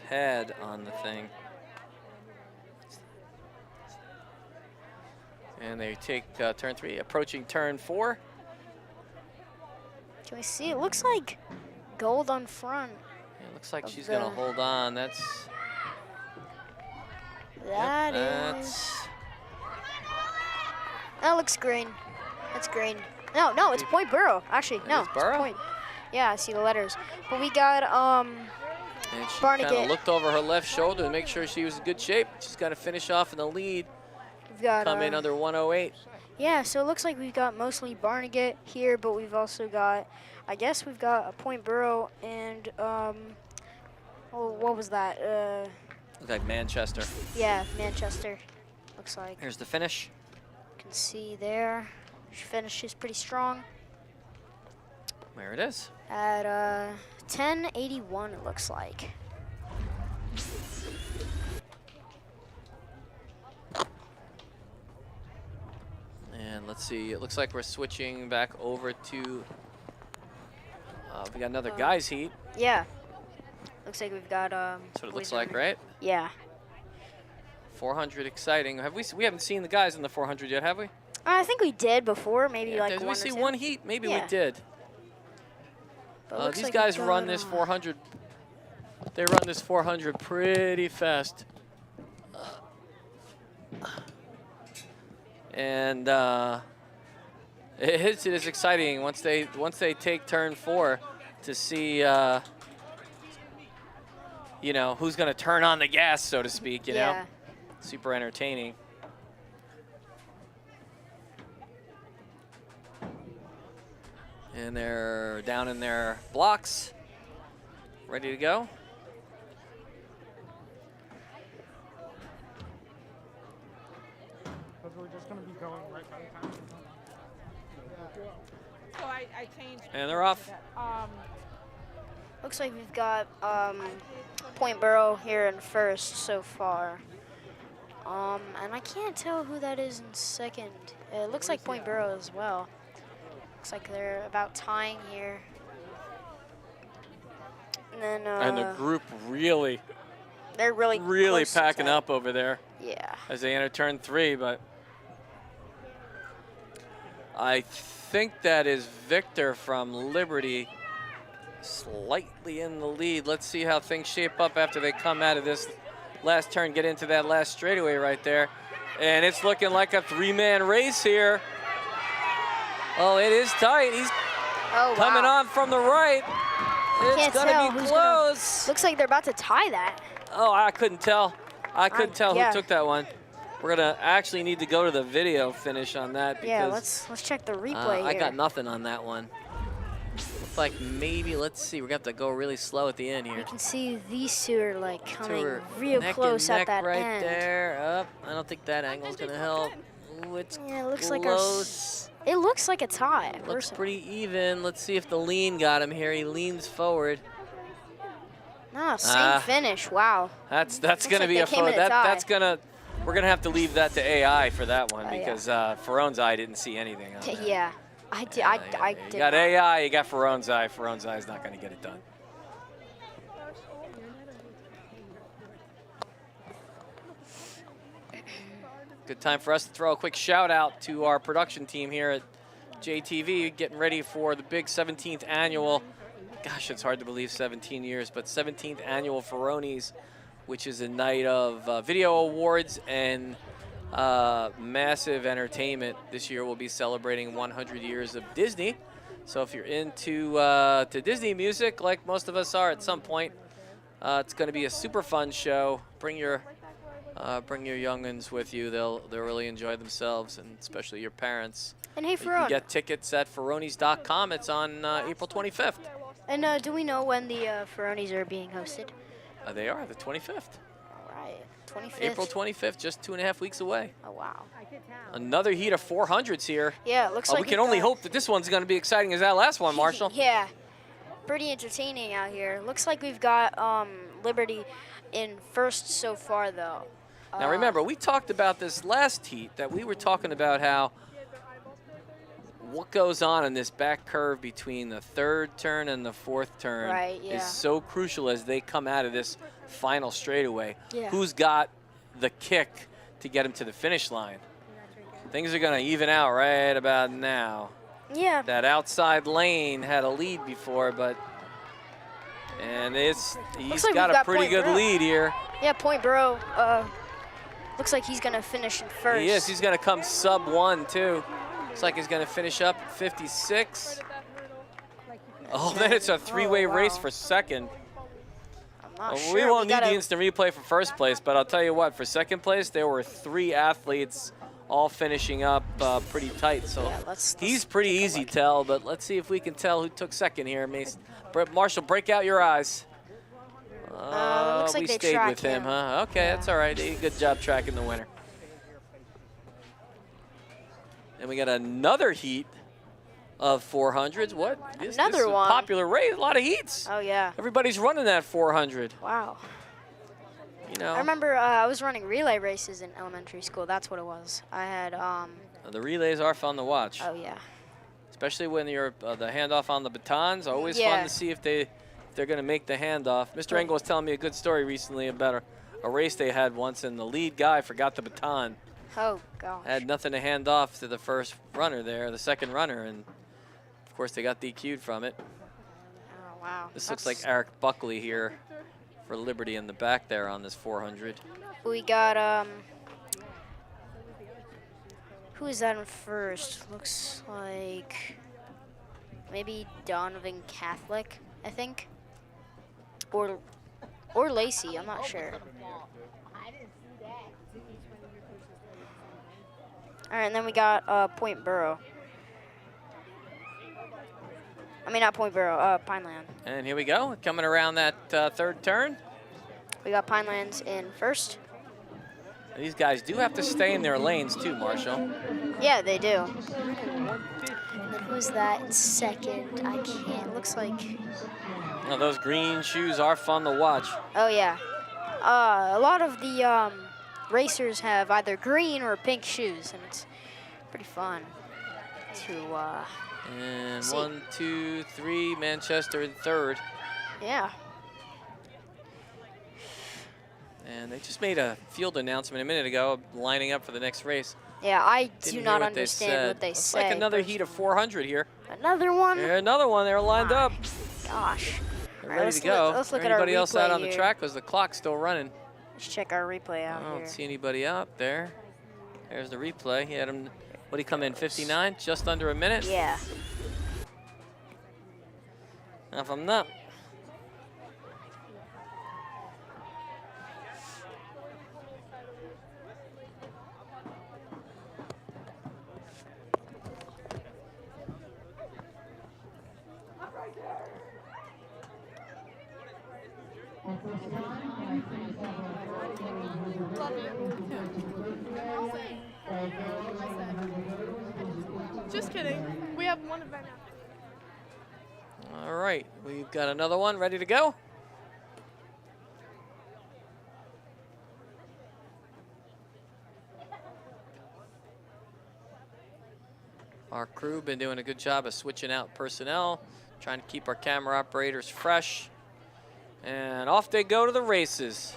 pad on the thing. And they take turn 3, approaching turn 4. Can we see? It looks like gold on front. It looks like Of she's going the- to hold on. That's That is. that's That looks green. That's green. No, it's Point Burrow. Actually, no, is Burrow? it's Point. Yeah, I see the letters. But we got and she kind of Barnegat. looked over her left shoulder to make sure she was in good shape. She's got to finish off in the lead. We've got Come in under 108. Yeah, so it looks like we've got mostly Barnegat here, but we've also got, I guess we've got a Point Burrow and what was that? Looks like Manchester. Yeah, Manchester. Looks like. Here's the finish. You can see there. She finishes pretty strong There it is. at 1081. It looks like. And let's see, it looks like we're switching back over to, we got another guys heat. Yeah. Looks like we've got That's what it looks boys like, number- right? Yeah. 400 exciting. Have we haven't seen the guys in the 400 yet, have we? I think we did before, maybe like Did one we or see two. one heat? Maybe we Yeah. did. But it looks These like guys we've run got, this 400. They run this 400 pretty fast. And it is exciting once they take turn 4 to see you know, who's going to turn on the gas, so to speak. You know, super entertaining. And they're down in their blocks, ready to go. Because we're just going to be going right by the time. So I changed. And they're off. Looks like we've got Point Burrow here in first so far. And I can't tell who that is in second. It looks like Point Burrow as well. Looks like they're about tying here. And then And the group really they're really close to packing tied. up over there. Yeah. As they enter turn 3, but I think that is Victor from Liberty slightly in the lead. Let's see how things shape up after they come out of this last turn, get into that last straightaway right there. And it's looking like a 3-man race here. Oh, it is tight. He's coming on from the right. It's Can't gonna tell be who's close. Looks like they're about to tie that. Oh, I couldn't tell. I couldn't tell yeah. who took that one. We're gonna actually need to go to the video finish on that because Yeah, let's check the replay I here. got nothing on that one. Looks like maybe, let's see, we're gonna have to go really slow at the end here. You can see these two are like coming We're real neck close and at neck that right end. there. Up. I don't think that angle's gonna help. Ooh, it's Yeah, it looks like close. it looks like a tie. Looks personally. pretty even. Let's see if the lean got him here. He leans forward. No, same finish. Wow. That's Looks gonna like be they a came in a tie. that's gonna. We're gonna have to leave that to AI for that one Yeah. because Ferrone's eye didn't see anything. On that. Yeah, I did. I You did. got not. AI, you got Ferrone's eye. Ferrone's eye is not going to get it done. Good time for us to throw a quick shout out to our production team here at JTV getting ready for the big 17th annual. Gosh, it's hard to believe 17 years, but 17th annual Ferroni's, which is a night of video awards and massive entertainment. This year we'll be celebrating 100 years of Disney. So if you're into to Disney music, like most of us are at some point, it's going to be a super fun show. Bring your young'uns with you. They'll really enjoy themselves, and especially your parents. And hey, You can Ferroni. get tickets at Ferronis.com. It's on April 25th. And do we know when the Ferronis are being hosted? They are the 25th. All right, 25th. April 25th, just 2.5 weeks away. Oh, wow. Another heat of 400s here. Yeah, it looks like we can only hope that this one's going to be exciting as that last one, Marshall. Yeah, pretty entertaining out here. Looks like we've got Liberty in first so far, though. Now remember, we talked about this last heat, that we were talking about how what goes on in this back curve between the third turn and the fourth turn is so crucial as they come out of this final straightaway. Yeah. Who's got the kick to get them to the finish line? Things are going to even out right about now. Yeah. That outside lane had a lead before, and he's like got we've a pretty Point good Burrow. lead here. Yeah, Point Burrow looks like he's going to finish in first. He is. He's going to come sub 1, too. Looks like he's going to finish up at 56. Oh, then it's a three-way race for second. I'm not Well, sure. we won't need gotta- the instant replay for first place, but I'll tell you what, for second place, there were 3 athletes all finishing up pretty tight. So he's pretty easy tell, but let's see if we can tell who took second here. Marshall, break out your eyes. looks like we they stayed track with him, him. huh? Okay, that's all right. Good job tracking the winner. And we got another heat of 400s. What? This is Another a one. popular race. A lot of heats. Oh, yeah. Everybody's running that 400. Wow. You know. I remember I was running relay races in elementary school. That's what it was. I had, The relays are fun to watch. oh, yeah. Especially when you're the handoff on the batons. Always fun Yeah. to see if they're going to make the handoff. Mr. Engel was telling me a good story recently about a race they had once, and the lead guy forgot the baton. Oh, gosh. Had nothing to hand off to the first runner there, the second runner, and of course they got DQ'd from it. Oh, wow. This looks like Eric Buckley here for Liberty in the back there on this 400. We got, who is that in first? Looks like maybe Donovan Catholic, I think. Or Lacey, I'm not sure. All right, and then we got Point Burrow. I mean, not Point Burrow, Pineland. And here we go, coming around that third turn. We got Pinelands in first. These guys do have to stay in their lanes too, Marshall. Yeah, they do. And then who's that in second? I can't. Looks like. Now, those green shoes are fun to watch. Oh yeah. A lot of the racers have either green or pink shoes, and it's pretty fun to. And see. 1, 2, 3, Manchester in third. Yeah. And they just made a field announcement a minute ago, lining up for the next race. Yeah, I Didn't do hear not what they understand said. what they Looks say. like another heat of 400 here. Another one. Yeah, another one. They're lined up. Gosh. They're All right, ready let's to go. Let's look Is at our anybody else out replay on the here. track? Because the clock's still running. Let's check our replay out I don't here. see anybody out there. There's the replay. He had him. What did he come in? 59, just under a minute. Yeah. Now, if I'm not. Just kidding. We have one event now. All right, we've got another one ready to go. Our crew been doing a good job of switching out personnel, trying to keep our camera operators fresh. And off they go to the races.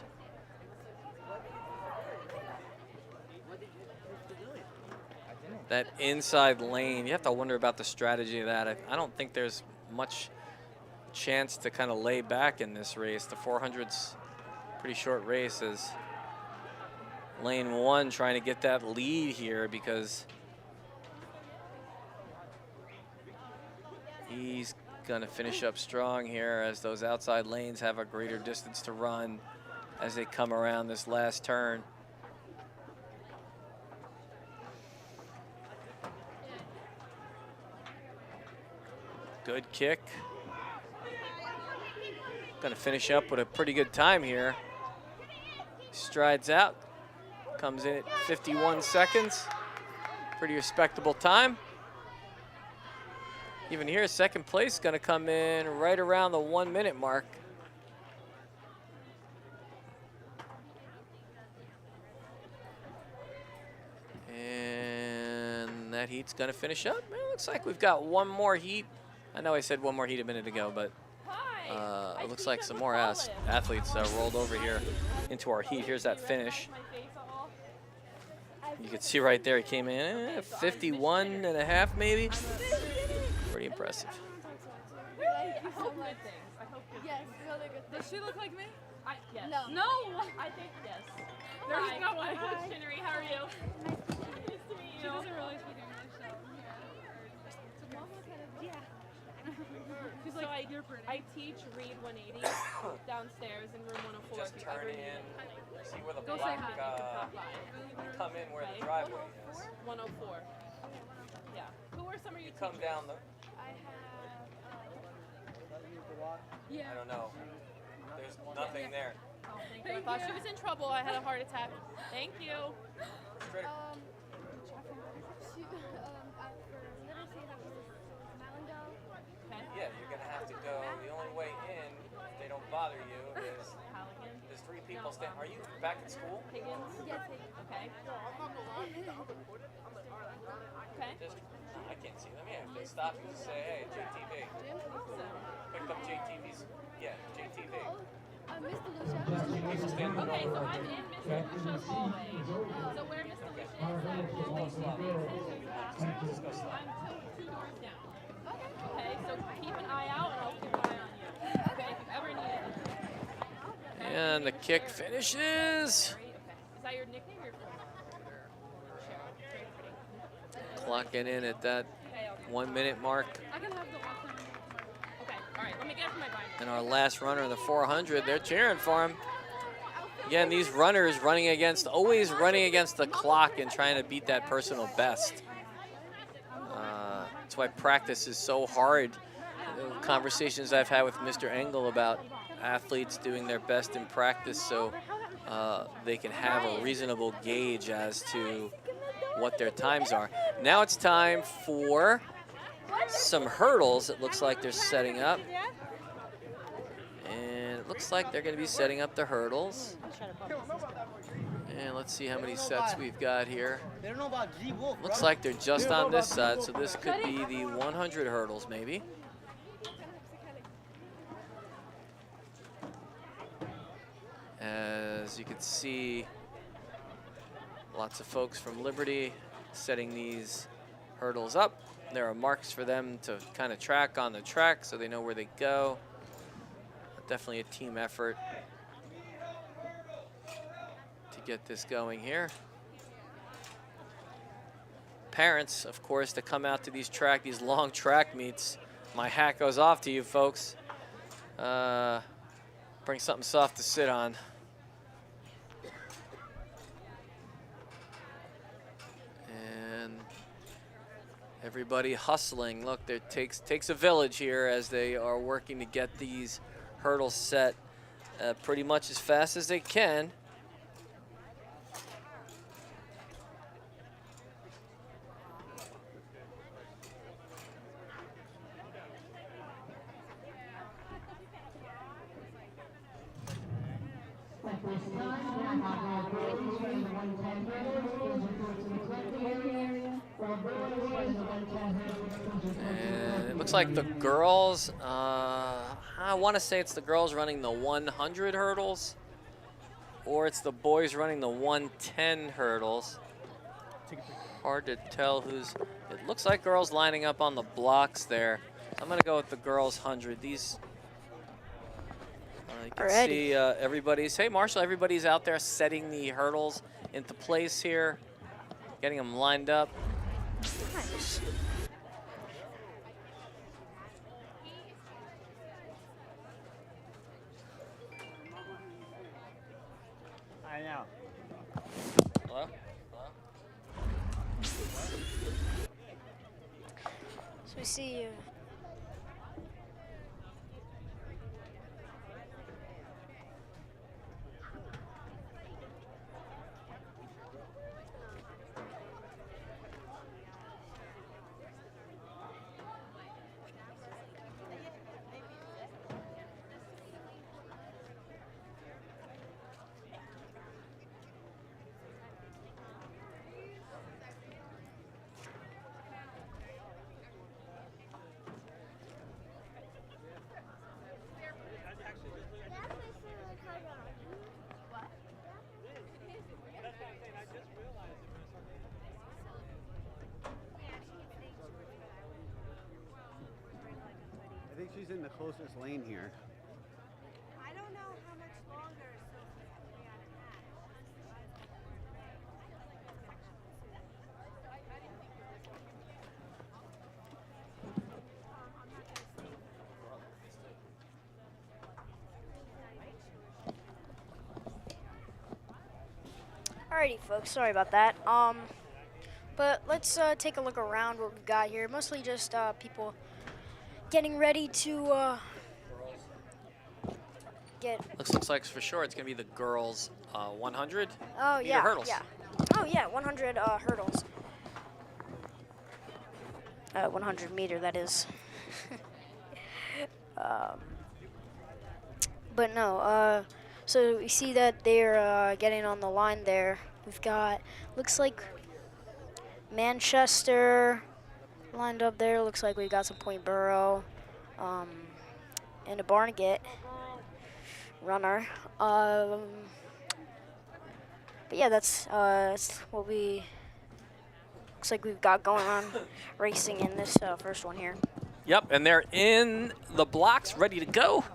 that inside lane. You have to wonder about the strategy of that. I don't think there's much chance to kind of lay back in this race. The 400's pretty short race as lane 1 trying to get that lead here because he's gonna finish up strong here as those outside lanes have a greater distance to run as they come around this last turn. Good kick. Gonna finish up with a pretty good time here. Strides out, comes in at 51 seconds. Pretty respectable time. Even here, second place gonna come in right around the 1 minute mark. And that heat's gonna finish up. It looks like we've got one more heat. I know I said one more heat a minute ago, but it looks like some more athletes rolled over here into our heat. Here's that finish. You can see right there, he came in 51 and a half maybe. Pretty impressive. Does she look like me? Yes. No. I think yes. There's no way. Hi, Shinnery, how are you? Nice to meet She you. doesn't really speak English, so. She's like, you're pretty. I teach Read 180 downstairs in room 104. Just if you turn ever need in, it. see where the Go say black, hi. come in where the driveway is. 104. Yeah. Who are some of you You come down the, I have. I don't know. There's nothing there. Oh, thank you. I thought she was in trouble. I had a heart attack. Thank you. Straight- Okay. Yeah, you're gonna have to go. The only way in, if they don't bother you, is Halligan. there's 3 people standing. Are you back at school? Higgins. Yes. Okay. Okay. Just, I can't see them. Yeah, if they stop you, just say, hey, JTV. Pick up JTV's. Yeah, JTV. People standing in the Okay, so hallway. I'm in Mr. Lucia's hallway. So where Mr. Lucia is, Just go slow. I'm two doors down. Okay, so keep an eye out and I'll keep an eye on you. Okay, if you ever need it. And the kick finishes. Is that your nickname or your full name? Cheryl. Very pretty. Clocking in at that Okay, I'll do 1 minute mark. I can have the last one. Okay, all right, let me get it from my binder. And our last runner in the 400, they're cheering for him. Again, these runners always running against the clock and trying to beat that personal best. That's why practice is so hard. The conversations I've had with Mr. Engel about athletes doing their best in practice so they can have a reasonable gauge as to what their times are. Now it's time for some hurdles. It looks like they're setting up. And it looks like they're going to be setting up the hurdles. And let's see how many sets we've got here. Looks like they're just on this side, so this could be the 100 hurdles maybe. As you can see, lots of folks from Liberty setting these hurdles up. There are marks for them to kind of track on the track so they know where they go. Definitely a team effort to get this going here. Parents, of course, that come out to these long track meets, my hat goes off to you folks. Bring something soft to sit on. And everybody hustling. Look, there takes a village here as they are working to get these hurdles set pretty much as fast as they can. And it looks like the girls, I want to say it's the girls running the 100 hurdles, or it's the boys running the 110 hurdles. hard to tell who's. It looks like girls lining up on the blocks there. I'm gonna go with the girls 100. These. You can Alrighty. see everybody's. Hey, Marshall, everybody's out there setting the hurdles into place here, getting them lined up. Nice. I know. Hello? So we see. I think she's in the closest lane here. I don't know how much longer Sophie's going to be on her mat. Alrighty, folks. Sorry about that. But let's take a look around what we've got here. Mostly just people getting ready to get. Looks like for sure it's gonna be the girls 100 Oh meter yeah, hurdles. yeah. Oh yeah, 100 hurdles. 100 meter, that is. But no. So we see that they're getting on the line there. We've got, looks like Manchester lined up there. Looks like we got some Point Borough and a Barnegat runner. But yeah, that's what we looks like we've got going on racing in this first one here. Yep, and they're in the blocks, ready to go.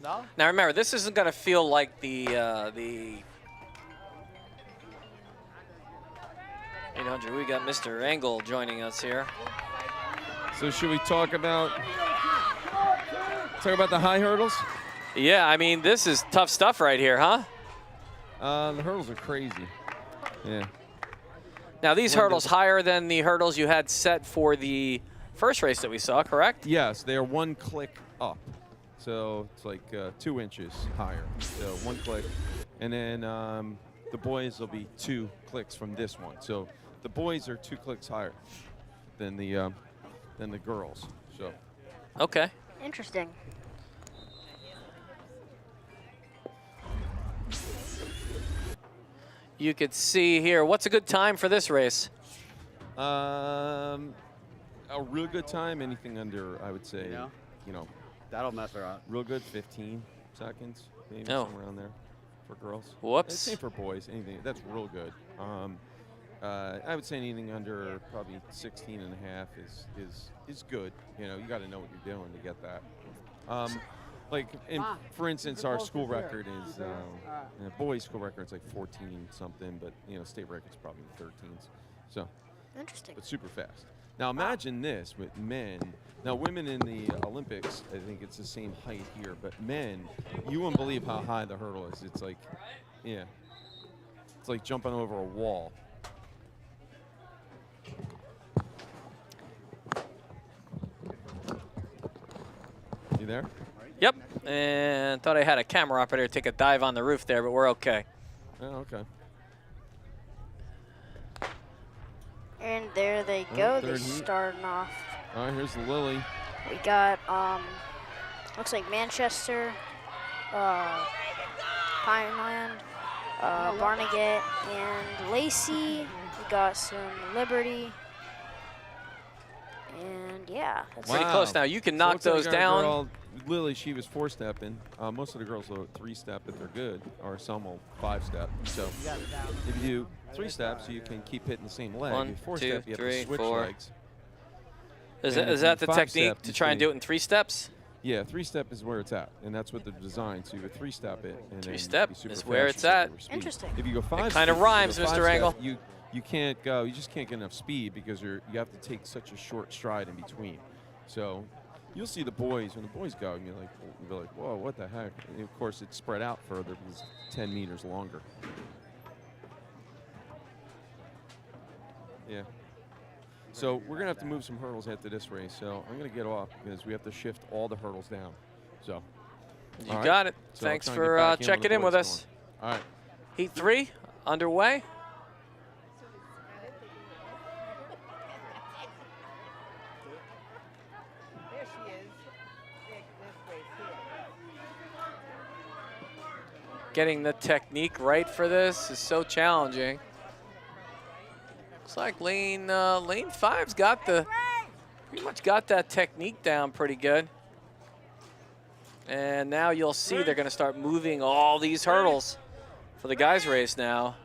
No? Now remember, this isn't going to feel like the 800. We got Mr. Engel joining us here. So should we talk about the high hurdles? Yeah, I mean, this is tough stuff right here, huh? The hurdles are crazy. Yeah. Now these hurdles higher than the hurdles you had set for the first race that we saw, correct? Yes, they are one click up. So it's like 2 inches higher. So 1 click. And then the boys will be 2 clicks from this one. So the boys are 2 clicks higher than the girls. So. Okay. Interesting. You could see here, what's a good time for this race? A real good time, anything under, I would say, you know, That'll mess her up. real good, 15 seconds, maybe Oh. somewhere around there for girls. Whoops. Same for boys, anything, that's real good. I would say anything under probably 16 and a half is good. You know, you got to know what you're doing to get that. For instance, our school record is, boys' school record's like 14 something, but you know, state record's probably 13s. So, Interesting. but super fast. Now imagine this with men. Now women in the Olympics, I think it's the same height here, but men, you wouldn't believe how high the hurdle is. It's like, yeah, it's like jumping over a wall. You there? Yep, and thought I had a camera operator take a dive on the roof there, but we're okay. Oh, okay. And there they go. They're third heat. starting off. All right, here's Lily. We got, looks like Manchester, Pineland, Barnegat, and Lacey. We got some Liberty. And yeah, that's Pretty close now. You can knock Looks like those our down. girl Lily, she was 4-stepping. Most of the girls will 3-step if they're good, or some will 5-step. So if you do 3 steps, you can keep hitting the same leg. 1, If 2, 4-step, you have 3, to switch 4. legs. Is And if that you the technique 5-step, to you try and stay- do it in 3 steps? Yeah, 3-step is where it's at, and that's what they're designed. So you would 3-step it, and then 3-step be super is where fast it's and at. super speed. Interesting. If you go 5, kinda rhymes, Mr. Engel. You can't go. You just can't get enough speed because you have to take such a short stride in between. So you'll see the boys when the boys go, and you'll be like, whoa, what the heck? And of course, it's spread out further because it's 10 meters longer. Yeah. So we're gonna have to move some hurdles after this race. So I'm gonna get off because we have to shift all the hurdles down. So. You all right. got it. So I'll Thanks try and get for back in when the checking in boys with go us. on. All right. Heat 3 underway. There she is. This way Getting the technique right for this is so challenging. Looks like lane 5's got pretty much got that technique down pretty good. And now you'll see they're going to start moving all these hurdles for the guys race now.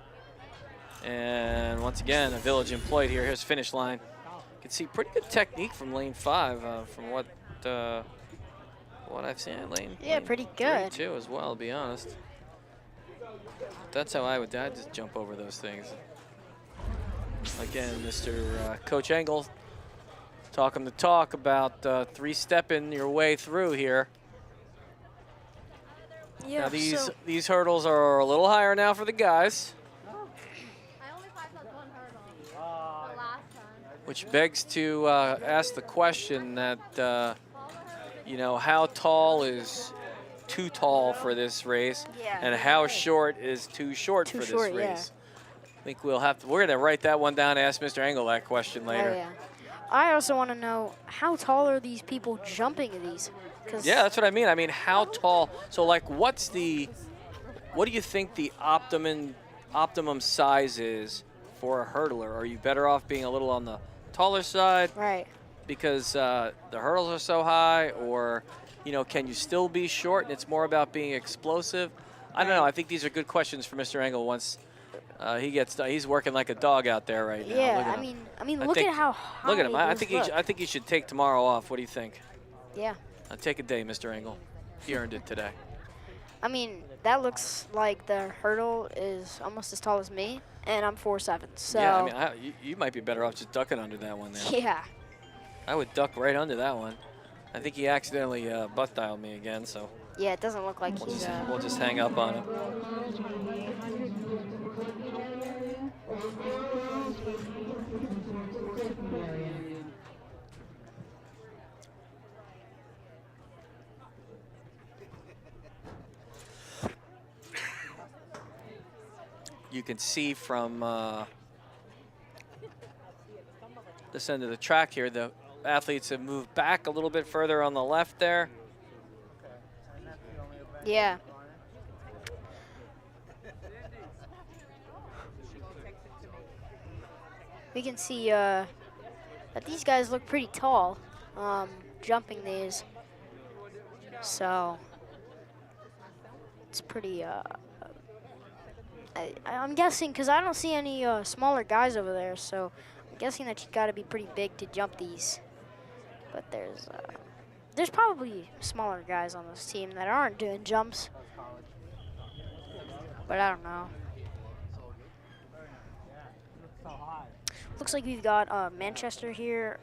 And once again, a Village employed here. Here's finish line. You can see pretty good technique from lane 5 from what I've seen at lane. Yeah, pretty good. 3 too as well, to be honest. That's how I'd just jump over those things. Again, Mr. Coach Engel talking the talk about 3-stepping your way through here. Yeah, Now so these hurdles are a little higher now for the guys, I only 5-stepped 1 hurdle. The last time. which begs to ask the question that, you know, how tall is too tall for this race, Yeah. and how short is too short Too for this short, yeah. race? I think we're gonna write that one down and ask Mr. Engel that question later. Oh, yeah. I also want to know, how tall are these people jumping these? 'Cause Yeah, that's what I mean. I mean, how tall? So, like, what do you think the optimum size is for a hurdler? Are you better off being a little on the taller side? Right. Because the hurdles are so high, or, you know, can you still be short and it's more about being explosive? I don't know. I think these are good questions for Mr. Engel once he gets done. He's working like a dog out there right now. Yeah, Look at I him. mean, look at how high. Look at him. I those think look. I think he should take tomorrow off. What do you think? Yeah. Take a day, Mr. Engel. He earned it today. I mean, that looks like the hurdle is almost as tall as me, and I'm 4'7". So. Yeah, I mean, you might be better off just ducking under that one there. Yeah. I would duck right under that one. I think he accidentally butt dialed me again, so Yeah, it doesn't look like he's. we'll just hang up on him. You can see from this end of the track here, the athletes have moved back a little bit further on the left there. Yeah. We can see that these guys look pretty tall, jumping these. So it's pretty. I'm guessing because I don't see any smaller guys over there, so I'm guessing that you got to be pretty big to jump these. But there's probably smaller guys on this team that aren't doing jumps. But I don't know. Looks like we've got Manchester here.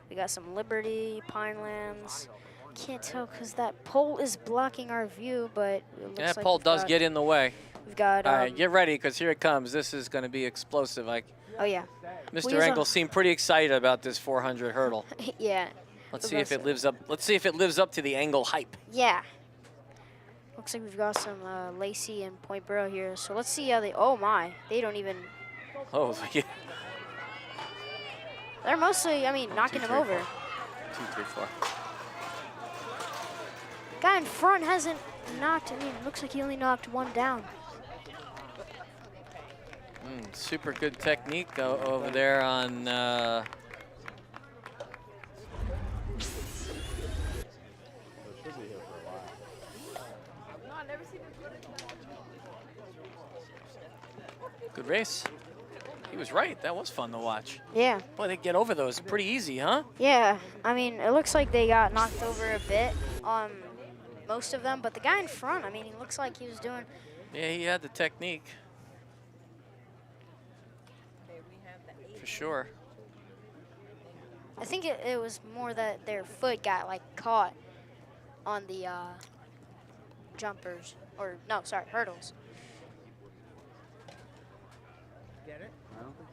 We got some Liberty, Pinelands. Can't tell because that pole is blocking our view, but it looks Yeah, that like pole we've does got- get in the way. We've got. All right, get ready because here it comes. This is going to be explosive. Oh yeah. Mr. Engel seemed pretty excited about this 400 hurdle. Yeah. Let's see if it lives up. Let's see if it lives up to the Engel hype. Yeah. Looks like we've got some Lacey and Point Borough here. So let's see how they. Oh my, they don't even. Oh, yeah. They're mostly, I mean, knocking 2, them 3, over. 4. 2, 3, 4. Guy in front hasn't knocked. I mean, looks like he only knocked one down. Super good technique over there on Good race. He was right. That was fun to watch. Yeah. Boy, they get over those pretty easy, huh? Yeah. I mean, it looks like they got knocked over a bit on most of them, but the guy in front, I mean, he looks like he was doing. Yeah, he had the technique. For sure. I think it was more that their foot got like caught on the jumpers, or no, sorry, hurdles. Get it? I don't think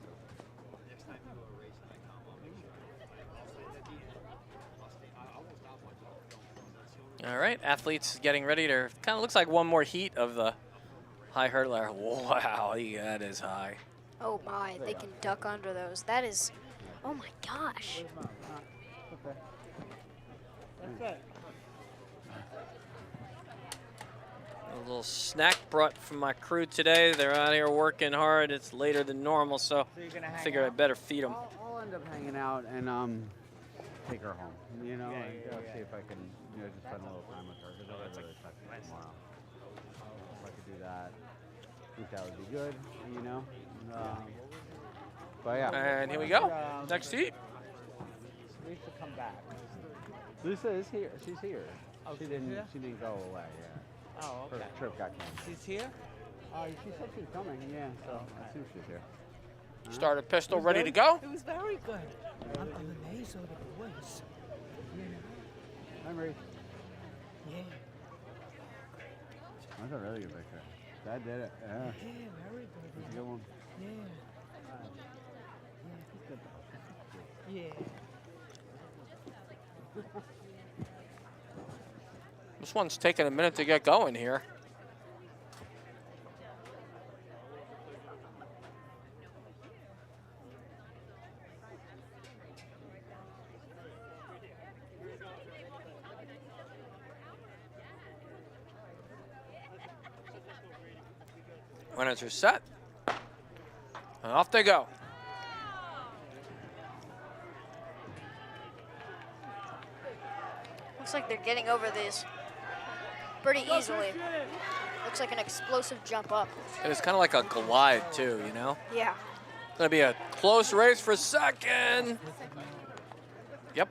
so. All right, athletes getting ready to, kind of looks like one more heat of the high hurdler. Wow, that is high. Oh my, they can duck under those. That is, oh my gosh. That's it. A little snack brought from my crew today. They're out here working hard. It's later than normal, so I figured I'd better feed them. I'll end up hanging out and take her home. You know, and see if I can, just spend a little time with her because I really touch her tomorrow. If I could do that, I think that would be good. You know. But yeah. And here we go. Next heat. Lisa, come back. Lisa is here. She's here. Oh, she didn't go away. Yeah. Oh, okay. Her trip got canceled. She's here? She said she was coming. Yeah. So I assume she's here. Started pistol ready to go. It was very good. I'm amazed at the boys. Hi, Marie. Yeah. That's a really good picture. That did it. Yeah. Yeah, very good. That's a good one. Yeah. Yeah. This one's taking a minute to get going here. Runners are set. And off they go. Looks like they're getting over these pretty easily. Looks like an explosive jump up. And it's kind of like a glide too, you know? Yeah. Gonna be a close race for second. Yep.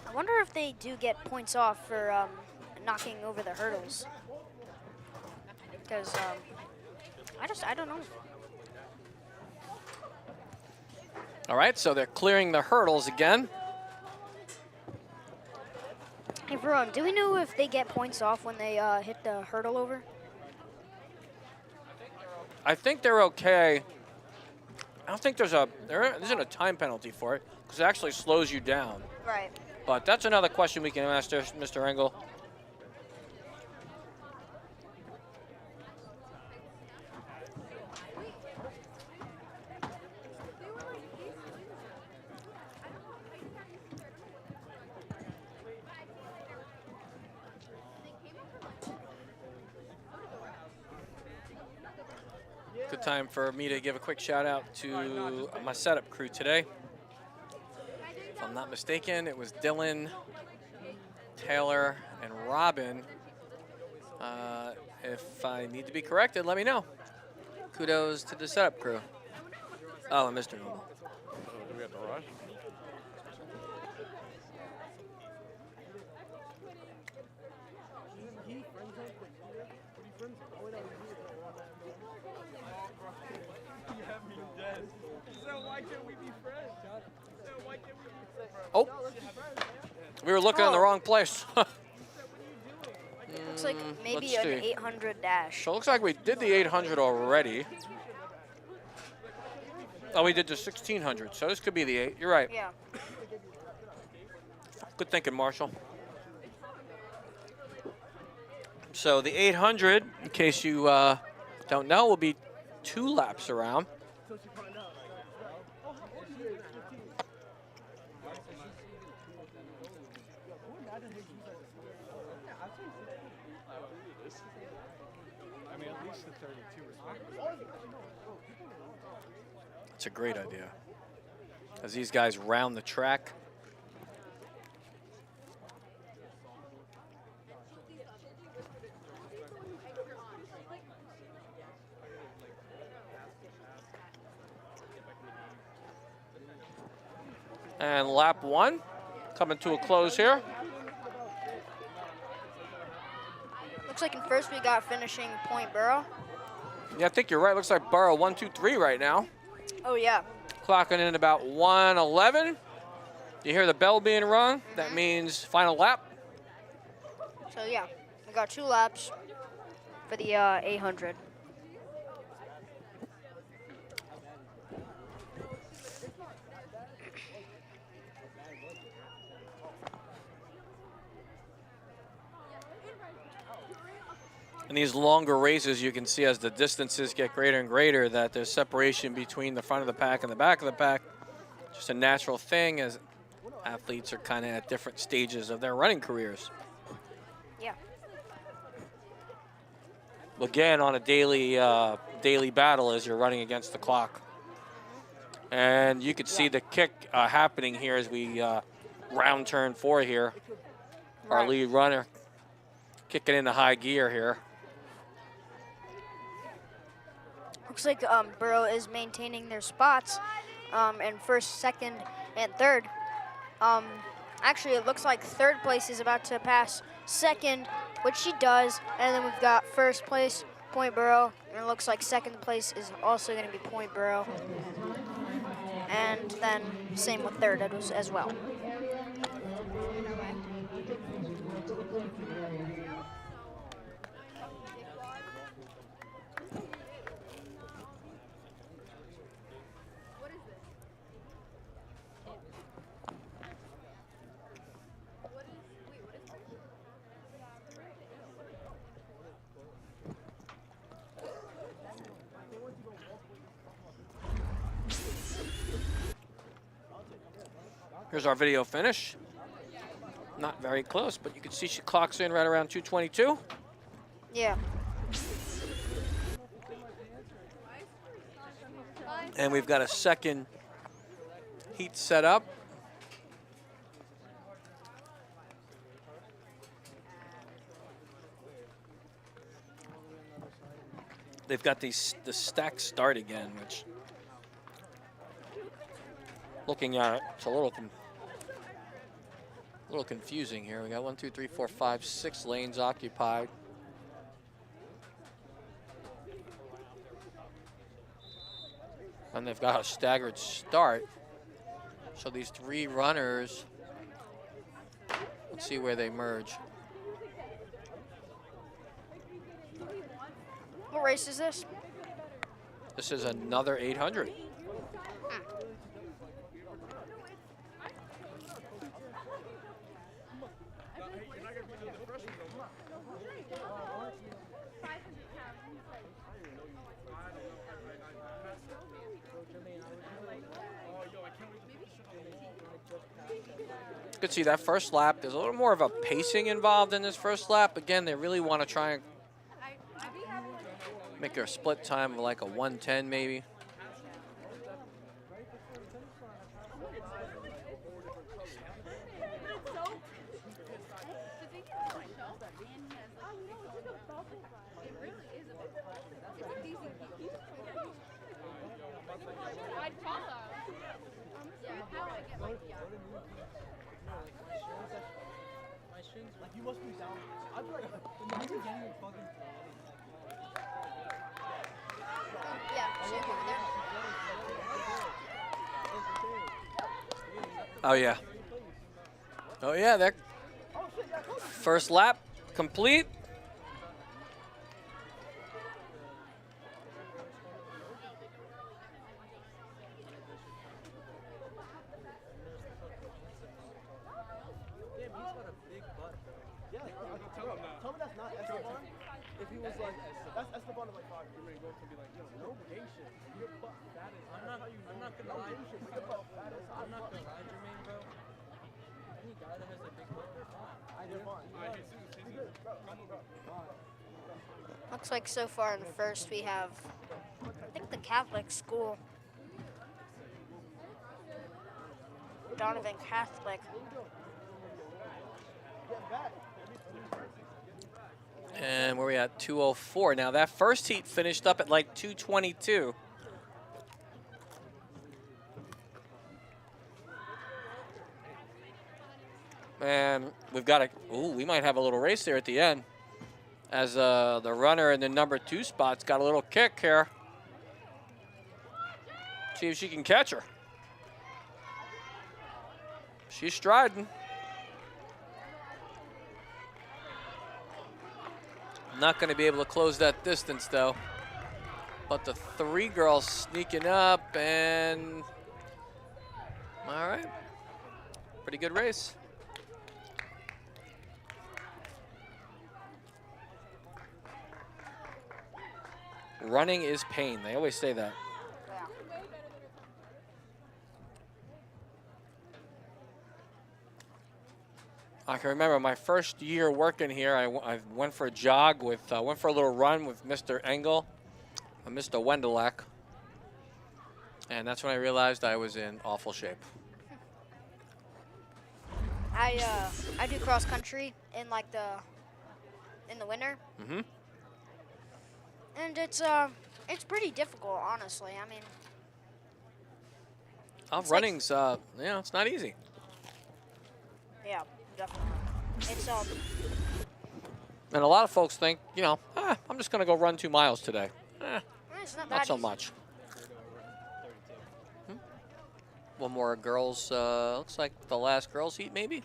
I wonder if they do get points off for knocking over the hurdles. Because I don't know. All right, so they're clearing the hurdles again. Hey, Verone, do we know if they get points off when they hit the hurdle over? I think they're okay. I don't think there isn't a time penalty for it because it actually slows you down. Right. But that's another question we can ask Mr. Engel. Good time for me to give a quick shout out to my setup crew today. If I'm not mistaken, it was Dylan, Taylor, and Robin. If I need to be corrected, let me know. Kudos to the setup crew. Oh, and Mr. Noble. Do we have to rush? Oh, we were looking in the wrong place. Looks like maybe let's an see. 800 dash. So it looks like we did the 800 already. Oh, we did the 1600, so this could be the 8. You're right. Yeah. Good thinking, Marshall. So the 800, in case you don't know, will be 2 laps around. I mean, at least the 32 is It's a great idea. As these guys round the track. And lap 1 coming to a close here. Looks like in first we got finishing Point Burrow. Yeah, I think you're right. Looks like Burrow 1, 2, 3 right now. Oh yeah. Clocking in about 1:11. You hear the bell being rung. That means final lap. So yeah, we got 2 laps for the 800. In these longer races, you can see as the distances get greater and greater that there's separation between the front of the pack and the back of the pack. Just a natural thing as athletes are kind of at different stages of their running careers. Yeah. Again, on a daily battle as you're running against the clock. And you could see the kick happening here as we round turn 4 here. Our Right. lead runner kicking into high gear here. Looks like Burrow is maintaining their spots in first, second, and third. Actually, it looks like third place is about to pass second, which she does. And then we've got first place, Point Burrow. And it looks like second place is also going to be Point Burrow. And then same with third as well. Here's our video finish. Not very close, but you can see she clocks in right around 2:22. Yeah. And we've got a second heat set up. They've got the stack start again, which, looking at it, it's a little confusing here. We got 1, 2, 3, 4, 5, 6 lanes occupied. And they've got a staggered start. So these 3 runners, let's see where they merge. What race is this? This is another 800. You could see that first lap, there's a little more of a pacing involved in this first lap. Again, they really want to try and make their split time of like a 1:10 maybe. Oh yeah. Oh yeah, that first lap complete. If he was like, that's Esteban like, oh, you're ready to go to be like, yo, no gay shit. Your butt fat as I'm not gonna lie. I'm not gonna lie, Jermaine, bro. Any guy Looks like so far in the first we have, I think, the Catholic school. Donovan Catholic. And where are we at? 2:04. Now that first heat finished up at like 2:22. And we've got a, ooh, we might have a little race there at the end. As the runner in the number 2 spot's got a little kick here. See if she can catch her. She's striding. Not going to be able to close that distance, though. But the 3 girls sneaking up, and all right. Pretty good race. Running is pain. They always say that. I can remember my first year working here, I went for a jog with, went for a little run with Mr. Engel and Mr. Wendelak. And that's when I realized I was in awful shape. I do cross country in like in the winter. Mm-hmm. And it's pretty difficult, honestly. I mean, Running's, it's not easy. yeah, definitely. It's And a lot of folks think, I'm just going to go run 2 miles today. it's not Not that so easy. much. One more girls, looks like the last girls heat maybe.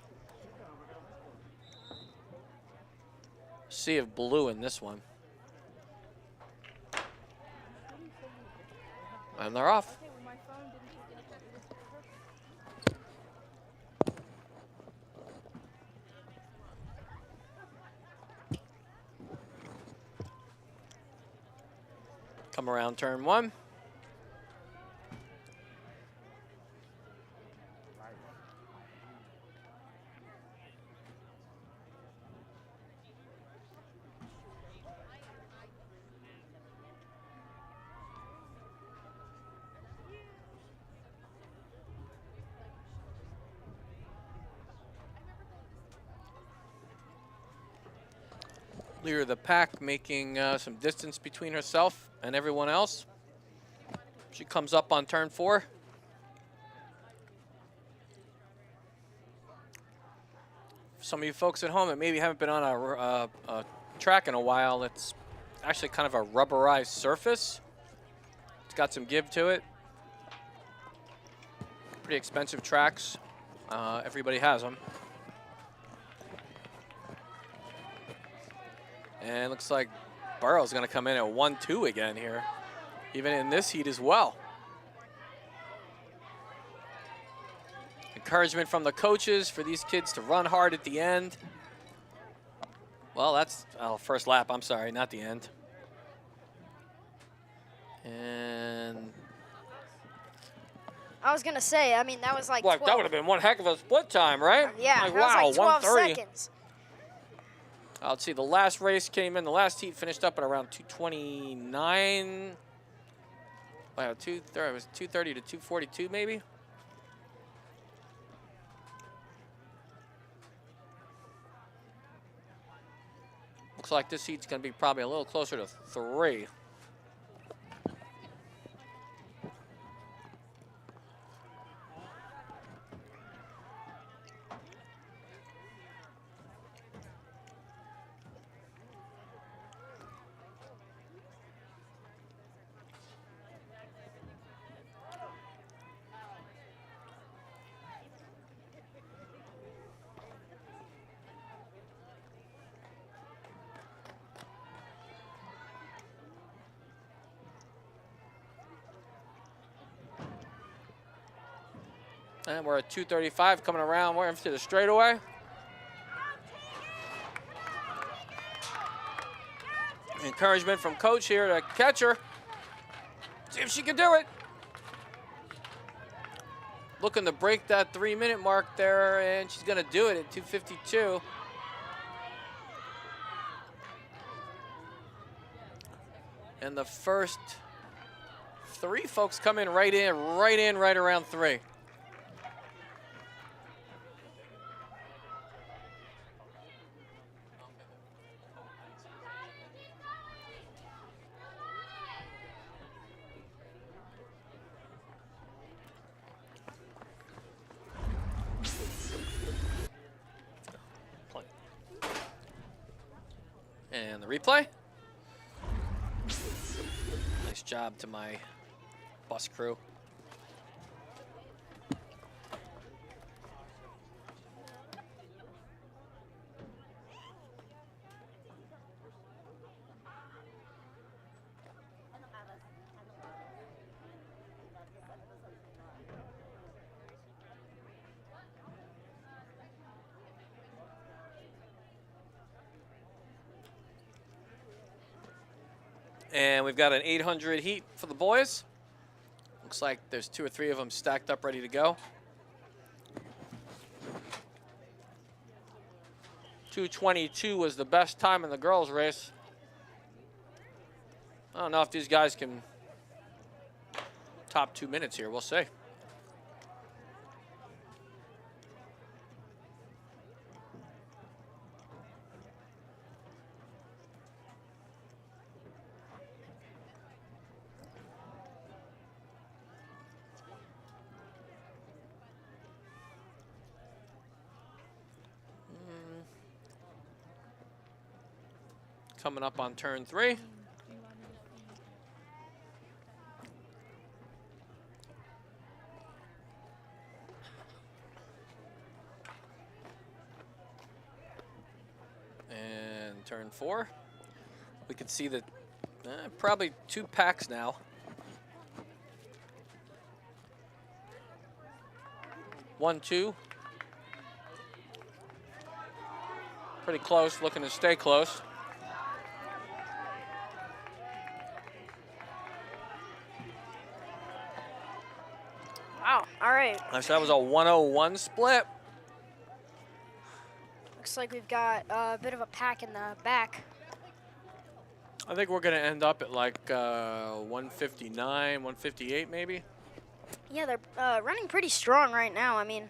Sea of blue in this one. And they're off. Come around turn 1. Leader of the pack making some distance between herself and everyone else. She comes up on turn 4. For some of you folks at home that maybe haven't been on a track in a while, it's actually kind of a rubberized surface. It's got some give to it. Pretty expensive tracks. Everybody has them. And it looks like Burrow's going to come in at 1-2 again here, even in this heat as well. Encouragement from the coaches for these kids to run hard at the end. Well, that's first lap. I'm sorry, not the end. And I was gonna say, I mean, that was like 12. That would have been one heck of a split time, right? Yeah, like, that was wow, like 12 1:30. seconds. Let's see, the last race came in, the last heat finished up at around 2:29. Wow, it was 2:30 to 2:42 maybe. Looks like this heat's going to be probably a little closer to 3. And we're at 2:35 coming around. We're into the straightaway. Encouragement from coach here to catch her. See if she can do it. Looking to break that 3-minute mark there, and she's going to do it at 2:52. And the first 3 folks come in right around 3. And the replay. Nice job to my bus crew. And we've got an 800 heat for the boys. Looks like there's 2 or 3 of them stacked up, ready to go. 2:22 was the best time in the girls' race. I don't know if these guys can top 2 minutes here. We'll see. Coming up on turn 3. And turn 4. We can see that probably 2 packs now. 1, 2. Pretty close, looking to stay close. Wow, all right. So that was a 101 split. Looks like we've got a bit of a pack in the back. I think we're going to end up at like 159, 158 maybe. Yeah, they're running pretty strong right now. I mean,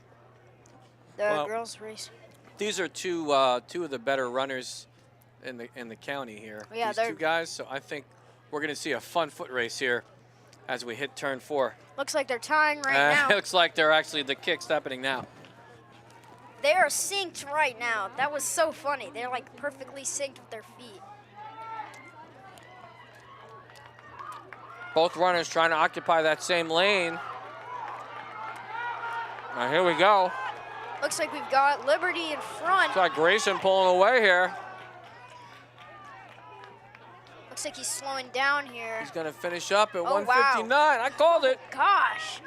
the girls' race. These are two of the better runners in the county here. Yeah, these 2 guys. So I think we're going to see a fun foot race here as we hit turn 4. Looks like they're tying right now. It looks like they're actually the kick's happening now. They are synced right now. That was so funny. They're like perfectly synced with their feet. Both runners trying to occupy that same lane. Now here we go. Looks like we've got Liberty in front. Looks like Grayson pulling away here. Looks like he's slowing down here. He's going to finish up at 159. Wow. I called it. Gosh.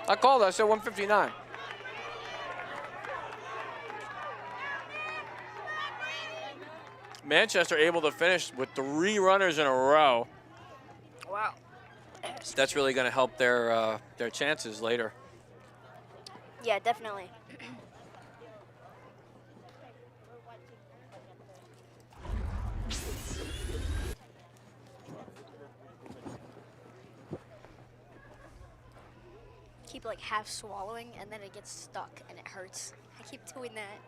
I called it. I said 159. Manchester able to finish with 3 runners in a row. Wow. That's really going to help their chances later. Yeah, definitely. Keep like half swallowing and then it gets stuck and it hurts. I keep doing that.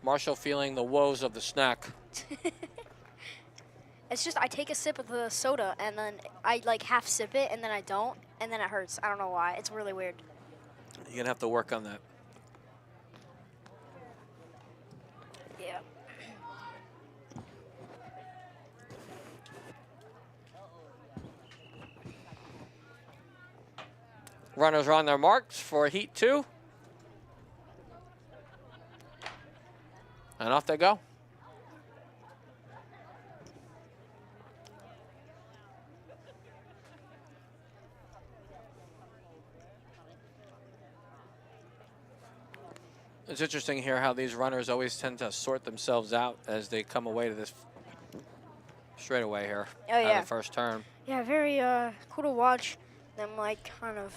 Marshall feeling the woes of the snack. It's just I take a sip of the soda and then I like half sip it and then I don't and then it hurts. I don't know why. It's really weird. You're going to have to work on that. Yeah. Runners are on their marks for heat 2. And off they go. It's interesting here how these runners always tend to sort themselves out as they come away to this straightaway here. Oh, yeah. At the first turn. Yeah, very cool to watch them like kind of.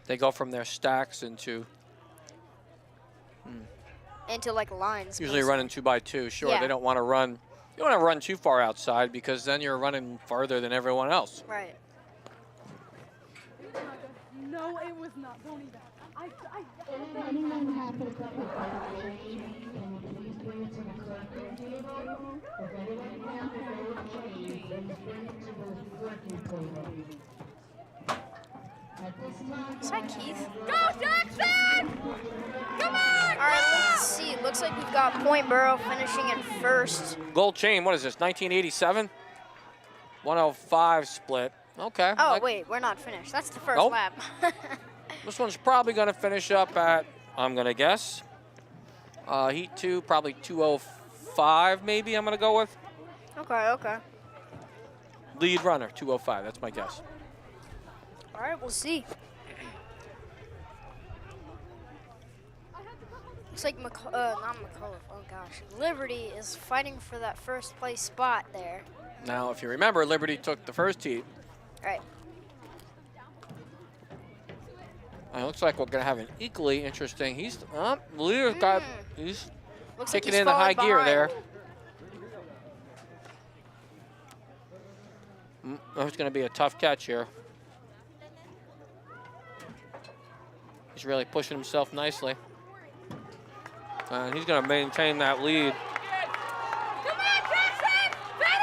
They go from their stacks into Into like lines. usually running 2 by 2. Sure, Yeah. they don't want to run You don't want to run too far outside because then you're running farther than everyone else. Right. No, it was not. Don't even. Anyone have a couple of can you please bring it to the collecting table? If anyone has a gold chain, please bring it to the collecting table. At this time, Is that Keith? Go, Jackson! Come on! All right, let's see. Looks like we've got Point Borough finishing in first. Gold chain, what is this, 1987? 105 split. Okay. Oh, wait, we're not finished. That's the first Nope. lap. This one's probably going to finish up at, I'm going to guess, Heat 2, probably 205 maybe I'm going to go with. Okay, okay. Lead runner, 205, that's my guess. All right, we'll see. Looks like not McCullough, oh gosh. Liberty is fighting for that first place spot there. Now, if you remember, Liberty took the first heat. Right. It looks like we're going to have an equally interesting. He's leader's got. He's Looks like kicking he's in the high falling gear behind. there. It's going to be a tough catch here. He's really pushing himself nicely, and he's going to maintain that lead.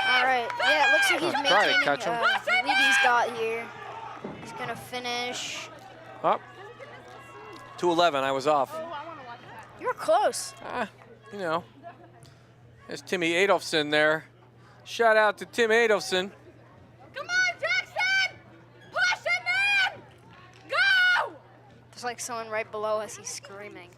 All right. Yeah, it looks like he's Try to maintaining catch him. the lead he's got here. He's gonna finish. Up. 211. I was off. You were close. You know, there's Timmy Adolfson there. Shout out to Tim Adolfson. Come on, Jackson! Push him in! Go! There's like someone right below us. He's screaming.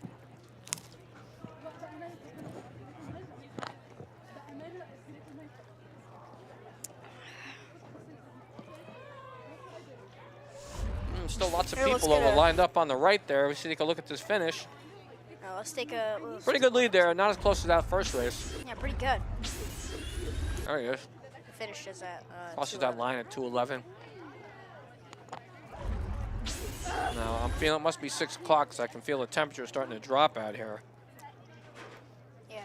Still lots of Here, let's people get a- lined up on the right there. We should take a look at this finish. Now let's take a. Pretty good lead there. Not as close as that first race. Yeah, pretty good. There he is. Finishes at. Crosses that line at 211. Now I'm feeling it must be 6 o'clock because I can feel the temperature starting to drop out here. Yeah.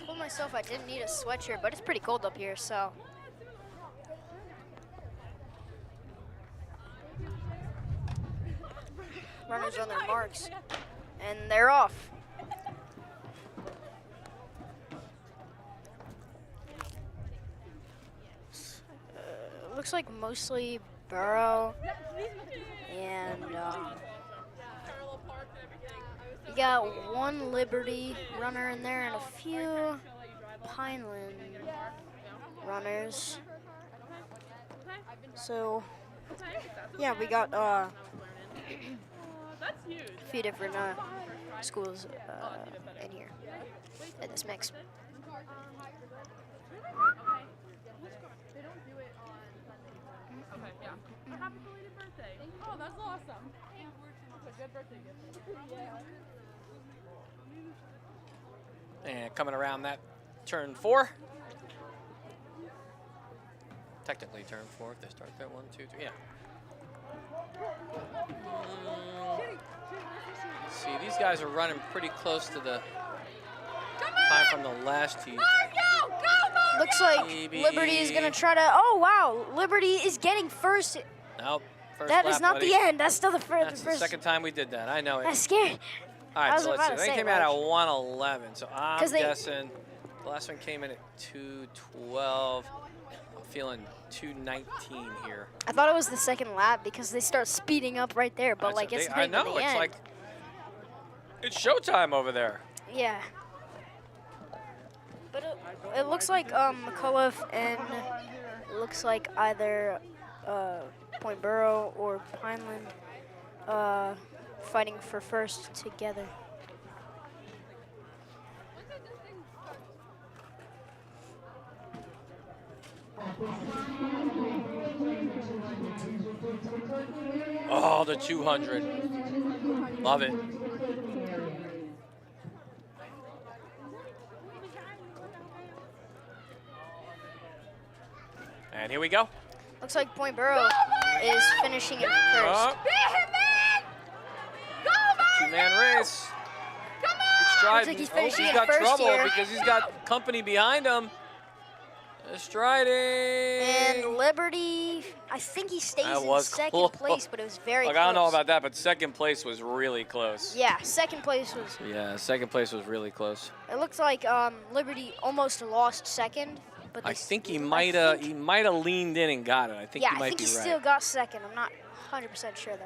Told myself I didn't need a sweatshirt, but it's pretty cold up here, so. Runners on their marks, and they're off. Looks like mostly Burrow, and you got one Liberty runner in there and a few Pineland runners. So, yeah, we got a few different schools in here in this mix. Okay, yeah. Happy belated birthday. Oh, that's awesome. That's a good birthday gift. And coming around that turn 4. Technically turn 4 if they start there. 1, 2, 3. Yeah. Let's see, these guys are running pretty close to the time from the last heat. Looks like Maybe. Liberty is gonna try to. Oh wow, Liberty is getting first. Nope. First That lap, is not buddy. the end. That's still the That's first. the second time we did that. I know it. That's scary. All I right, was so let's about see. to They say, came out at like- 111, so I'm 'Cause they- guessing the last one came in at 212. I'm feeling 219 here. I thought it was the second lap because they start speeding up right there, but like it's I not know, even the it's end. like, it's showtime over there. Yeah. But it looks like McCullough and it looks like either Point Burrow or Pineland fighting for first together. Oh, the 200. Love it. And here we go. Looks like Point Burrow is finishing in first. Oh, Two-man race. Come He's striding. like he's Oh, finishing he's in got first trouble here. because he's got company behind him. Striding. And Liberty, I think he stays That in was second close. place, but it was very Look, close. I don't know about that, but second place was really close. Yeah, second place was. Yeah, second place was really close. It looks like Liberty almost lost second, but I they think he I might think- have leaned in and got it. I think yeah, he might I think be he right. still got second. I'm not 100% sure though.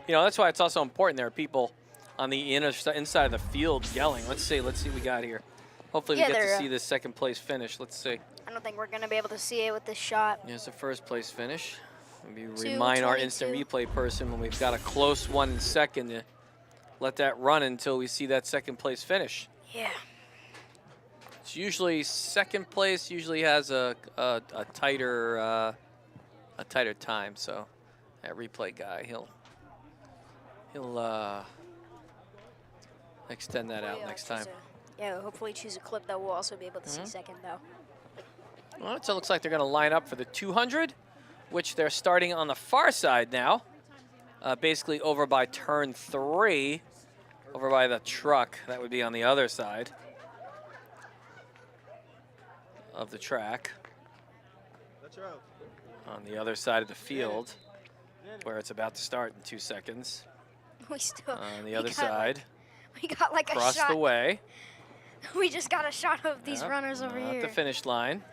You know, that's why it's also important there are people on the inside of the field yelling. Let's see what we got here. Hopefully Yeah, we get to they're, see this second place finish. Let's see. I don't think we're gonna be able to see it with this shot. Here's the first place finish. Maybe 2:22. remind our instant replay person when we've got a close one in second to let that run until we see that second place finish. Yeah. It's usually second place usually has a tighter time. So that replay guy he'll extend that out next time. Yeah, hopefully choose a clip that we'll also be able to see second though. Well, so it looks like they're going to line up for the 200, which they're starting on the far side now, basically over by turn 3, over by the truck. That would be on the other side of the track. On the other side of the field, where it's about to start in 2 seconds. We still. On the we other got side, we got like a across shot. the way. We just got a shot of these Yep, runners over not here. the finish line.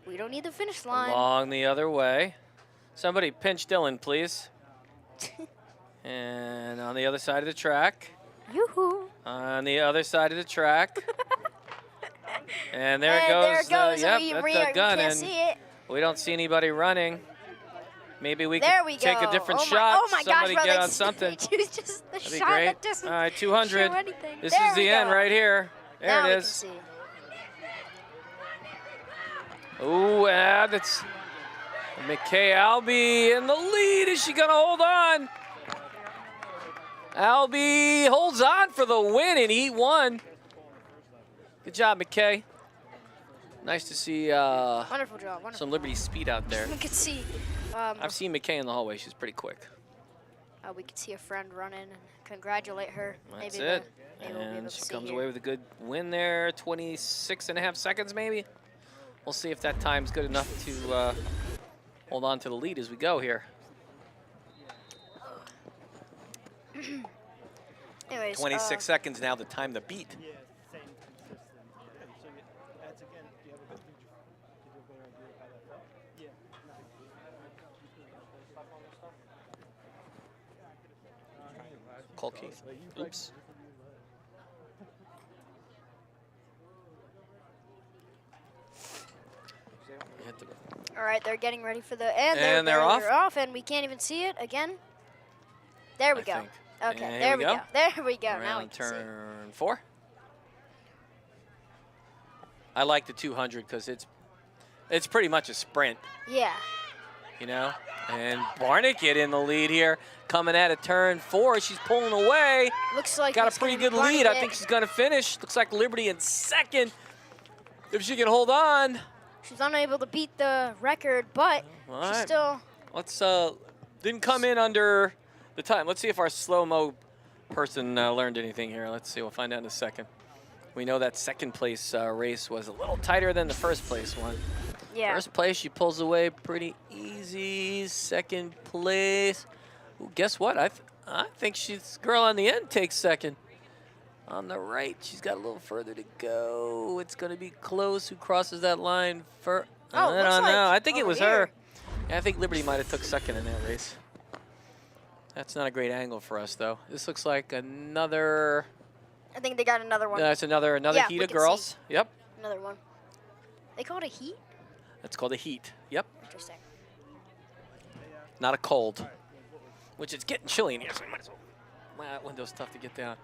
We don't need the finish line. Along the other way. Somebody pinch Dylan, please. And on the other side of the track. Yoo-hoo. On the other side of the track. And there it And goes. there it goes. Yep, we that's we the gun. can't And see it. we don't see anybody running. Maybe we There could we take go. a different Oh my- shot. oh my gosh, Somebody bro, get they on just- something. they choose just the That'd be shot great. that doesn't All right, 200. show anything. This There is the we end go. right here. There Now it we is. can see. Ooh, and it's McKay Albee in the lead. Is she going to hold on? Albee holds on for the win in Heat 1. Good job, McKay. Nice to see Wonderful job. Wonderful. some Liberty speed out there. We could see. I've seen McKay in the hallway. She's pretty quick. We could see a friend running and congratulate her. That's maybe it. Maybe we'll be able And to she see comes here. away with a good win there. 26.5 seconds, maybe. We'll see if that time's good enough to hold on to the lead as we go here. Anyways, 26 seconds now, the time to beat. Call Keith. Oops. All right, they're getting ready for the and And they're off? They're off, and we can't even see it again. There we I go. think. Okay, And there we go. There we go. Now we Around can see. turn 4. I like the 200 because it's pretty much a sprint, Yeah. you know. And Barnick in the lead here, coming at a turn 4. She's pulling away. Looks like Got it's a pretty gonna good be lead. I Barnick. think she's going to finish. Looks like Liberty in second. If she can hold on. She's unable to beat the record, but All she's right. still. Let's didn't come in under the time. Let's see if our slow-mo person learned anything here. Let's see. We'll find out in a second. We know that second place race was a little tighter than the first place one. Yeah. First place, she pulls away pretty easy. Second place. Ooh, guess what? I think she's girl on the end takes second. On the right, she's got a little further to go. It's going to be close. Who crosses that line first? Oh, I looks don't like know. I think it over was here. her. Yeah, I think Liberty might have took second in that race. That's not a great angle for us, though. This looks like another. I think they got another one. That's another Yeah, heat we of can girls. see. Yep. Another one. They call it a heat? That's called a heat. Yep. Interesting. Not a cold. Which is getting chilly in here, so we might as well. Wow, that window's tough to get down.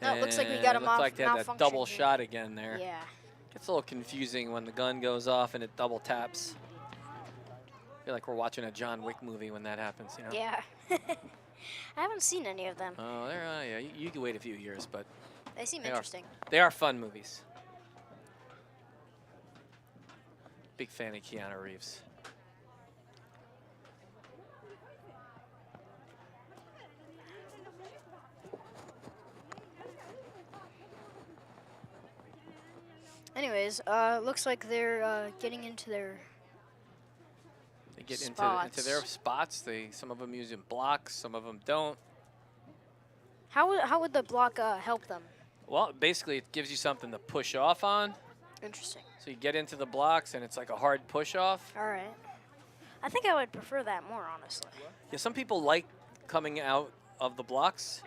No, it looks like we And got it a looks like they had that malfunction double here. shot again there. Yeah. Gets a little confusing when the gun goes off and it double taps. I feel like we're watching a John Wick movie when that happens, you know? Yeah. I haven't seen any of them. Oh, yeah. You can wait a few years, but They seem they interesting. They are fun movies. Big fan of Keanu Reeves. Anyways, looks like they're getting into their They get spots. into their spots. Some of them using blocks, some of them don't. How would the block help them? Well, basically, it gives you something to push off on. Interesting. So you get into the blocks, and it's like a hard push off. All right. I think I would prefer that more, honestly. Yeah, some people like coming out of the blocks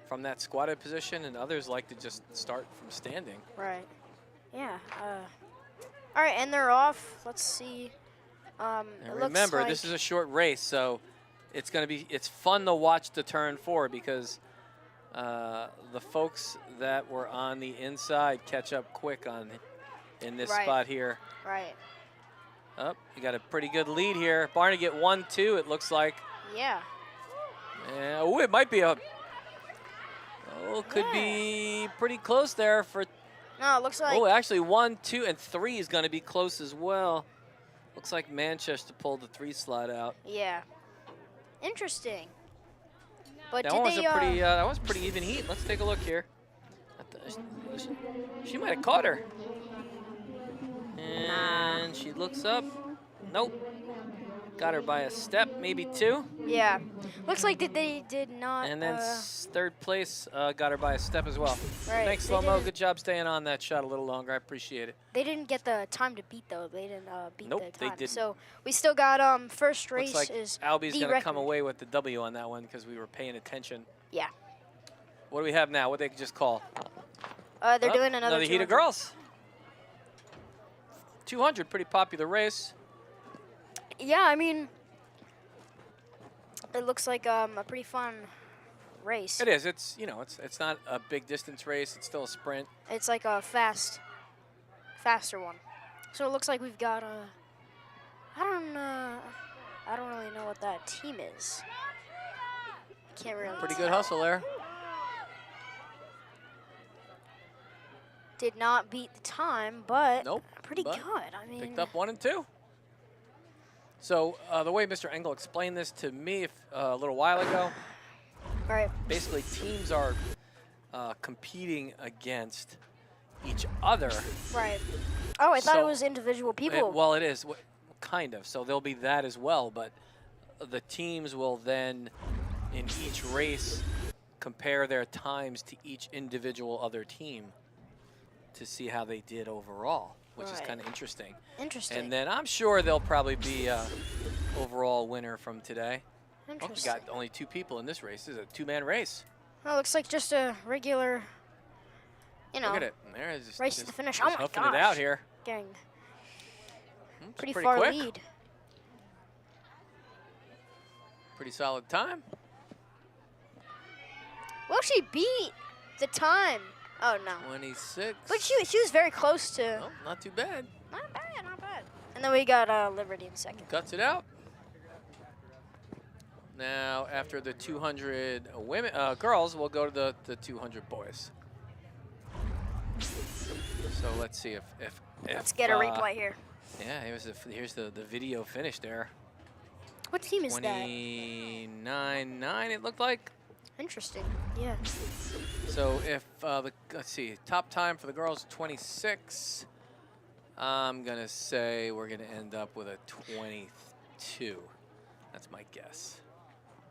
from that squatted position, and others like to just start from standing. Right. Yeah. All right, and they're off. Let's see. And It looks remember, like this is a short race, so it's fun to watch the turn four because the folks that were on the inside catch up quick in this Right. spot here. Right. Oh, you got a pretty good lead here. Barney get 1-2, it looks like. Yeah. Oh, it might be could be pretty close there for. No, it looks like. Oh, actually 1, 2, and 3 is going to be close as well. Looks like Manchester pulled the 3 slot out. Yeah. Interesting. But That did was they? a pretty. That was pretty even heat. Let's take a look here. She might have caught her. And she looks up. Nope. Got her by a step, maybe 2. Yeah. Looks like that they did not. And then third place got her by a step as well. Right, Thanks, they Slow-Mo. didn't- Good job staying on that shot a little longer. I appreciate it. They didn't get the time to beat though. They didn't beat Nope, the they time. didn't. So we still got first race Looks like is Albie's the going to come record. away with the W on that one because we were paying attention. Yeah. What do we have now? What they just call? They're Oh, doing another heat of 200. girls. 200, pretty popular race. Yeah, I mean, it looks like a pretty fun race. It is. It's it's not a big distance race. It's still a sprint. It's like a faster one. So it looks like we've got I don't really know what that team is. Can't really. Pretty tell. good hustle there. Did not beat the time, but Nope. pretty but good. I mean, picked up 1 and 2. So the way Mr. Engel explained this to me a little while ago, right? Basically, teams are competing against each other. Right. Oh, I thought it So- was individual people. Well, it is, kind of. So there'll be that as well, but the teams will then, in each race, compare their times to each individual other team to see how they did overall, which is Right. kind of interesting. Interesting. And then I'm sure there'll probably be a overall winner from today. Oh, we Interesting. got only 2 people in this race. This is a 2-man race. Oh, looks like just a regular, Look at it. There it is. race to the finish. Just Oh my huffing gosh. it out here. Getting It's pretty pretty far quick. lead. Pretty solid time. Well, she beat the time. Oh no. 26. But she was very close to. Oh, not too bad. Not bad, not bad. And then we got Liberty in second. Cuts it out. Now, after the 200 girls, we'll go to the 200 boys. So let's see if Let's get a replay here. Yeah, here's the video finish there. What team is that? 29-9, it looked like. Interesting. Yeah. So if let's see, top time for the girls 26. I'm gonna say we're gonna end up with a 22. That's my guess.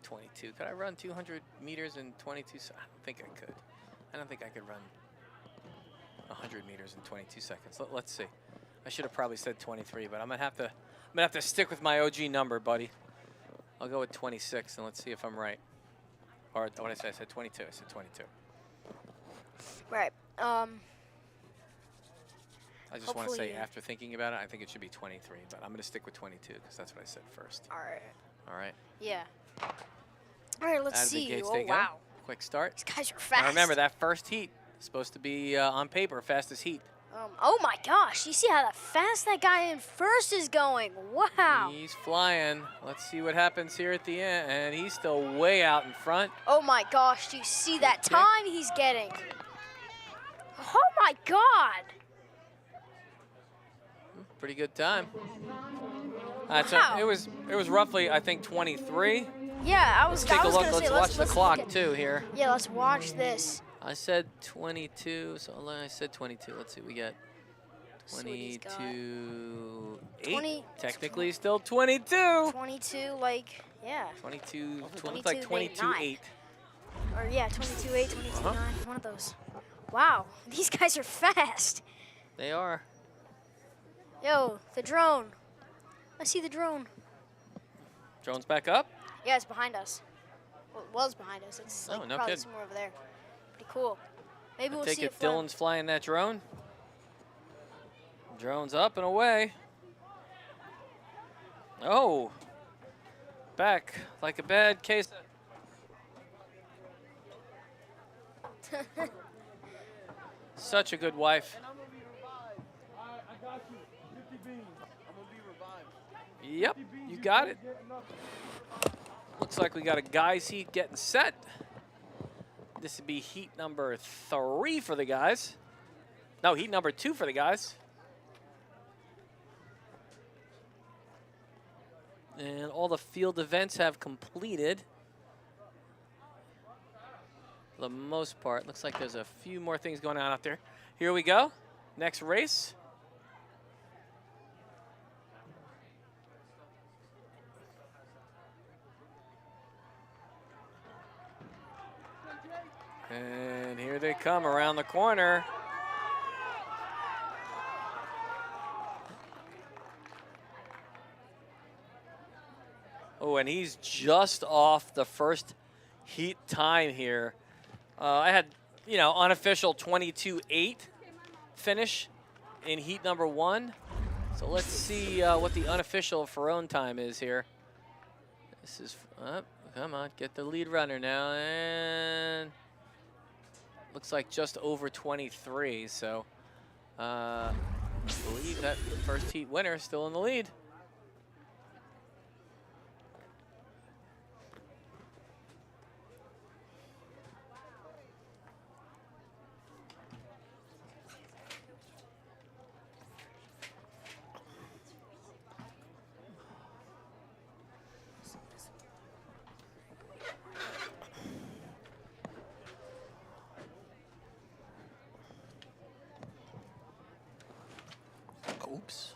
22. Could I run 200 meters in 22? I don't think I could. I don't think I could run 100 meters in 22 seconds. Let's see. I should have probably said 23, but I'm gonna have to stick with my OG number, buddy. I'll go with 26, and let's see if I'm right. Or what did I say? I said 22. I said 22. Right. I just want to say, Hopefully- after thinking about it, I think it should be 23, but I'm going to stick with 22 because that's what I said first. All right. All right. Yeah. All right, let's Out of the see. gates Oh, they go. wow. Quick start. These guys are fast. Now remember, that first heat is supposed to be, on paper, fastest heat. Oh my gosh, you see how fast that guy in first is going. Wow. He's flying. Let's see what happens here at the end. And he's still way out in front. Oh my gosh, do you see that time he's getting? Oh my God. Pretty good time. So Wow. it was roughly, I think, 23. Yeah, I was Let's take a look. gonna Let's say, watch the look clock, at- too, here. Yeah, let's watch this. I said 22, so I said 22. Let's see what we get. Sweetie's got 22-8. Technically still 22. 22, like, yeah. 22, Oh, looks like 22-8. Or, yeah, 22-8, 22-9, one of those. Wow, these guys are fast. They are. Yo, the drone. I see the drone. Drone's back up. Yeah, it's behind us. Well, it was behind us. It's like no probably kidding. somewhere over there. Pretty cool. Maybe I we'll take see it it fly. Dylan's flying that drone. Drone's up and away. Oh, back like a bad case. Such a good wife. Yep, you got it. Looks like we got a guys heat getting set. This would be heat number 3 for the guys. No, heat number 2 for the guys. And all the field events have completed. For the most part, looks like there's a few more things going on out there. Here we go. Next race. And here they come around the corner. Oh, and he's just off the first heat time here. I had, unofficial 22-8 finish in heat number 1. So let's see what the unofficial Ferrone time is here. This is, come on, get the lead runner now. And looks like just over 23. So I believe that the first heat winner is still in the lead. Oops.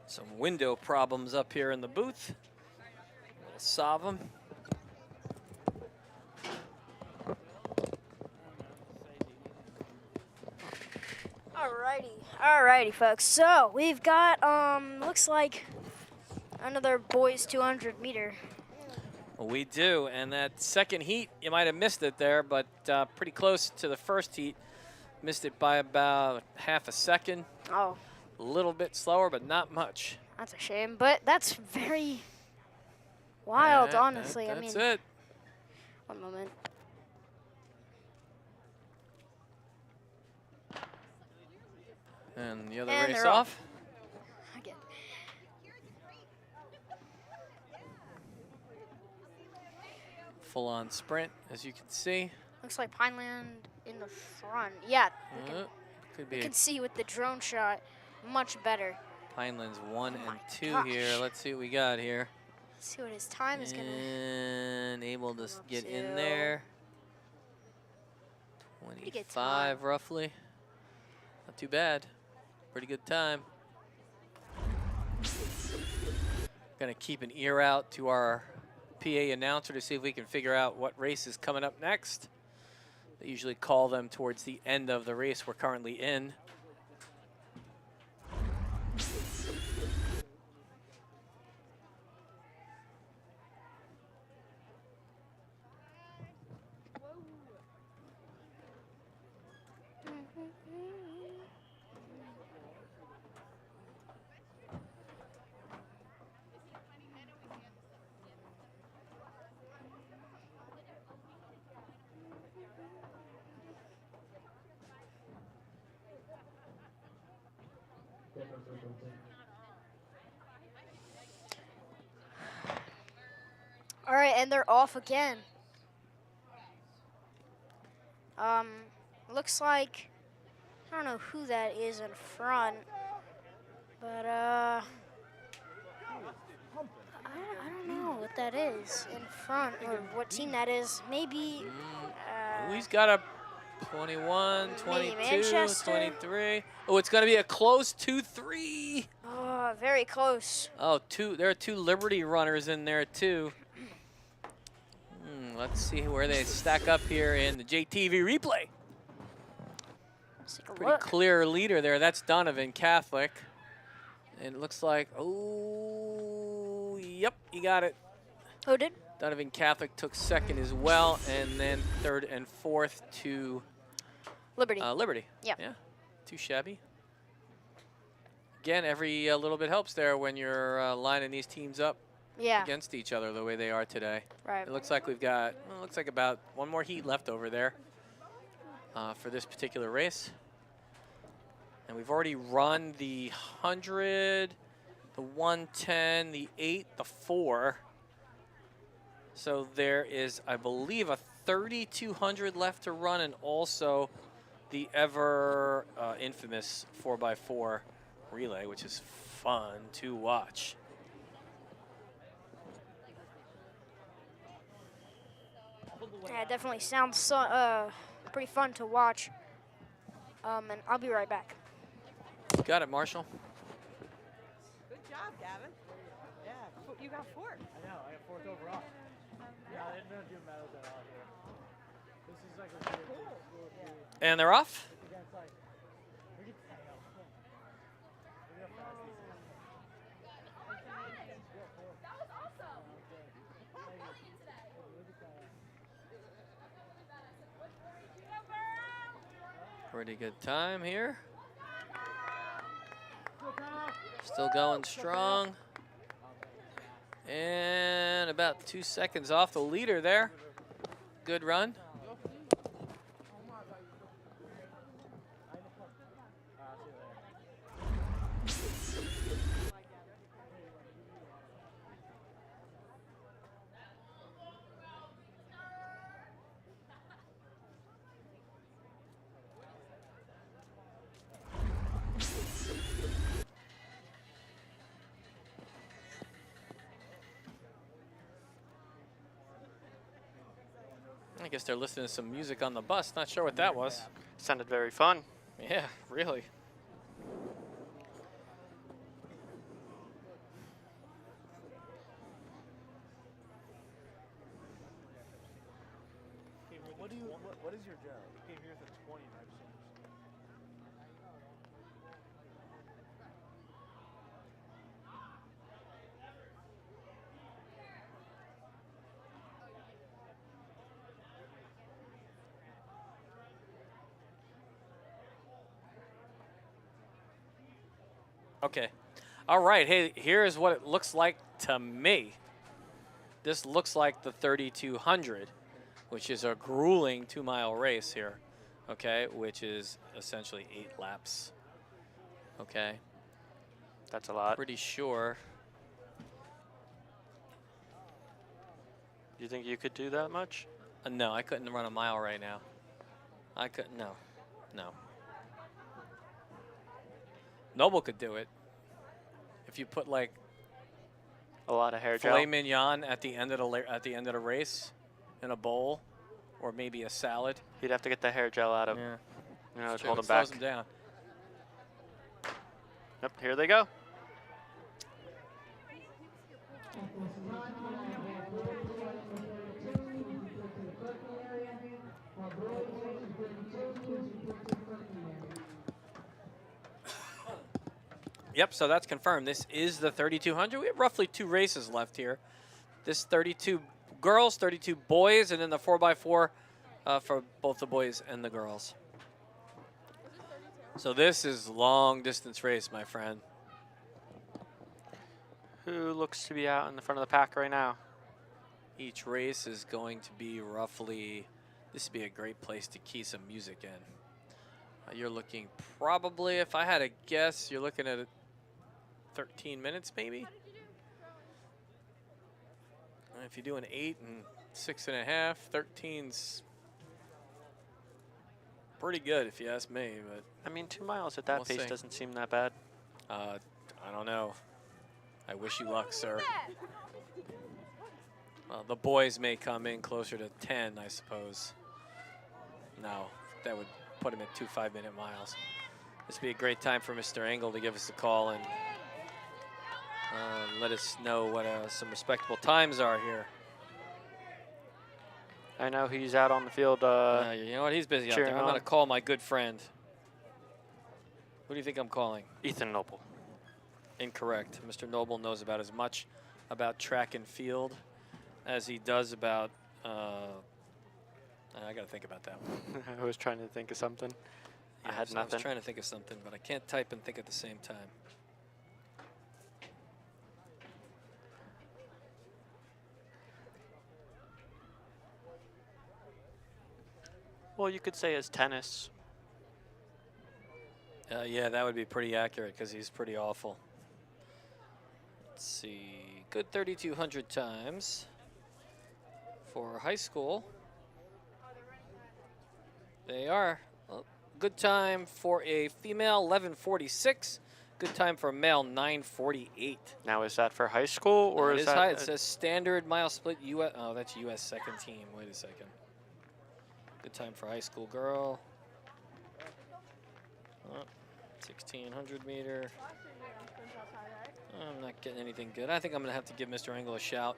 Some window problems up here in the booth. We'll solve them. Alrighty, folks. So we've got looks like another boys 200 meter. We do, and that second heat, you might have missed it there, but pretty close to the first heat. Missed it by about half a second. Oh. A little bit slower, but not much. That's a shame, but that's very wild, honestly. That's it. One moment. And the other And race they're off. Again. Full-on sprint, as you can see. Looks like Pineland in the front. Yeah, Could be you can see with the drone shot much better. Pineland's 1 and 2 gosh. here. Let's see what we got here. Let's see what his time is gonna. And able to get in to- there. Pretty good 25 roughly. Not too bad. Pretty good time. Gonna keep an ear out to our PA announcer to see if we can figure out what race is coming up next. They usually call them towards the end of the race we're currently in. All right, and they're off again. Looks like, I don't know who that is in front, but I don't know what that is in front or what team that is. Maybe. He's got a 21, Maybe 22, Manchester. 23. Oh, it's going to be a close 2-3. Oh, very close. Oh, there are 2 Liberty runners in there, too. Let's see where they stack up here in the JTV replay. Let's take a Pretty look. clear leader there. That's Donovan Catholic. And it looks like, oh, yep, you got it. Who did? Donovan Catholic took second as well, and then third and fourth to Liberty. Liberty. Yep. Yeah, too shabby. Again, every little bit helps there when you're lining these teams up against each other the way they are today. Right. It looks like we've got, well, it looks like about one more heat left over there for this particular race. And we've already run the 100, the 110, the 8, the 4. So there is, I believe, a 3,200 left to run, and also the ever infamous 4x4 relay, which is fun to watch. Yeah, it definitely sounds so, pretty fun to watch. And I'll be right back. Got it, Marshall. Good job, Gavin. Yeah, you got 4th. I know, I got 4th overall. Yeah, they don't do medals at all here. This is like a weird cool. And they're off. Pretty good time here. Still going strong. And about 2 seconds off the leader there. Good run. I guess they're listening to some music on the bus. Not sure what that was. Sounded very fun. Yeah, really. What is your job? You came here with a 20 knife source. Okay. All right. Hey, here's what it looks like to me. This looks like the 3,200, which is a grueling 2-mile race here, okay, which is essentially 8 laps, okay? That's a lot. Pretty sure. Do you think you could do that much? No, I couldn't run a mile right now. I couldn't, no. Noble could do it. If you put like a lot of hair gel, filet mignon at the end of the race in a bowl, or maybe a salad. He'd have to get the hair gel out of. Yeah. You know, to True, hold it him back. slows him down. Yep, here they go. Yep, so that's confirmed. This is the 3,200. We have roughly 2 races left here. This 32 girls, 32 boys, and then the 4x4 for both the boys and the girls. So this is long distance race, my friend. Who looks to be out in the front of the pack right now? Each race is going to be roughly, this would be a great place to key some music in. You're looking probably, if I had to guess, you're looking at 13 minutes maybe. If you do an 8 and 6.5, 13's pretty good if you ask me. But I mean, 2 miles at that we'll pace see. doesn't seem that bad. I don't know. I wish you luck, sir. The boys may come in closer to 10, I suppose. No, that would put him at 2 5-minute miles. This would be a great time for Mr. Engel to give us a call and let us know what some respectable times are here. I know he's out on the field. You know what? He's busy out there. I'm going to call my good friend. Who do you think I'm calling? Ethan Noble. Incorrect. Mr. Noble knows about as much about track and field as he does about. I got to think about that one. I was trying to think of something. Yeah, I had nothing. I was trying to think of something, but I can't type and think at the same time. Well, you could say his tennis. Yeah, that would be pretty accurate because he's pretty awful. Let's see. Good 3,200 times for high school. They are. Well, good time for a female, 11:46. Good time for a male, 9:48. Now, is that for high school or It is high. that? It says standard mile split U.S. Oh, that's U.S. second team. Wait a second. Good time for high school girl. 1,600 meter. I'm not getting anything good. I think I'm going to have to give Mr. Engel a shout.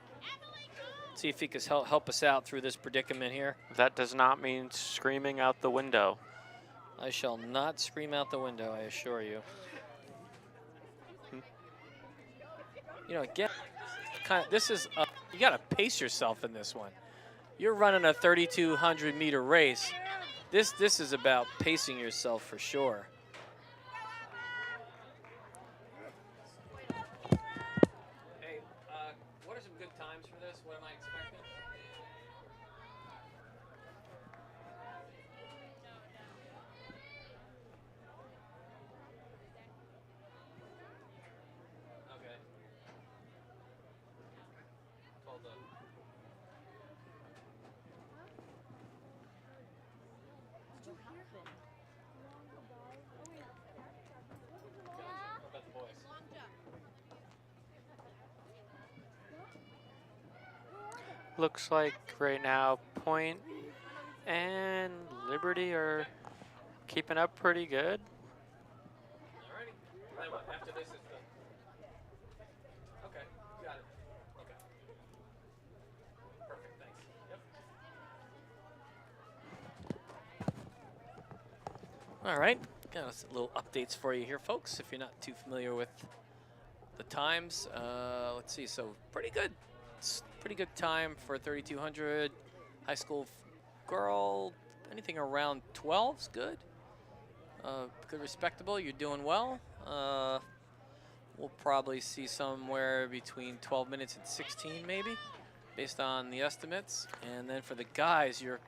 See if he can help us out through this predicament here. That does not mean screaming out the window. I shall not scream out the window, I assure you. You know, again, this is, you got to pace yourself in this one. You're running a 3,200 meter race. This is about pacing yourself for sure. Hey, what are some good times for this? What am I expecting? Okay. Hold up. Looks like right now Point and Liberty are keeping up pretty good. Alrighty. Then what? After this is the. Okay, got it. Okay. Perfect, thanks. Yep. All right, got some little updates for you here, folks. If you're not too familiar with the times, let's see. So pretty good. Pretty good time for 3,200. High school girl, anything around 12's good. Good, respectable. You're doing well. We'll probably see somewhere between 12 minutes and 16, maybe, based on the estimates. And then for the guys, you're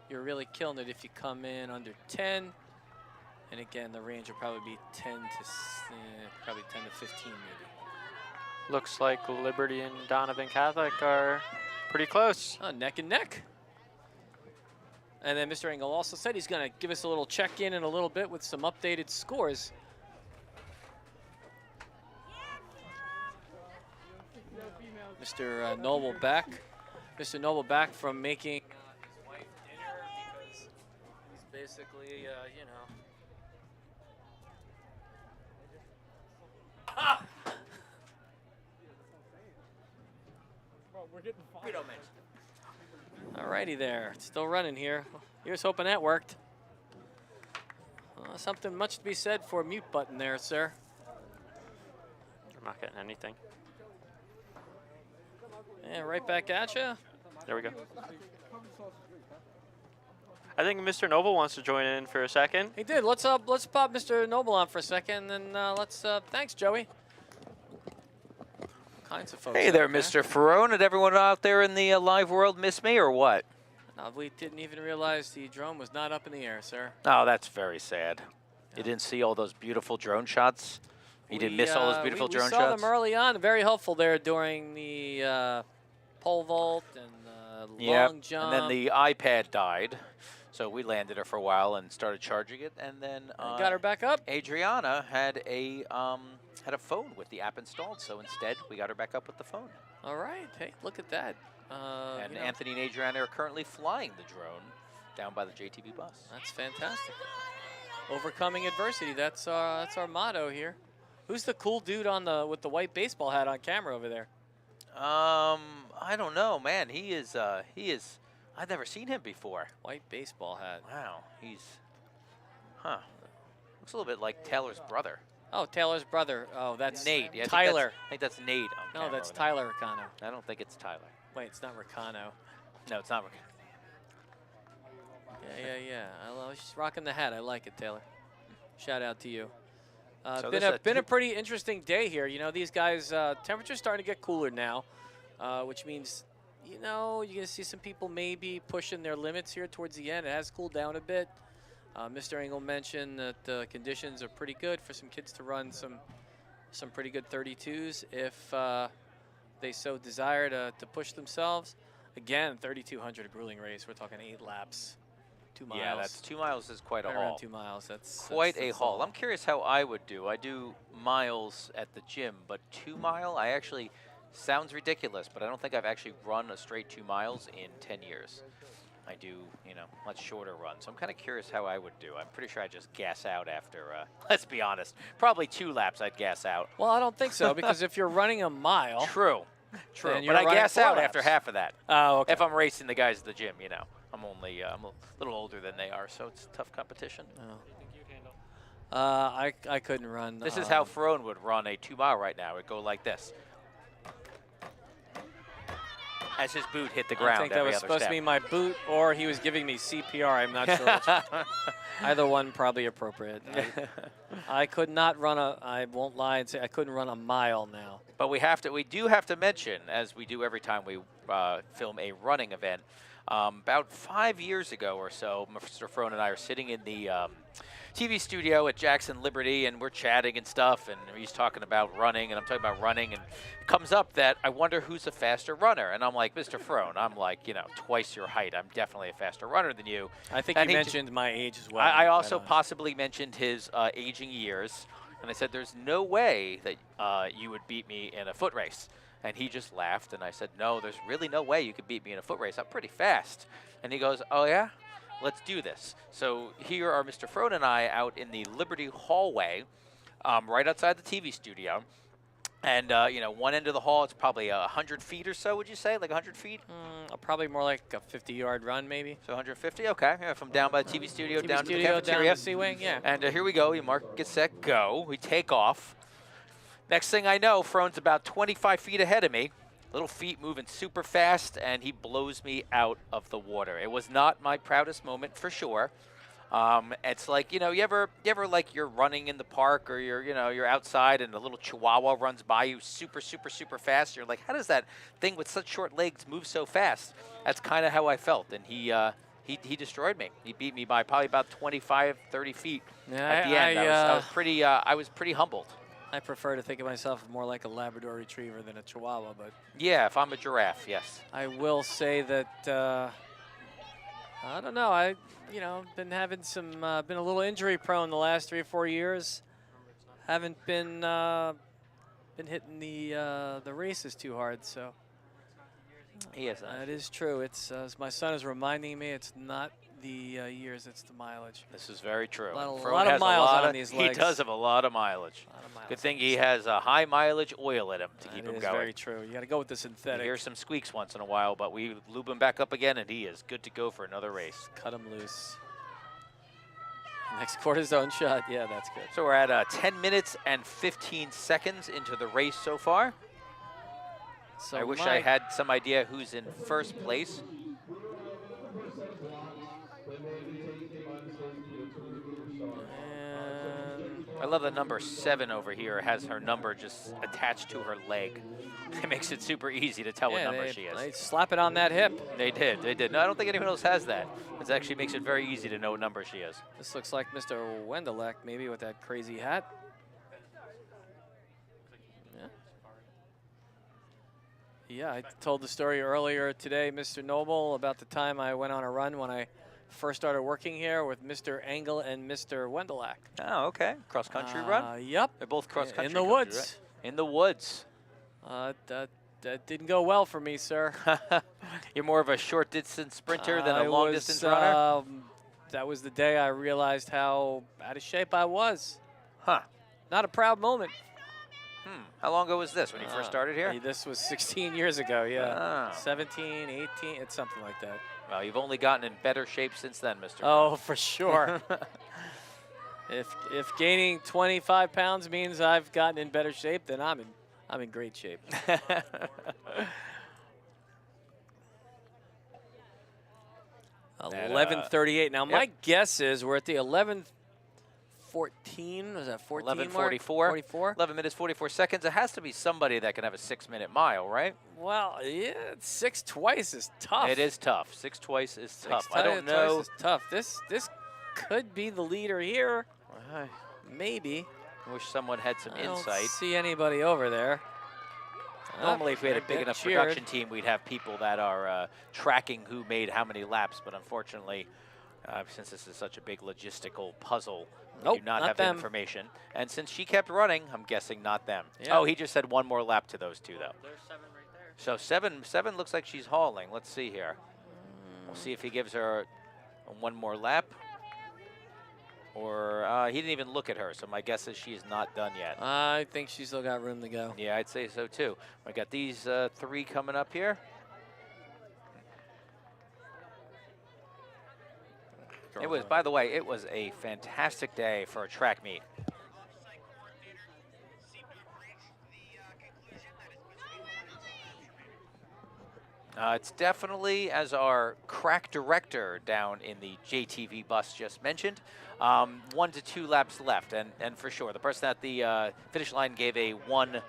really killing it if you come in under 10. And again, the range will probably be 10 to 15, maybe. Looks like Liberty and Donovan Catholic are pretty close. Oh, neck and neck. And then Mr. Engel also said he's going to give us a little check-in in a little bit with some updated scores. Mr. Noble back. Mr. Noble back from making his wife dinner because he's basically, you know. We're getting fine. Alrighty there, it's still running here. Here's hoping that worked. Something much to be said for a mute button there, sir. I'm not getting anything. Yeah, right back at you. There we go. I think Mr. Noble wants to join in for a second. He did. Let's pop Mr. Noble on for a second, and let's thanks, Joey. Kinds of folks. Hey there, Mr. Ferrone. Did everyone out there in the live world miss me or what? No, we didn't even realize the drone was not up in the air, sir. Oh, that's very sad. You didn't see all those beautiful drone shots? You didn't miss all those beautiful drone shots? We saw shots? them early on. Very helpful there during the pole vault and long jump. And then the iPad died. So we landed her for a while and started charging it, and then got her back up. Adriana had a phone with the app installed, so instead we got her back up with the phone. All right, hey, look at that. And you know. Anthony and Adriana are currently flying the drone down by the JTB bus. That's fantastic. Overcoming adversity. That's our motto here. Who's the cool dude on the with the white baseball hat on camera over there? I don't know, man. He is. I've never seen him before. White baseball hat. Wow, he's. Huh. Looks a little bit like Taylor's brother. Oh, Taylor's brother. Oh, that's Nate. Yeah, Tyler. I think that's Nate on No, camera that's over there. Tyler Ricano. I don't think it's Tyler. Wait, it's not Ricano. No, it's not Ricano. Yeah. I was just rocking the hat. I like it, Taylor. Shout out to you. So Been a pretty interesting day here. You know, these guys, temperature's starting to get cooler now, which means, you know, you're going to see some people maybe pushing their limits here towards the end. It has cooled down a bit. Mr. Engel mentioned that the conditions are pretty good for some kids to run some pretty good 32s if they so desire to push themselves. Again, 3,200 a grueling race. We're talking 8 laps. 2 miles. Yeah, that's 2 miles is quite a Right haul. around 2 miles. That's quite that's a haul. all. I'm curious how I would do. I do miles at the gym, but 2 mile, I actually, sounds ridiculous, but I don't think I've actually run a straight 2 miles in 10 years. I do, you know, much shorter runs. So I'm kind of curious how I would do. I'm pretty sure I'd just gas out after, let's be honest, probably 2 laps I'd gas out. Well, I don't think so, because if you're running a mile. True. then But you're I running gas 4 out laps. after half of that. Oh, okay. If I'm racing the guys at the gym, you know. I'm only, I'm a little older than they are, so it's tough competition. Oh. I couldn't run. This is how Ferone would run a 2 mile right now. It'd go like this. As his boot hit the ground. I think that was supposed to be my boot, or he was giving me CPR. I'm not sure which. Either one probably appropriate. I could not run I won't lie and say I couldn't run a mile now. But we do have to mention, as we do every time we film a running event, about 5 years ago or so, Mr. Ferone and I are sitting in the TV studio at Jackson Liberty, and we're chatting and stuff, and he's talking about running, and I'm talking about running, and it comes up that I wonder who's a faster runner. And I'm like, Mr. Ferone, I'm like, you know, twice your height. I'm definitely a faster runner than you. I think and you he mentioned my age as well. I also possibly mentioned his aging years, and I said, there's no way that you would beat me in a foot race. And he just laughed, and I said, no, there's really no way you could beat me in a foot race. I'm pretty fast. And he goes, oh, yeah? Let's do this. So here are Mr. Ferone and I out in the Liberty hallway, right outside the TV studio. And, you know, one end of the hall, it's probably 100 feet or so, would you say? Like 100 feet? Probably more like a 50-yard run, maybe. So 150? Okay. Yeah, from down by the TV studio down to the cafeteria. Down to C-Wing, yeah. And here we go. We mark, get set, go. We take off. Next thing I know, Ferone's about 25 feet ahead of me. Little feet moving super fast, and he blows me out of the water. It was not my proudest moment for sure. It's like, you know, you ever like you're running in the park, or you're outside and a little chihuahua runs by you super fast. You're like, how does that thing with such short legs move so fast? That's kind of how I felt, and he destroyed me. He beat me by probably about 25, 30 feet at the end. I was pretty humbled. I prefer to think of myself more like a Labrador Retriever than a Chihuahua, but yeah, if I'm a giraffe, yes. I will say that I don't know. Been having been a little injury prone the last 3 or 4 years. Haven't been hitting the races too hard, so. Yes, that is true. It's as my son is reminding me, it's not the years, it's the mileage. This is very true. A lot of miles on these legs. He does have a lot of mileage. Good thing he has a high mileage oil in him to keep him going. That is very true. You got to go with the synthetic. You hear some squeaks once in a while, but we lube him back up again, and he is good to go for another race. Cut him loose. Next cortisone shot. Yeah, that's good. So we're at 10 minutes and 15 seconds into the race so far. So I wish I had some idea who's in first place. I love the number 7 over here has her number just attached to her leg. It makes it super easy to tell what number she is. They slap it on that hip. They did. No, I don't think anyone else has that. It actually makes it very easy to know what number she is. This looks like Mr. Wendelek, maybe, with that crazy hat. Yeah, I told the story earlier today, Mr. Noble, about the time I went on a run when I first started working here with Mr. Engel and Mr. Wendelak. Oh, okay. Cross-country run? Yep. They're both cross-country. In the woods. Right? In the woods. that didn't go well for me, sir. You're more of a short distance sprinter than a long distance runner? That was the day I realized how out of shape I was. Huh. Not a proud moment. How long ago was this, when you first started here? This was 16 years ago, yeah. Oh. 17, 18, it's something like that. Well, you've only gotten in better shape since then, Mr. Oh, for sure. If gaining 25 pounds means I've gotten in better shape, then I'm in great shape. 11:38. Now my guess is we're at the 11:14. Was that 14? 11:44. 44. 11 minutes 44 seconds. It has to be somebody that can have a 6-minute mile, right? Well, yeah, 6 twice is tough. It is tough. 6 twice is tough. 6 I don't know. Twice is tough. This could be the leader here. Maybe. I wish someone had some I don't insight. see anybody over there. Normally, if we had a They big get enough cheered. production team, we'd have people that are tracking who made how many laps. But unfortunately, since this is such a big logistical puzzle, we do not have them. information. And since she kept running, I'm guessing not them. Yeah. Oh, he just said one more lap to those two, though. There's 7 right there. So seven looks like she's hauling. Let's see here. We'll see if he gives her one more lap. Or he didn't even look at her, so my guess is she's not done yet. I think she's still got room to go. Yeah, I'd say so too. We got these 3 coming up here. It was, by the way, it was a fantastic day for a track meet. It's definitely, as our crack director down in the JTV bus just mentioned, 1 to 2 laps left. And for sure, the person at the finish line gave a 1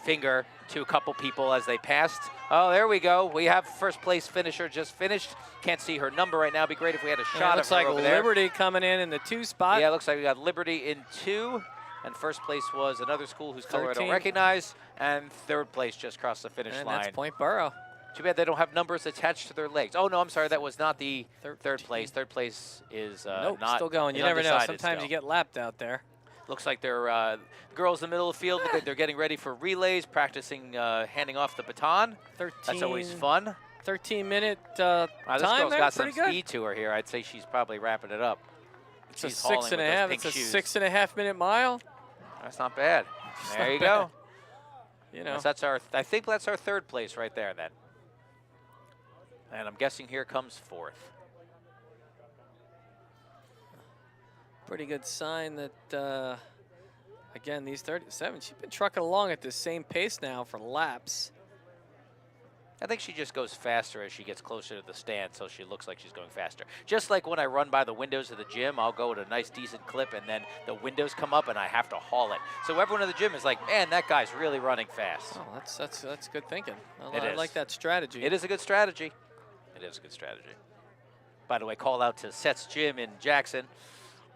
finger to a couple people as they passed. Oh, there we go. We have first place finisher just finished. Can't see her number right now. It'd be great if we had a shot looks of her like over there. Liberty coming in the 2 spot. Yeah, it looks like we got Liberty in 2. And first place was another school whose color I don't 13. recognize. And third place just crossed the finish And line. that's Point Borough. Too bad they don't have numbers attached to their legs. Oh, no, I'm sorry. That was not the third place. Third place is Nope, not. still going. You is never know. undecided Sometimes still. you get lapped out there. Looks like they're girls in the middle of the field. Look like they're getting ready for relays, practicing handing off the baton. 13. That's always fun. 13-minute This time girl's there. got some Pretty good. speed to her here. I'd say she's probably wrapping it up. It's a She's hauling with those 6.5. pink It's a shoes. 6.5 minute mile. That's not bad. There not you bad. go. You know. That's our. I think that's our third place right there then. And I'm guessing here comes 4th. Pretty good sign that, again, these 37, she's been trucking along at the same pace now for laps. I think she just goes faster as she gets closer to the stand, so she looks like she's going faster. Just like when I run by the windows of the gym, I'll go at a nice, decent clip, and then the windows come up, and I have to haul it. So everyone in the gym is like, man, that guy's really running fast. Oh, that's good thinking. It I is. like that strategy. It is a good strategy. It is a good strategy. By the way, call out to Seth's Gym in Jackson,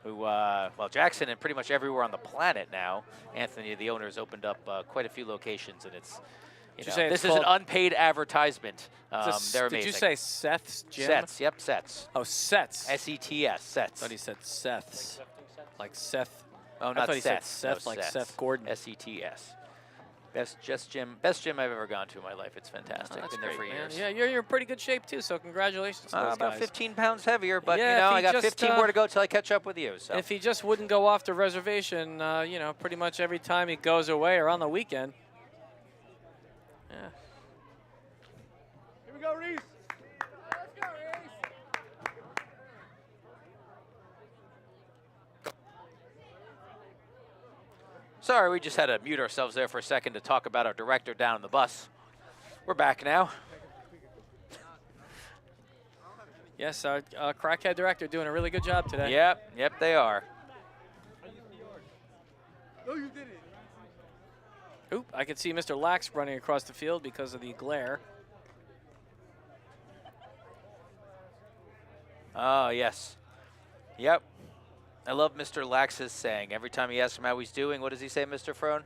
who, well, Jackson and pretty much everywhere on the planet now. Anthony, the owner, has opened up quite a few locations, and it's, you know, this is an unpaid advertisement. They're amazing. Did you say Seth's Gym? Seth's, yep, Seth's. Oh, Seth's. S-E-T-S, Seth's. I thought he said Seth's. Like Seth. Oh, I not thought he said Seth's. Seth, No, like Seth's. Seth Gordon. S-E-T-S. Best gym I've ever gone to in my life. It's fantastic. That's Been there great, for man. years. Yeah, you're in pretty good shape too. So congratulations to those About guys. 15 pounds heavier, but Yeah, you know, if he I got just, 15 more to go till I catch up with you. So If he just wouldn't go off the reservation, you know, pretty much every time he goes away or on the weekend. Yeah. Here we go, Reese. sorry, we just had to mute ourselves there for a second to talk about our director down in the bus. We're back now. Yes, our crackhead director doing a really good job today. Yep, they are. No, you didn't. Oop, I can see Mr. Lax running across the field because of the glare. Oh, yes. Yep. I love Mr. Lax's saying. Every time he asks him how he's doing, what does he say, Mr. Frone?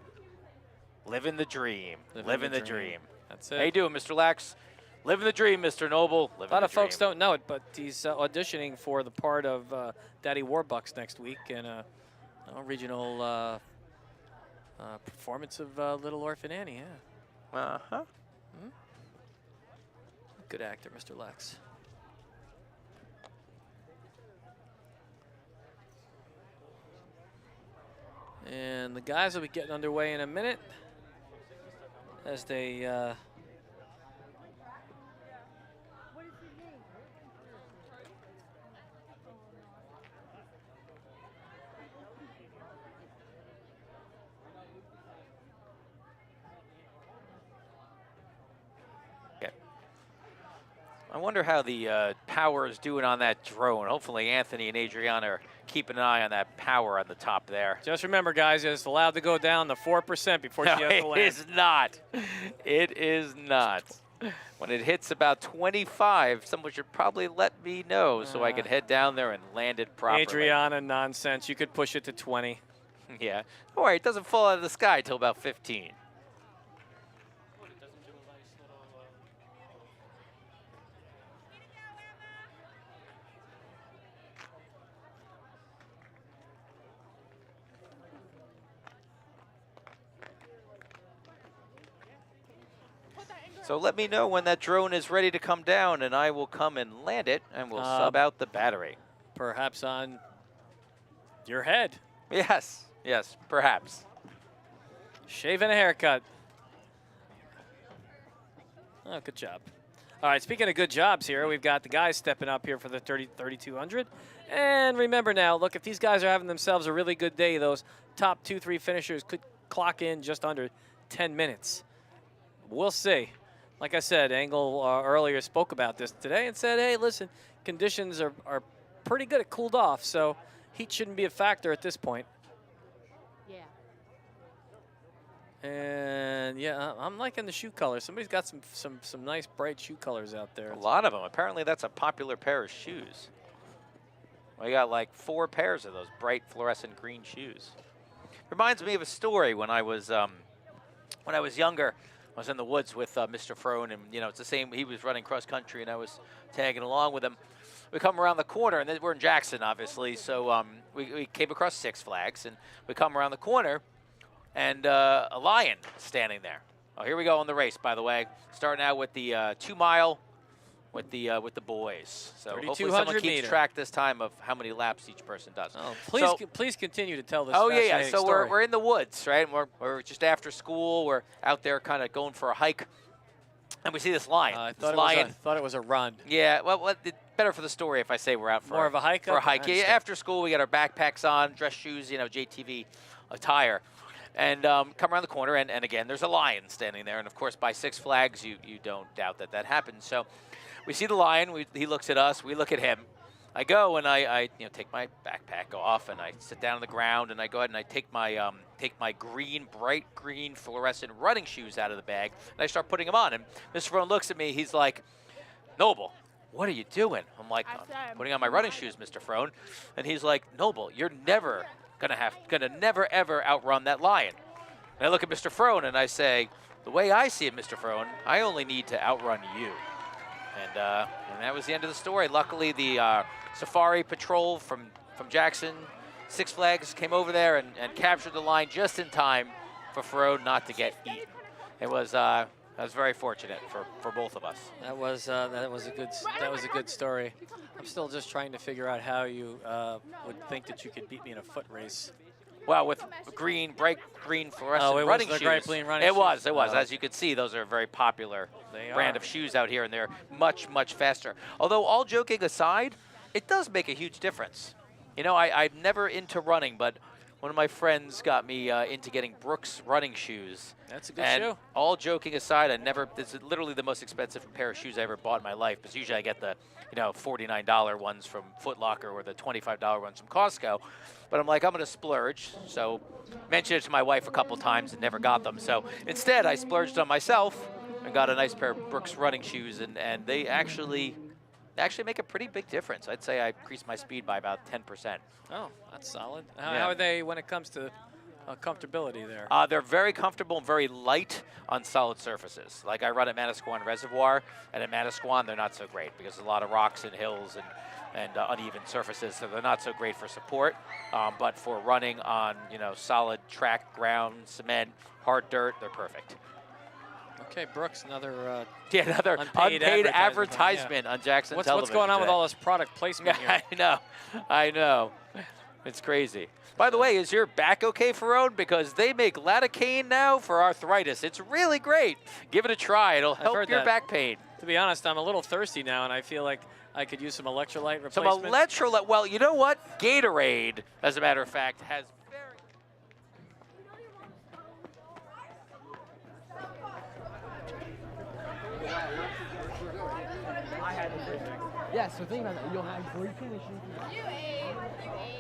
Living the dream. Living the dream. That's it. How you doing, Mr. Lax? Living the dream, Mr. Noble. A lot of folks don't know it, but he's auditioning for the part of Daddy Warbucks next week in a regional performance of Little Orphan Annie. Yeah. Uh-huh. Good actor, Mr. Lex. And the guys will be getting underway in a minute as they I wonder how the power is doing on that drone. Hopefully Anthony and Adriana are keeping an eye on that power on the top there. just remember, guys, it's allowed to go down to 4% before No, she has to land. it is not. It is not. When it hits about 25, someone should probably let me know so I can head down there and land it properly. Adriana, nonsense. You could push it to 20. Yeah. Don't worry, it doesn't fall out of the sky till about 15. So let me know when that drone is ready to come down, and I will come and land it, and we'll sub out the battery. Perhaps on your head. Yes, yes, perhaps. Shave and a haircut. Oh, good job. All right, speaking of good jobs here, we've got the guys stepping up here for the 3200. And remember now, look, if these guys are having themselves a really good day, those top 2-3 finishers could clock in just under 10 minutes. We'll see. Like I said, Engel earlier spoke about this today and said, hey, listen, conditions are pretty good. It cooled off, so heat shouldn't be a factor at this point. Yeah. And, yeah, I'm liking the shoe colors. Somebody's got some nice bright shoe colors out there. A lot of them. Apparently that's a popular pair of shoes. We got like 4 pairs of those bright fluorescent green shoes. Reminds me of a story when I was younger. I was in the woods with Mr. Frone, and it's the same. He was running cross country, and I was tagging along with him. We come around the corner, and then we're in Jackson, obviously. So we came across Six Flags, and we come around the corner, and a lion standing there. Oh, here we go on the race, by the way. Starting out with the 2 mile with the boys. So hopefully someone keeps meter. track this time of how many laps each person does. Oh, please continue to tell this. Oh yeah. fascinating So story. we're in the woods, right? And we're just after school. We're out there, kind of going for a hike, and we see this lion. I this lion. thought it was a run. Yeah. Well, it's better for the story if I say we're out for More of a hike. For a hike. Yeah. After school, we got our backpacks on, dress shoes, JTV attire. And come around the corner, and again, there's a lion standing there. And, of course, by Six Flags, you don't doubt that happens. So we see the lion. He looks at us. We look at him. I go, and I take my backpack off, and I sit down on the ground, and I go ahead and I take my bright green fluorescent running shoes out of the bag, and I start putting them on. And Mr. Frone looks at me. He's like, Noble, what are you doing? I'm like, I'm putting on my running shoes, Mr. Frone. And he's like, Noble, you're never gonna never ever outrun that lion. And I look at Mr. Frone and I say, the way I see it, Mr. Frone, I only need to outrun you. And that was the end of the story. Luckily, the Safari Patrol from Jackson, Six Flags came over there and captured the lion just in time for Frone not to get eaten. It was very fortunate for both of us. That was a good story. I'm still just trying to figure out how you would think that you could beat me in a foot race. Well, with bright green fluorescent running shoes. Bright green running shoes. It was. Oh. As you could see, those are a very popular brand of shoes out here, and they're much, much faster. Although, all joking aside, it does make a huge difference. I'm never into running, but one of my friends got me into getting Brooks running shoes. That's a good and shoe. All joking aside, this is literally the most expensive pair of shoes I ever bought in my life, because usually I get the $49 ones from Foot Locker or the $25 ones from Costco. But I'm like, I'm going to splurge. So mentioned it to my wife a couple times and never got them. So instead, I splurged on myself and got a nice pair of Brooks running shoes, and they actually make a pretty big difference. I'd say I increased my speed by about 10%. Oh, that's solid. How are they when it comes to comfortability there? They're very comfortable and very light on solid surfaces. Like I run at Manasquan Reservoir, and at Manasquan they're not so great because there's a lot of rocks and hills and uneven surfaces, so they're not so great for support. But for running on solid track, ground, cement, hard dirt, they're perfect. Okay, Brooks, another another unpaid advertisement on Jackson What's Television going on with today. all this product placement here? I know. It's crazy. By the way, is your back okay, Ferone? Because they make lidocaine now for arthritis. It's really great. Give it a try. It'll help your back pain. To be honest, I'm a little thirsty now, and I feel like I could use some electrolyte replacement. Some electrolyte. Well, you know what? Gatorade, as a matter of fact, has Yeah, so think about that. You'll have great conditions. You ate.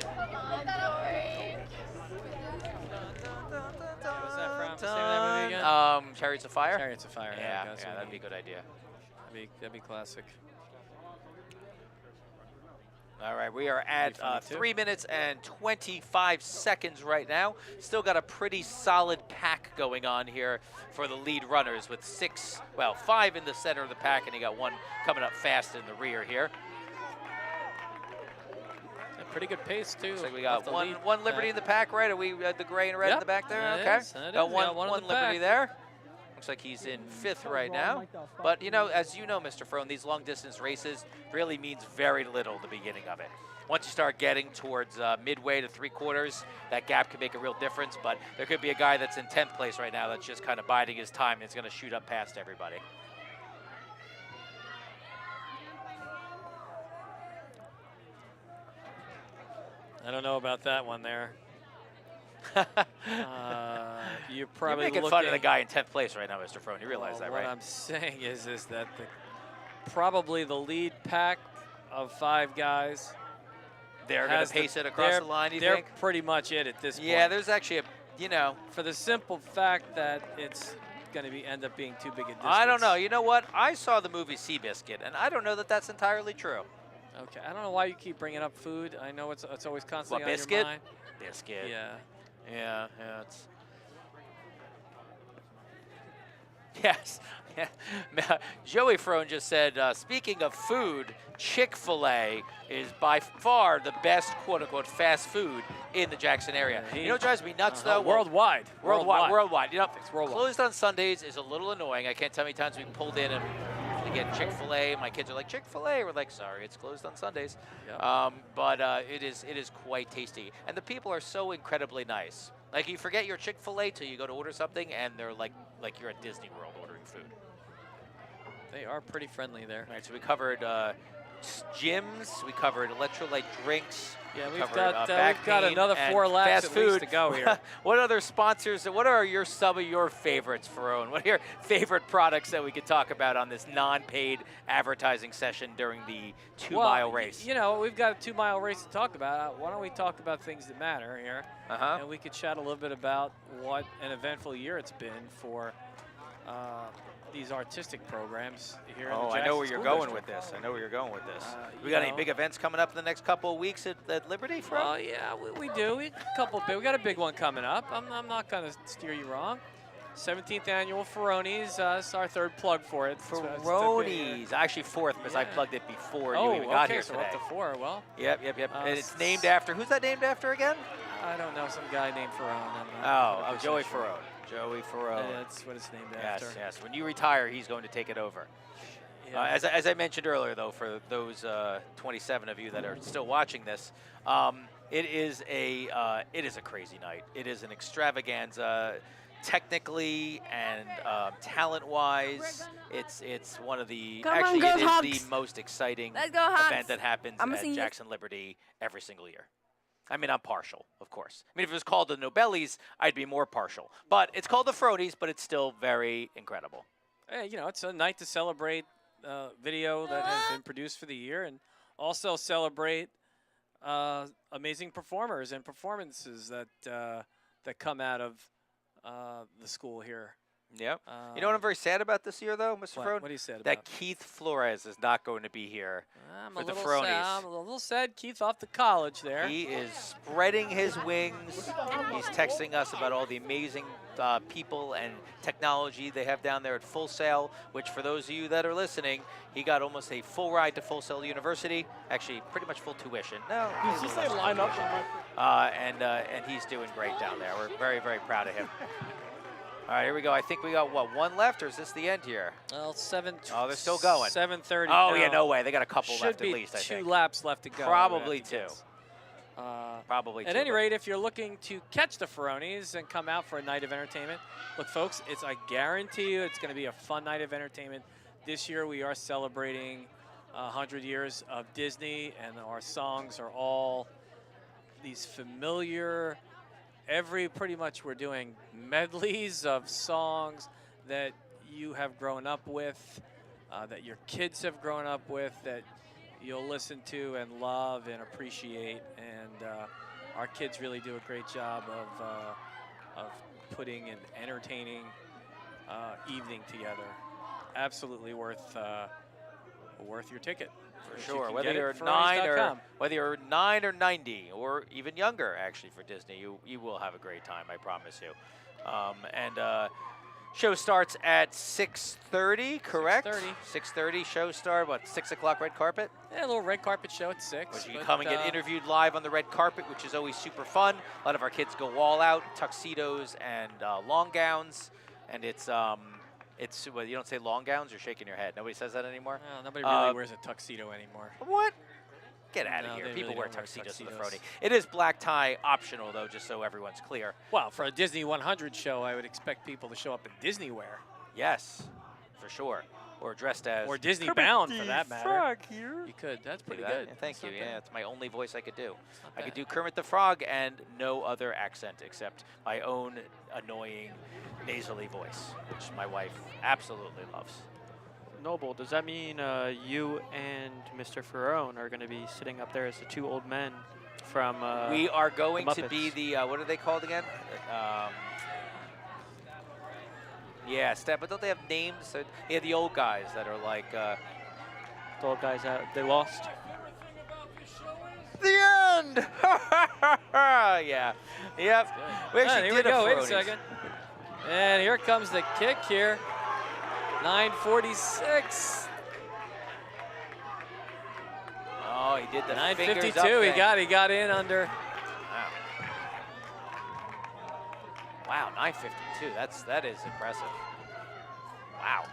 Come on, don't worry. What's that from? Say that movie again? Chariots of Fire? Chariots of Fire. Yeah, that's what that'd we be a good idea. That'd be classic. All right, we are at 3 minutes and 25 seconds right now. Still got a pretty solid pack going on here for the lead runners with 5 in the center of the pack, and you got 1 coming up fast in the rear here. A pretty good pace, too. Looks like we got one Liberty in the pack, right? Are we the gray and red in the back there? That Okay. is. Got One one in the Liberty pack. there. Looks like he's in 5th right now. But, you know, as you know, Mr. Frone, these long-distance races really means very little at the beginning of it. Once you start getting towards midway to 3/4, that gap can make a real difference. But there could be a guy that's in 10th place right now that's just kind of biding his time and is going to shoot up past everybody. I don't know about that one there. You're probably making fun of the guy in 10th place right now, Mr. Frone. You realize that, right? What I'm saying is that probably the lead pack of 5 guys. They're going to pace it across the line, you think? They're pretty much it at this point. Yeah, there's actually for the simple fact that it's going to end up being too big a distance. I don't know. You know what? I saw the movie Seabiscuit, and I don't know that that's entirely true. Okay, I don't know why you keep bringing up food. I know it's always constantly on biscuit? your mind. Biscuit. Yeah. Yeah, it's... Yes. Yeah. Joey Frone just said, speaking of food, Chick-fil-A is by far the best, quote-unquote, fast food in the Jackson area. You know what drives me nuts, though? Worldwide. Worldwide. You know, worldwide. Closed on Sundays is a little annoying. I can't tell how many times we pulled in and to get Chick-fil-A. My kids are like, Chick-fil-A? We're like, sorry, it's closed on Sundays. Yep. But it is quite tasty. And the people are so incredibly nice. Like, you forget your Chick-fil-A till you go to order something, and they're like you're at Disney World ordering food. They are pretty friendly there. All right, so we covered gyms, we covered electrolyte drinks. Yeah, we we've covered, got another 4 laps fast at least food to go here. What other sponsors? What are some of your favorites, Ferone? What are your favorite products that we could talk about on this non-paid advertising session during the 2-mile race? You know, we've got a 2-mile race to talk about. Why don't we talk about things that matter here? And we could chat a little bit about what an eventful year it's been for these artistic programs here in the Jackson I know where you're School going District. with this. I know where you're going with this. We got any big events coming up in the next couple of weeks at Liberty? Well, yeah, we do. We got a big one coming up. I'm not going to steer you wrong. 17th annual Feronies. That's our 3rd plug for it. Feronies. Actually 4th because I plugged it before you even got here so today. We're up to 4. Well. Yep. And it's named after, who's that named after again? I don't know, some guy named Ferone. Joey Ferone. Joey Ferone. That's what it's named after. Yes. When you retire, he's going to take it over. Yeah. As I mentioned earlier, though, for those 27 of you that are still watching this, it is a crazy night. It is an extravaganza, technically and talent-wise. It's one of the the most exciting event that happens at Jackson Liberty every single year. I mean, I'm partial, of course. I mean, if it was called the Nobellies, I'd be more partial. But it's called the Fronies, but it's still very incredible. Hey, you know, it's a night to celebrate video that has been produced for the year and also celebrate amazing performers and performances that come out of the school here. Yep. You know what I'm very sad about this year, though, Mr. Frone? What are you sad about? That Keith Flores is not going to be here for the Fronies. I'm a little sad. Keith off to college there. He is spreading his wings. He's texting us about all the amazing people and technology they have down there at Full Sail, which for those of you that are listening, he got almost a full ride to Full Sail University. Actually, pretty much full tuition. No. Did you say line up? And he's doing great down there. We're very, very proud of him. All right, here we go. I think we got, what, one left, or is this the end here? Well, Oh, they're still going. 7:30. Oh, yeah, no way. They got a couple Should left be at least, I think. 2 laps left to go. Probably two. Probably two. At any rate, if you're looking to catch the Ferronis and come out for a night of entertainment, look, folks, I guarantee you it's going to be a fun night of entertainment. This year we are celebrating 100 years of Disney, and our songs are all these familiar, pretty much we're doing medleys of songs that you have grown up with, that your kids have grown up with, that you'll listen to and love and appreciate. And our kids really do a great job of putting an entertaining evening together. Absolutely worth your ticket. For sure, whether you're 9 or 90 or even younger, actually, for Disney, you will have a great time, I promise you. Show starts at 6:30, correct? 6:30 show start. What, 6 o'clock red carpet? Yeah, a little red carpet show at 6. Which you can come and get interviewed live on the red carpet, which is always super fun. A lot of our kids go all out, tuxedos and long gowns, and it's well, you don't say long gowns. You're shaking your head. Nobody says that anymore. Well, nobody really wears a tuxedo anymore. What? Get out of here. They People really wear don't wear tuxedos to the Frony. It is black tie optional, though, just so everyone's clear. Well, for a Disney 100 show, I would expect people to show up in Disney wear. Yes, for sure. Or dressed as... Or Disney bound, for that Kermit the matter. Frog here. You could. That's pretty that? good. Yeah, thank you. Yeah, it's my only voice I could do. I could bad. do Kermit the Frog and no other accent except my own annoying nasally voice, which my wife absolutely loves. Noble, does that mean you and Mr. Ferrone are going to be sitting up there as the 2 old men from we are going the to be Muppets? the, what are they called again? Yeah, but don't they have names? Yeah, the old guys that are like... the old guys out, they lost? The end! Yeah. Yep. We actually here did we go. Wait a Ferronies. second. And here comes the kick here. 9:46. Oh, he did the 9:52. He He got in under. Wow, 9:52. That is impressive. Wow,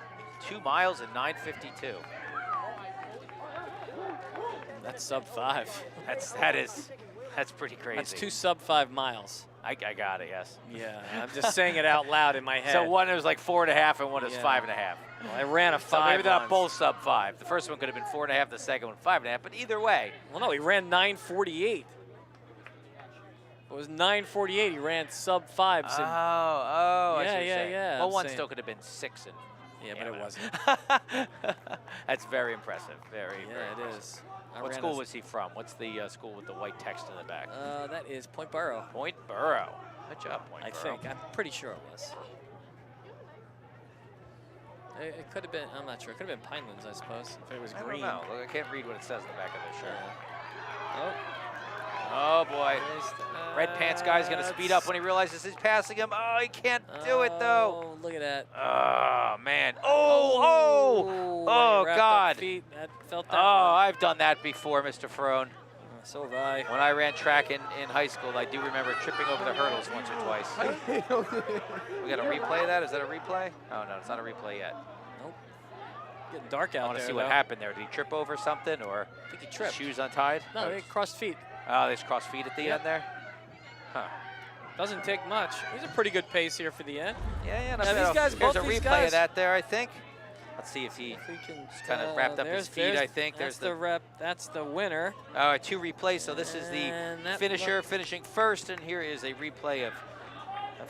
2 miles in 9:52. That's sub 5. That's pretty crazy. That's 2 sub 5 miles. I got it. Yes. Yeah, I'm just saying it out loud in my head. So one was like 4.5 and one was 5.5. Well, I ran a 5. So maybe they're not once. both sub 5. The first one could have been 4.5. The second one 5.5. But either way. Well, no, he ran 9:48. It was 9:48. He ran sub 5s. Oh, I see what you're yeah, saying. yeah. Well, I'm one saying- still could have been 6 and. Yeah, but it wasn't. That's very impressive. Very, very Yeah, it impressive. is. What school was he from? What's the school with the white text in the back? That is Point Borough. Point Borough. Good job, Point I Borough. think. I'm pretty sure it was. It could have been. I'm not sure. It could have been Pinelands, I suppose, if it was I green. don't know. Look, I can't read what it says in the back of the shirt. Oh. Oh boy. Red pants guy's gonna speed up when he realizes he's passing him. Oh, he can't do it though. Oh, look at that. Oh man. Oh wrapped up God. Feet. That felt Oh, that one. I've done that before, Mr. Ferrone. So have I. When I ran track in high school, I do remember tripping over the hurdles once or twice. We got a replay of that? Is that a replay? Oh no, it's not a replay yet. Nope. Getting dark out there. I want to see what though. happened there. Did he trip over something or I think he tripped. shoes untied? No, they crossed feet. Oh, they just crossed feet at the Yep. end there? Huh. Doesn't take much. He's a pretty good pace here for the end. Yeah, Now, these guys, There's both a these replay guys. of that there, I think. Let's see if he If we can kind of wrapped up his feet, I think. That's There's the rep. That's the winner. All right, 2 replays. So this is the And that finisher finishing first, and here is a replay of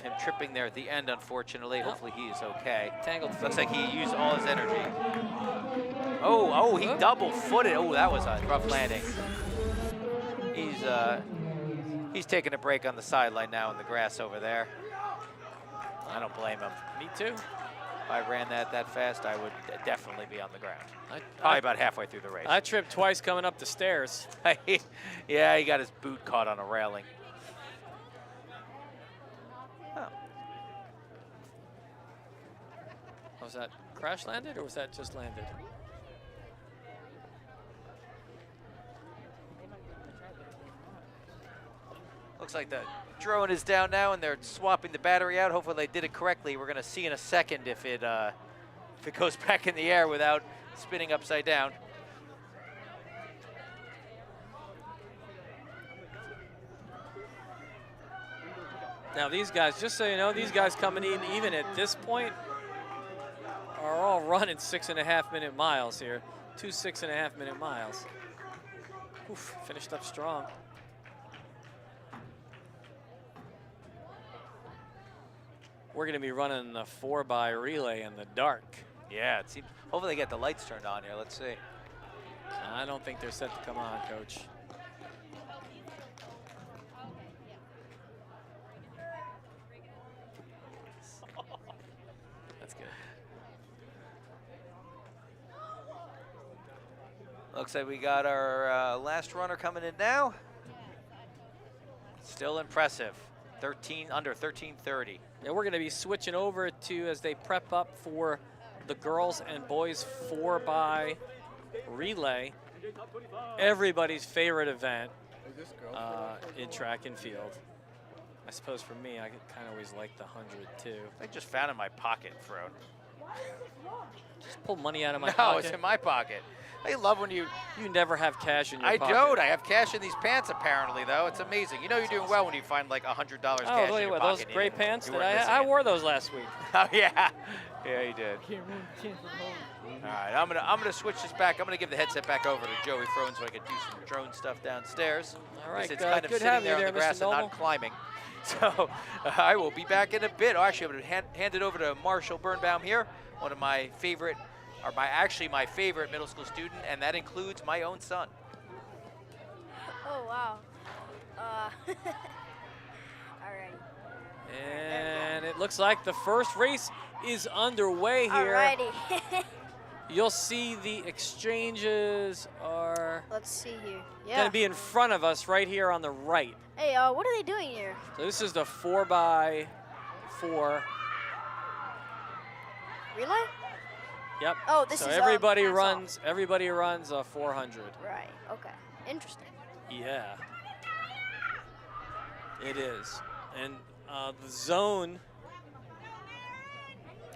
him tripping there at the end, unfortunately. Hopefully he is okay. Tangled feet. Looks like he used all his energy. Oh, he double-footed. Oh, that was a rough landing. He's taking a break on the sideline now in the grass over there. I don't blame him. Me too. If I ran that fast, I would definitely be on the ground. Probably I- about halfway through the race. I tripped twice coming up the stairs. Yeah, he got his boot caught on a railing. Was that crash landed or was that just landed? Looks Looks like the drone is down now, and they're swapping the battery out. Hopefully they did it correctly. We're going to see in a second if it goes back in the air without spinning upside down. Now these guys, just so you know, these guys coming in even at this point are all running 6.5-minute miles here. 2 6.5-minute miles. Oof, finished up strong. We're gonna be running the 4x relay in the dark. Yeah, it seems, hopefully they get the lights turned on here. Let's see. I don't think they're set to come on, Coach. That's good. Looks like we got our last runner coming in now. Still impressive. 13 under 13:30. Yeah, we're gonna be switching over to as they prep up for the girls and boys 4x relay. Everybody's favorite event in track and field. I suppose for me, I kind of always like the 100 too. I just found it in my pocket, Frode. Just pull money out of my No, pocket. it's in my pocket. I love when you never have cash in your I pocket. don't. I have cash in these pants apparently, though. It's amazing. You know you're doing well when you find like $100 cash Oh, in your wait, pocket. those gray pants? You Did weren't missing I it. wore those last week. Oh yeah, yeah, you did. Can't ruin the chance of the whole. All right, I'm gonna switch this back. I'm gonna give the headset back over to Joey Frone so I can do some drone stuff downstairs. All right, It's kind of good sitting having there you on the there, grass Mr. and Noble. not climbing. So I will be back in a bit. Oh, actually, I'm gonna hand it over to Marshall Birnbaum here, one of my favorite, or my favorite middle school student, and that includes my own son. Oh, wow. Alrighty. And it looks like the first race is underway here. Alrighty. You'll see the exchanges are Let's see here. going Yeah. to be in front of us right here on the right. Hey, what are they doing here? So this is the 4x4. Relay? Yep. Oh, this so is, everybody hands-off. runs a 400. Right. Okay. Interesting. Yeah. It is. And the zone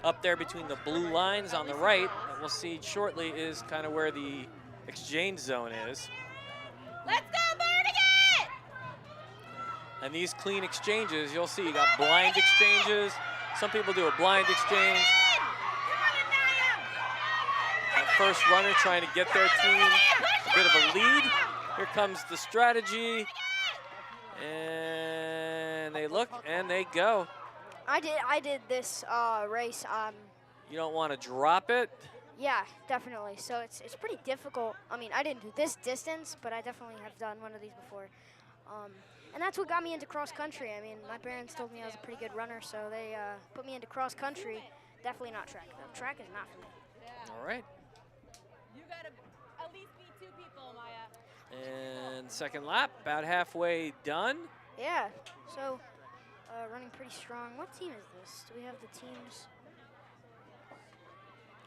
up there between the blue lines on the right that we'll see shortly is kind of where the exchange zone is. Let's go, Vertigan! And these clean exchanges, you'll see you got blind exchanges. Some people do a blind exchange. That first runner trying to get their team a bit of a lead. Here comes the strategy. And they look and they go. I did this race. You don't want to drop it. Yeah, definitely. So it's pretty difficult. I mean, I didn't do this distance, but I definitely have done one of these before. And that's what got me into cross country. I mean, my parents told me I was a pretty good runner, so they put me into cross country. Definitely not track, though. Track is not for me. All right. You gotta at least beat 2 people, Maya. And second lap, about halfway done. Yeah. So running pretty strong. What team is this? Do we have the teams?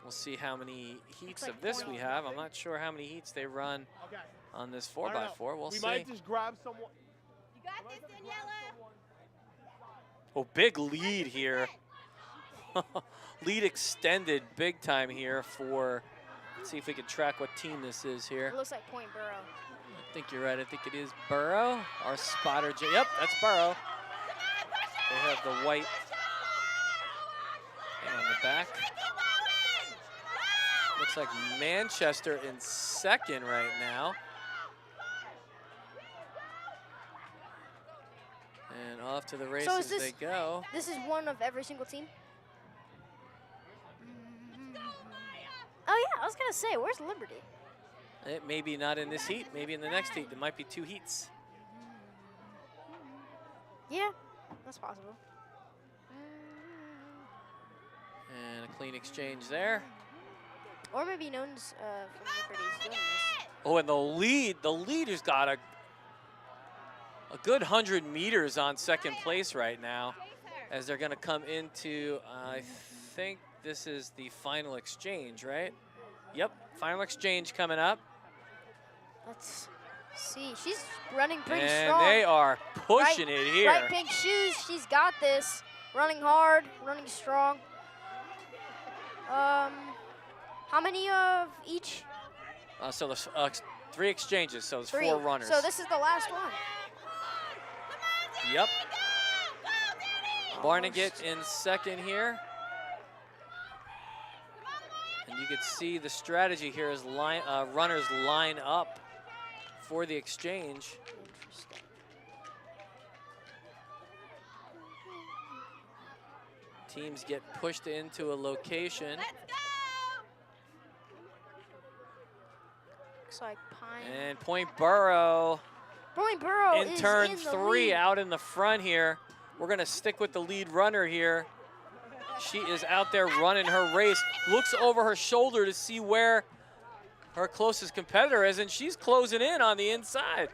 We'll see how many heats like of this 20. we have. I'm not sure how many heats they run on this 4x4. We'll we see. might just grab someone. You got this, Daniela. Oh, big lead here. Lead extended big time here for, let's see if we can track what team this is here. It looks like Point Burrow. I think you're right. I think it is Burrow. Our spotter. Yep, that's Burrow. They have the white on the back. Looks like Manchester in second right now. And off to the races So is this, they go. This is one of every single team? Oh, yeah, I was going to say, where's Liberty? It may be not in this heat, maybe in the next heat. There might be 2 heats. Yeah, that's possible. And a clean exchange there. Or maybe Nones from Liberty's doing this. Oh, and the leader's got a good 100 meters on second place right now as they're going to come into, I think this is the final exchange, right? Yep, final exchange coming up. Let's See, she's running pretty and strong. they are pushing it here. Bright pink shoes, she's got this. Running hard, running strong. How many of each? So there's 3 exchanges, so there's 3. 4 runners. So this is the last one. Yep. Barnegat in second here. And you can see the strategy here is runners line up for the exchange. Teams get pushed into a location. Looks like Pine. And Point Borough is in turn in the 3 lead. out in the front here. We're gonna stick with the lead runner here. She is out there running her race, looks over her shoulder to see where her closest competitor is, and she's closing in on the inside.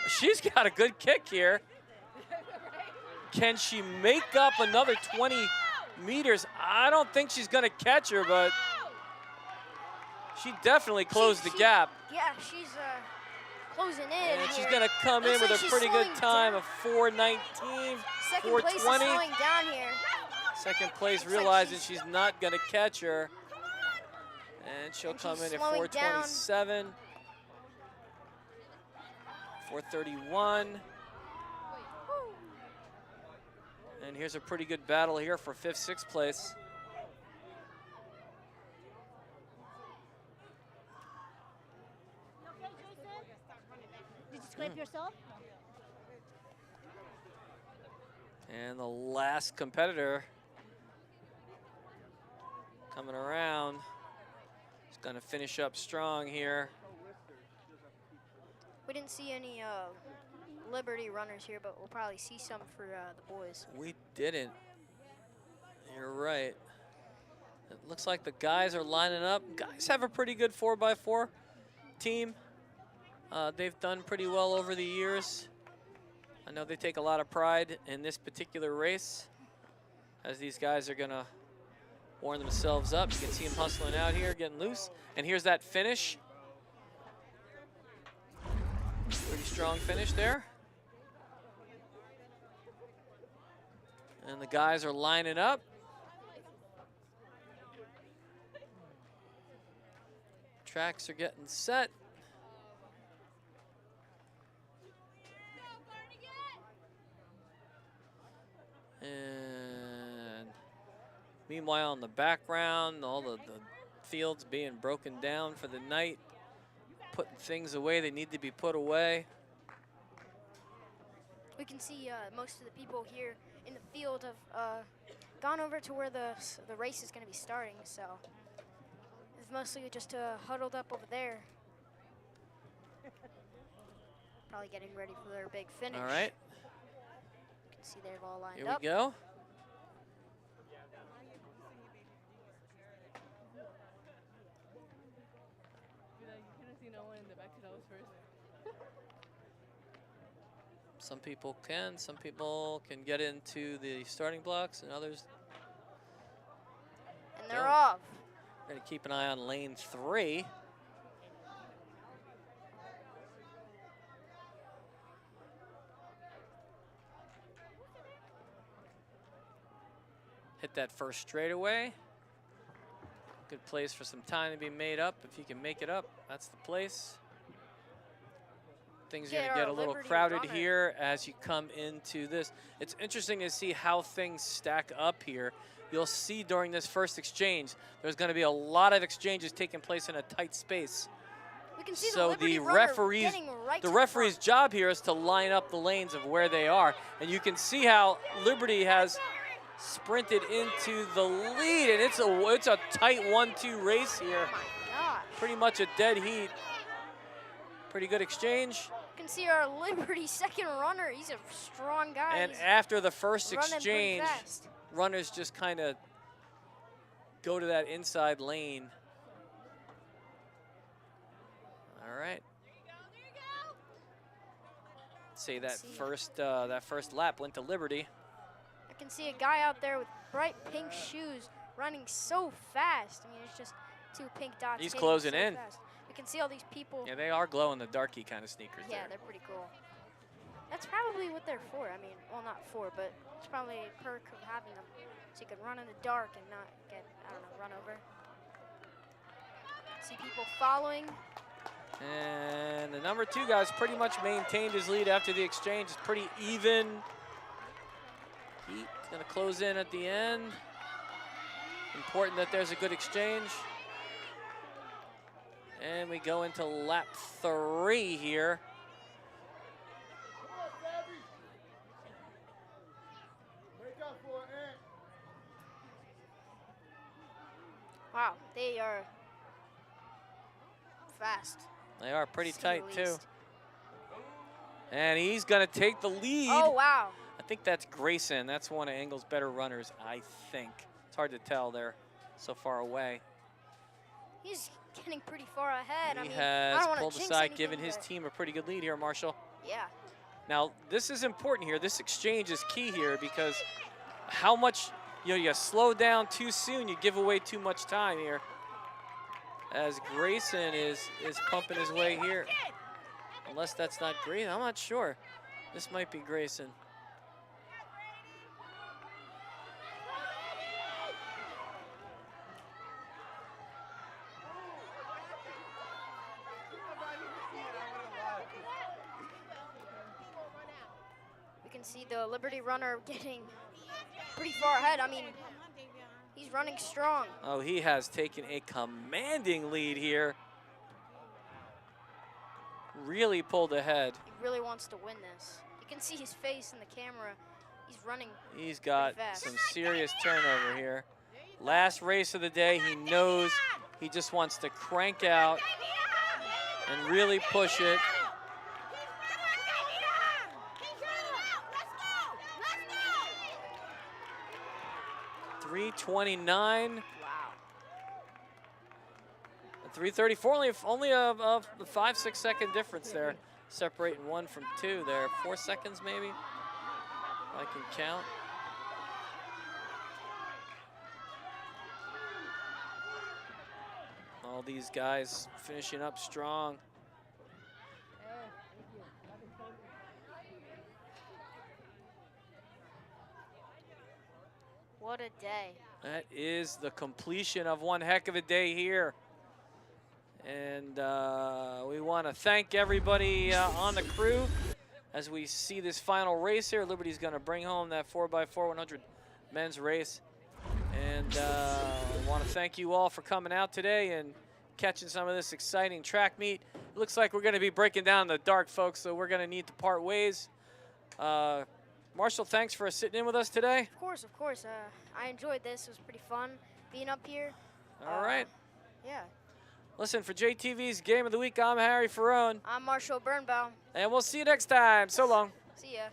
She's got a good kick here. Can she make up another 20 meters? I don't think she's gonna catch her, but she definitely closed the gap. Yeah, she's closing in. And she's here. gonna come in Looks with like a she's pretty good slowing time down. of 4:19, Second place is 4:20. slowing down here. Second place, Looks like realizing she's not gonna catch her. And she'll come in at slowing down. 4:27, 4:31. And here's a pretty good battle here for 5th, 6th place. Did you scrape yourself? And the last competitor coming around is gonna finish up strong here. We didn't see any Liberty runners here, but we'll probably see some for the boys. We didn't. You're right. It looks like the guys are lining up. Guys have a pretty good 4x4 team. They've done pretty well over the years. I know they take a lot of pride in this particular race, as these guys are gonna warm themselves up. You can see them hustling out here, getting loose. And here's that finish. Pretty strong finish there. And the guys are lining up. Tracks are getting set. And meanwhile, in the background, all the fields being broken down for the night, putting things away they need to be put away. We can see most of the people here in the field have gone over to where the race is going to be starting, so it's mostly just huddled up over there. Probably getting ready for their big finish. All right. You can see they're all lined Here up. we go. Some people can get into the starting blocks, and others And they're don't. off. We're gonna keep an eye on lane 3. Hit that first straightaway. Good place for some time to be made up. If you can make it up, that's the place. Things are going to get a little crowded here as you come into this. It's interesting to see how things stack up here. You'll see during this first exchange, there's going to be a lot of exchanges taking place in a tight space. We can see So the referee's job here is to line up the lanes of where they are. And you can see how Liberty has sprinted into the lead, and it's a tight 1-2 race here. Oh my gosh. Pretty much a dead heat. Pretty good exchange. You can see our Liberty second runner. He's a strong guy. And He's after the first running pretty exchange, fast. runners just kind of go to that inside lane. All right. Say that first lap went to Liberty. I can see a guy out there with bright pink shoes running so fast. I mean, it's just two pink dots. He's hitting closing so in. fast. can see all these people. Yeah, they are glow in the darky kind of sneakers. Yeah, there. they're pretty cool. That's probably what they're for. I mean, well, not for, but it's probably a perk of having them. So you can run in the dark and not get, I don't know, run over. See people following. And the number 2 guy's pretty much maintained his lead after the exchange. It's pretty even. He's going to close in at the end. Important that there's a good exchange. And we go into lap 3 here. Wow, they are fast. They are pretty To say tight, the too. least. And he's going to take the lead. Oh, wow. I think that's Grayson. That's one of Engel's better runners, I think. It's hard to tell. They're so far away. He's getting pretty far ahead. I He mean, has I don't want pulled to jinx aside, anything, giving his but team a pretty good lead here, Marshall. yeah. Now, this is important here. This exchange is key here because how much, you slow down too soon, you give away too much time here. As Grayson is pumping his way here. Unless that's not Grayson, I'm not sure. This might be Grayson. We can see the Liberty runner getting pretty far ahead. I mean, he's running strong. Oh, he has taken a commanding lead here. Really pulled ahead. He really wants to win this. You can see his face in the camera. He's running. He's got pretty fast. some serious turnover here. Last race of the day, he knows he just wants to crank out and really push it. 3:29. Wow. 3:34. Only a 5-6 second difference there, separating 1 from 2 there. 4 seconds maybe, if I can count. All these guys finishing up strong. What a day. That is the completion of one heck of a day here. And we want to thank everybody on the crew as we see this final race here. Liberty's going to bring home that 4x4 100 men's race. And I want to thank you all for coming out today and catching some of this exciting track meet. It looks like we're going to be breaking down in the dark, folks, so we're going to need to part ways. Marshall, thanks for sitting in with us today. Of course, of course. I enjoyed this. It was pretty fun being up here. All right. Yeah. Listen, for JTV's Game of the Week, I'm Harry Ferrone. I'm Marshall Birnbaum. And we'll see you next time. So long. See ya.